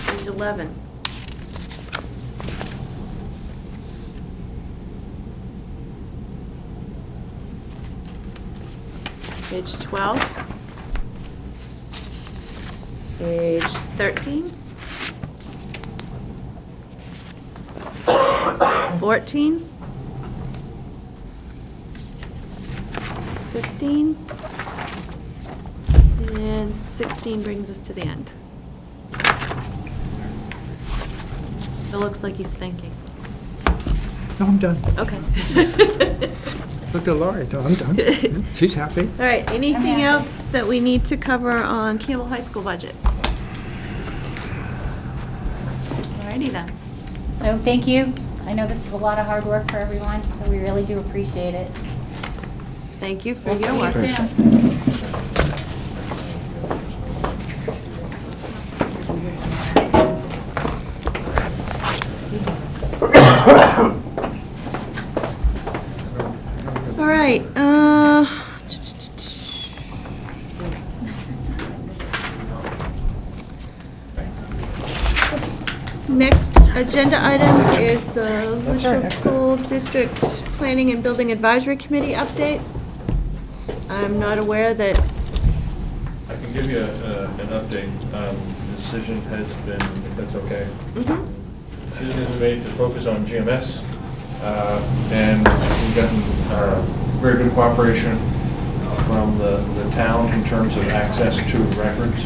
Page 11? Page 12? Page 13? 14? 15? And 16 brings us to the end. It looks like he's thinking. No, I'm done. Okay. Look at Laurie, I'm done. She's happy. All right, anything else that we need to cover on Campbell High School budget? All righty then. So thank you. I know this is a lot of hard work for everyone, so we really do appreciate it. Thank you for We'll your see you work. soon. All right, next agenda item is the Litchfield School District Planning and Building Advisory Committee update. I'm not aware that, I can give you an update. The decision has been, if that's okay. Decision has been made to focus on GMS, and we've gotten very good cooperation from the town in terms of access to records.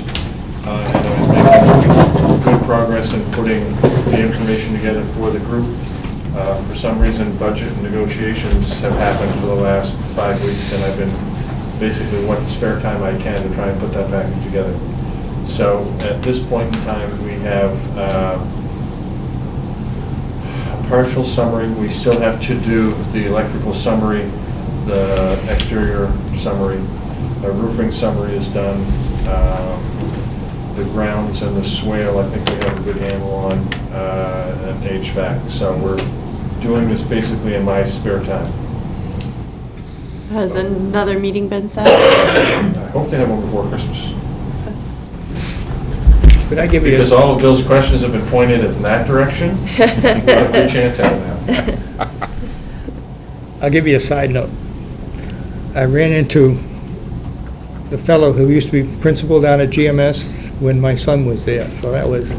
And I'm making good progress in putting the information together for the group. For some reason, budget negotiations have happened for the last 5 weeks, and I've been basically what spare time I can to try and put that package together. So at this point in time, we have a partial summary. We still have to do the electrical summary, the exterior summary. The roofing summary is done. The grounds and the swale, I think we have a good handle on, and HVAC. So we're doing this basically in my spare time. has another meeting been set? I hope they have one before Christmas. Could I give you Because a, all of Bill's questions have been pointed in that direction, we've got a good chance out of that. I'll give you a side note. I ran into the fellow who used to be principal down at GMS when my son was there, so that was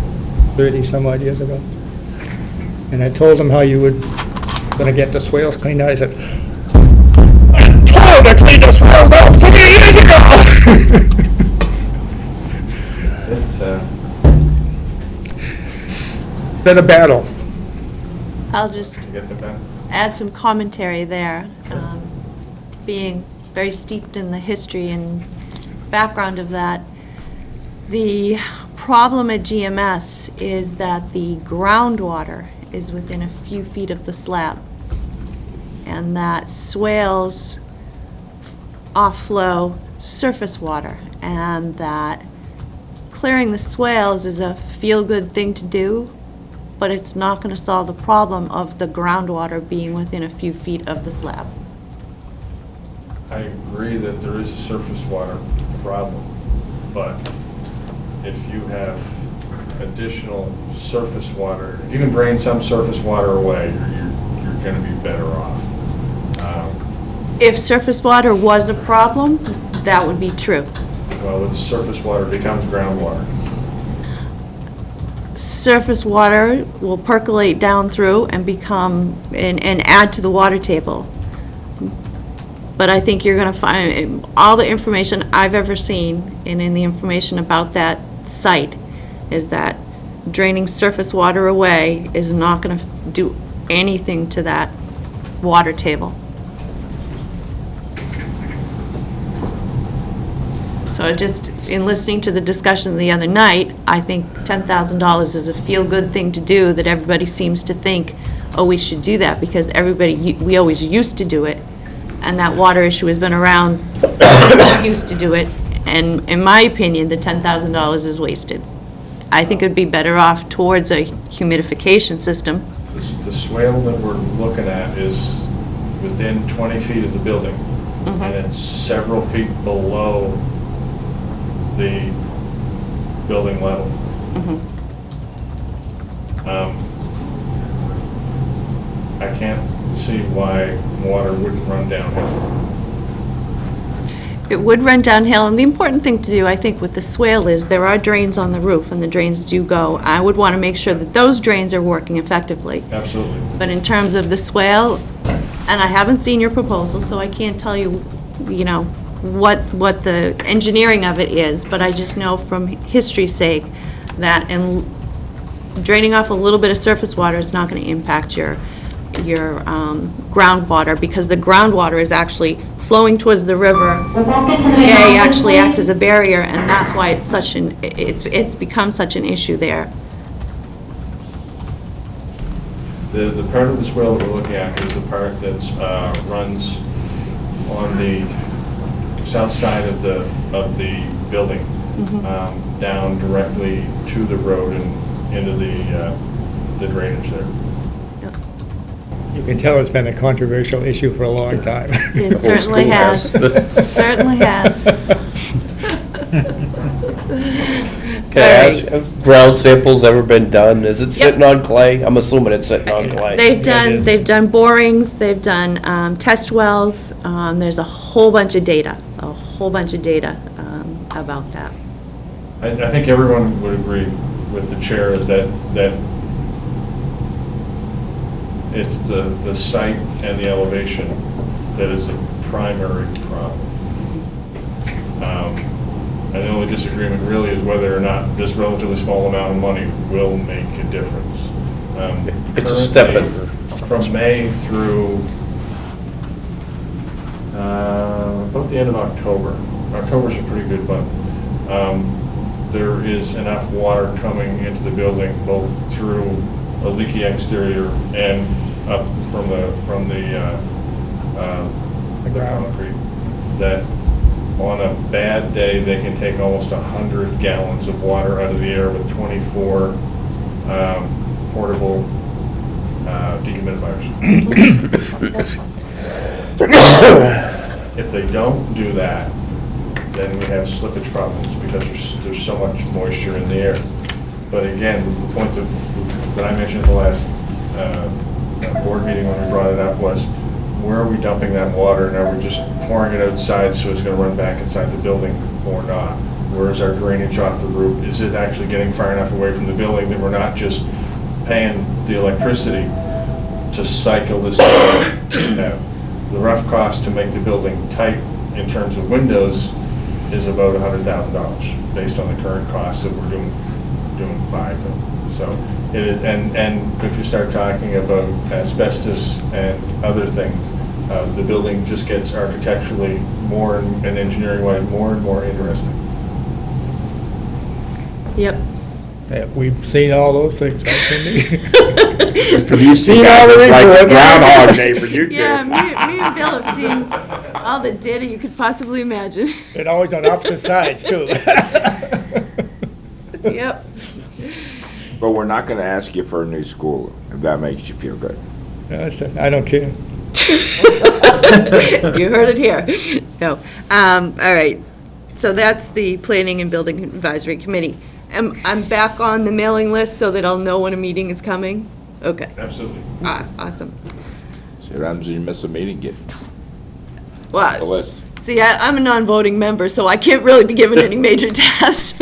30-some-odd years ago. And I told him how you were gonna get the swales cleaned out. He said, "I told to clean the swales out 3 years ago!" It's, Been a battle. I'll just you get the pen? add some commentary there, being very steeped in the history and background of that. The problem at GMS is that the groundwater is within a few feet of the slab, and that swales offlow surface water, and that clearing the swales is a feel-good thing to do, but it's not going to solve the problem of the groundwater being within a few feet of the slab. I agree that there is a surface water problem, but if you have additional surface water, if you can drain some surface water away, you're going to be better off. If surface water was a problem, that would be true. Well, the surface water becomes groundwater. Surface water will percolate down through and become, and add to the water table. But I think you're going to find, all the information I've ever seen, and in the information about that site, is that draining surface water away is not going to do anything to that water table. So just in listening to the discussion the other night, I think $10,000 is a feel-good thing to do, that everybody seems to think, oh, we should do that, because everybody, we always used to do it, and that water issue has been around, used to do it, and in my opinion, the $10,000 is wasted. I think it would be better off towards a humidification system. The swale that we're looking at is within 20 feet of the building, and it's several feet below the building level. I can't see why water wouldn't run downhill. It would run downhill, and the important thing to do, I think, with the swale is there are drains on the roof, and the drains do go. I would want to make sure that those drains are working effectively. Absolutely. But in terms of the swale, and I haven't seen your proposal, so I can't tell you, you know, what the engineering of it is, but I just know from history's sake that in draining off a little bit of surface water is not going to impact your groundwater, because the groundwater is actually flowing towards the river. PA actually acts as a barrier, and that's why it's become such an issue there. The part of the swale that we're looking at is the part that runs on the south side of the building, down directly to the road and into the drainage there. You can tell it's been a controversial issue for a long time. It certainly has. Certainly has. Okay, has ground samples ever been done? Is it sitting on clay? I'm assuming it's sitting on clay. They've done borings, they've done test wells, there's a whole bunch of data about that. I think everyone would agree with the chair that it's the site and the elevation that is a primary problem. And the only disagreement really is whether or not this relatively small amount of money will make a difference. It's a step in. From May through about the end of October. October's a pretty good month. There is enough water coming into the building, both through a leaky exterior and up from the concrete, that on a bad day they can take almost 100 gallons of water out of the air with 24 portable dehumidifiers. If they don't do that, then we have slippage problems because there's so much moisture in the air. But again, the point that I mentioned at the last board meeting when we brought it up was, where are we dumping that water, and are we just pouring it outside so it's going to run back inside the building or not? Where is our drainage off the roof? Is it actually getting far enough away from the building that we're not just paying the electricity to cycle this out? The rough cost to make the building tight in terms of windows is about $100,000 based on the current costs that we're doing 5 of them. So it is, and if you start talking about asbestos and other things, the building just gets architecturally more and engineering-wise more and more interesting. Yep. Yeah, we've seen all those things, right, Cindy? For these two guys, it's like Groundhog Day for you two. Yeah, me and Bill have seen all the data you could possibly imagine. And always on opposite sides, too. Yep. But we're not going to ask you for a new school, if that makes you feel good. I don't care. You heard it here. No. All right. So that's the Planning and Building Advisory Committee. I'm back on the mailing list so that I'll know when a meeting is coming? Okay. Absolutely. Awesome. See what happens when you miss a meeting, get the Well, list. see, I'm a non-voting member, so I can't really be given any major tasks.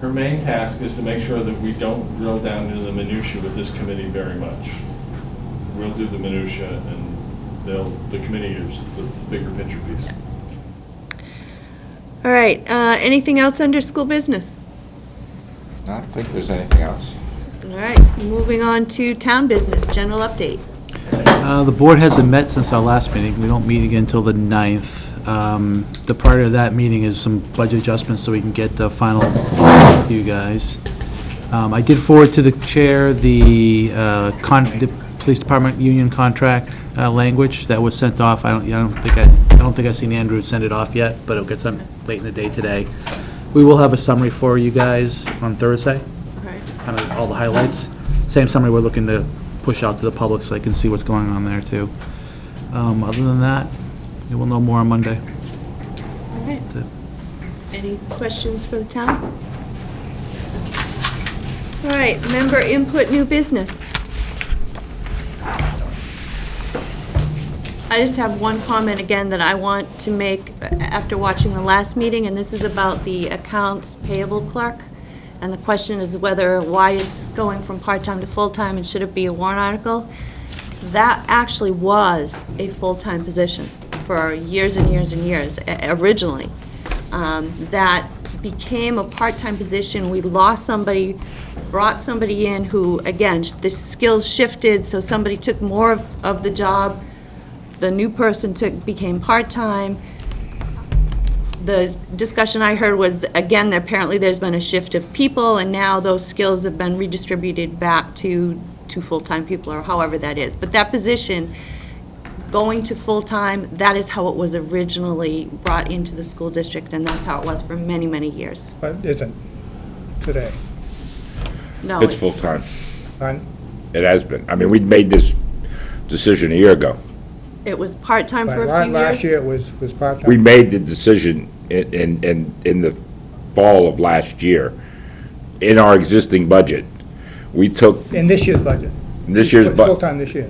Her main task is to make sure that we don't drill down into the minutia with this committee very much. We'll do the minutia, and the committee is the bigger picture piece. All right, anything else under school business? I don't think there's anything else. All right, moving on to town business, general update. The board hasn't met since our last meeting. We don't meet again until the 9th. The part of that meeting is some budget adjustments so we can get the final to you guys. I did forward to the chair the police department union contract language that was sent off. I don't think I've seen Andrew send it off yet, but it'll get sent late in the day today. We will have a summary for you guys on Thursday, kind of all the highlights. Same summary we're looking to push out to the public so they can see what's going on there too. Other than that, you will know more on Monday. All right. Any questions for the town? All right, member input, new business. I just have one comment again that I want to make after watching the last meeting, and this is about the accounts payable clerk. And the question is why it's going from part-time to full-time, and should it be a warrant article? That actually was a full-time position for years and years and years, originally. That became a part-time position. We lost somebody brought somebody in who, again, the skills shifted, so somebody took more of the job. The new person became part-time. The discussion I heard was, again, apparently there's been a shift of people, and now those skills have been redistributed back to full-time people, or however that is. But that position, going to full-time, that is how it was originally brought into the school district, and that's how it was for many, many years. But it isn't today. No, It's full-time. On- It has been. I mean, we made this decision a year ago. it was part-time for a few years. Last year it was part-time. We made the decision in the fall of last year, in our existing budget. We took In this year's budget. this year's It's budget. full-time this year.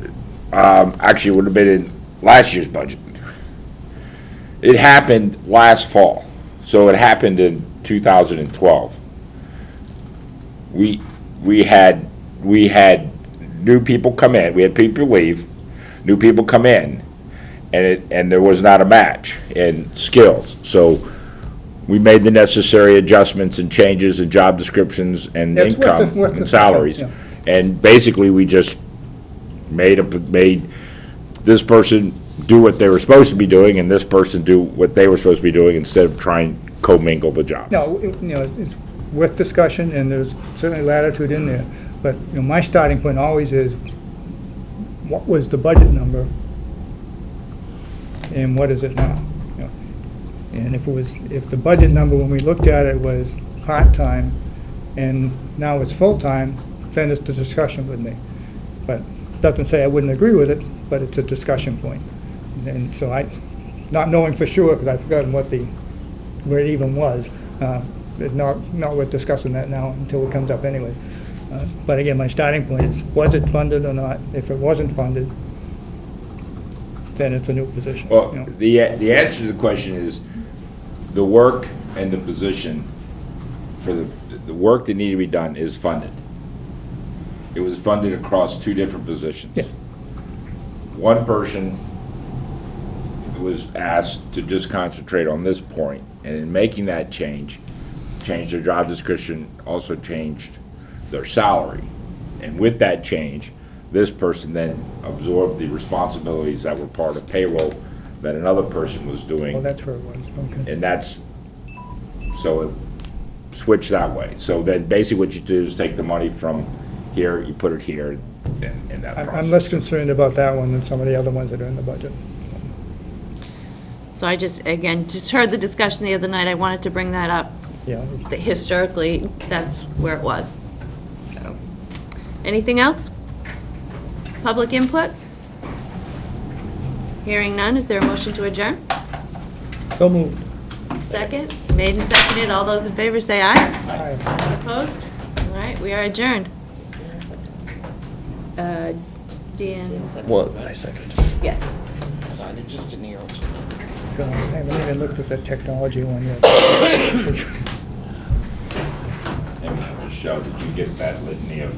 Actually, it would have been in last year's budget. It happened last fall, so it happened in 2012. We had new people come in, we had people leave, new people come in, and there was not a match in skills. So we made the necessary adjustments and changes in job descriptions and That's what income the- and salaries. yeah. And basically, we just made this person do what they were supposed to be doing, and this person do what they were supposed to be doing, instead of trying to commingle the jobs. No, it's worth discussion, and there's certainly latitude in there. But, my starting point always is, what was the budget number? And what is it now? And if the budget number, when we looked at it, was part-time, and now it's full-time, then it's the discussion with me. But, doesn't say I wouldn't agree with it, but it's a discussion point. And so not knowing for sure, because I've forgotten where it even was, it's not worth discussing that now until it comes up anyway. But again, my starting point is, was it funded or not? If it wasn't funded, then it's a new position. Well, you know. the answer to the question is, the work and the position for the work that needed to be done is funded. It was funded across two different positions. Yeah. One person was asked to just concentrate on this point, and in making that change, changed their job description, also changed their salary. And with that change, this person then absorbed the responsibilities that were part of payroll that another person was doing. Well, that's where it was, okay. And so it switched that way. So then basically what you do is take the money from here, you put it here, in that process. I'm less concerned about that one than some of the other ones that are in the budget. So I just heard the discussion the other night, I wanted to bring that up. Yeah. That historically, that's where it was. So, anything else? Public input? Hearing none, is there a motion to adjourn? So moved. Second? Made and seconded, all those in favor say aye. Aye. Opposed? All right, we are adjourned. Dan, What? I second. yes. Signage just in here. I haven't even looked at the technology one yet. And that will show that you get that litany of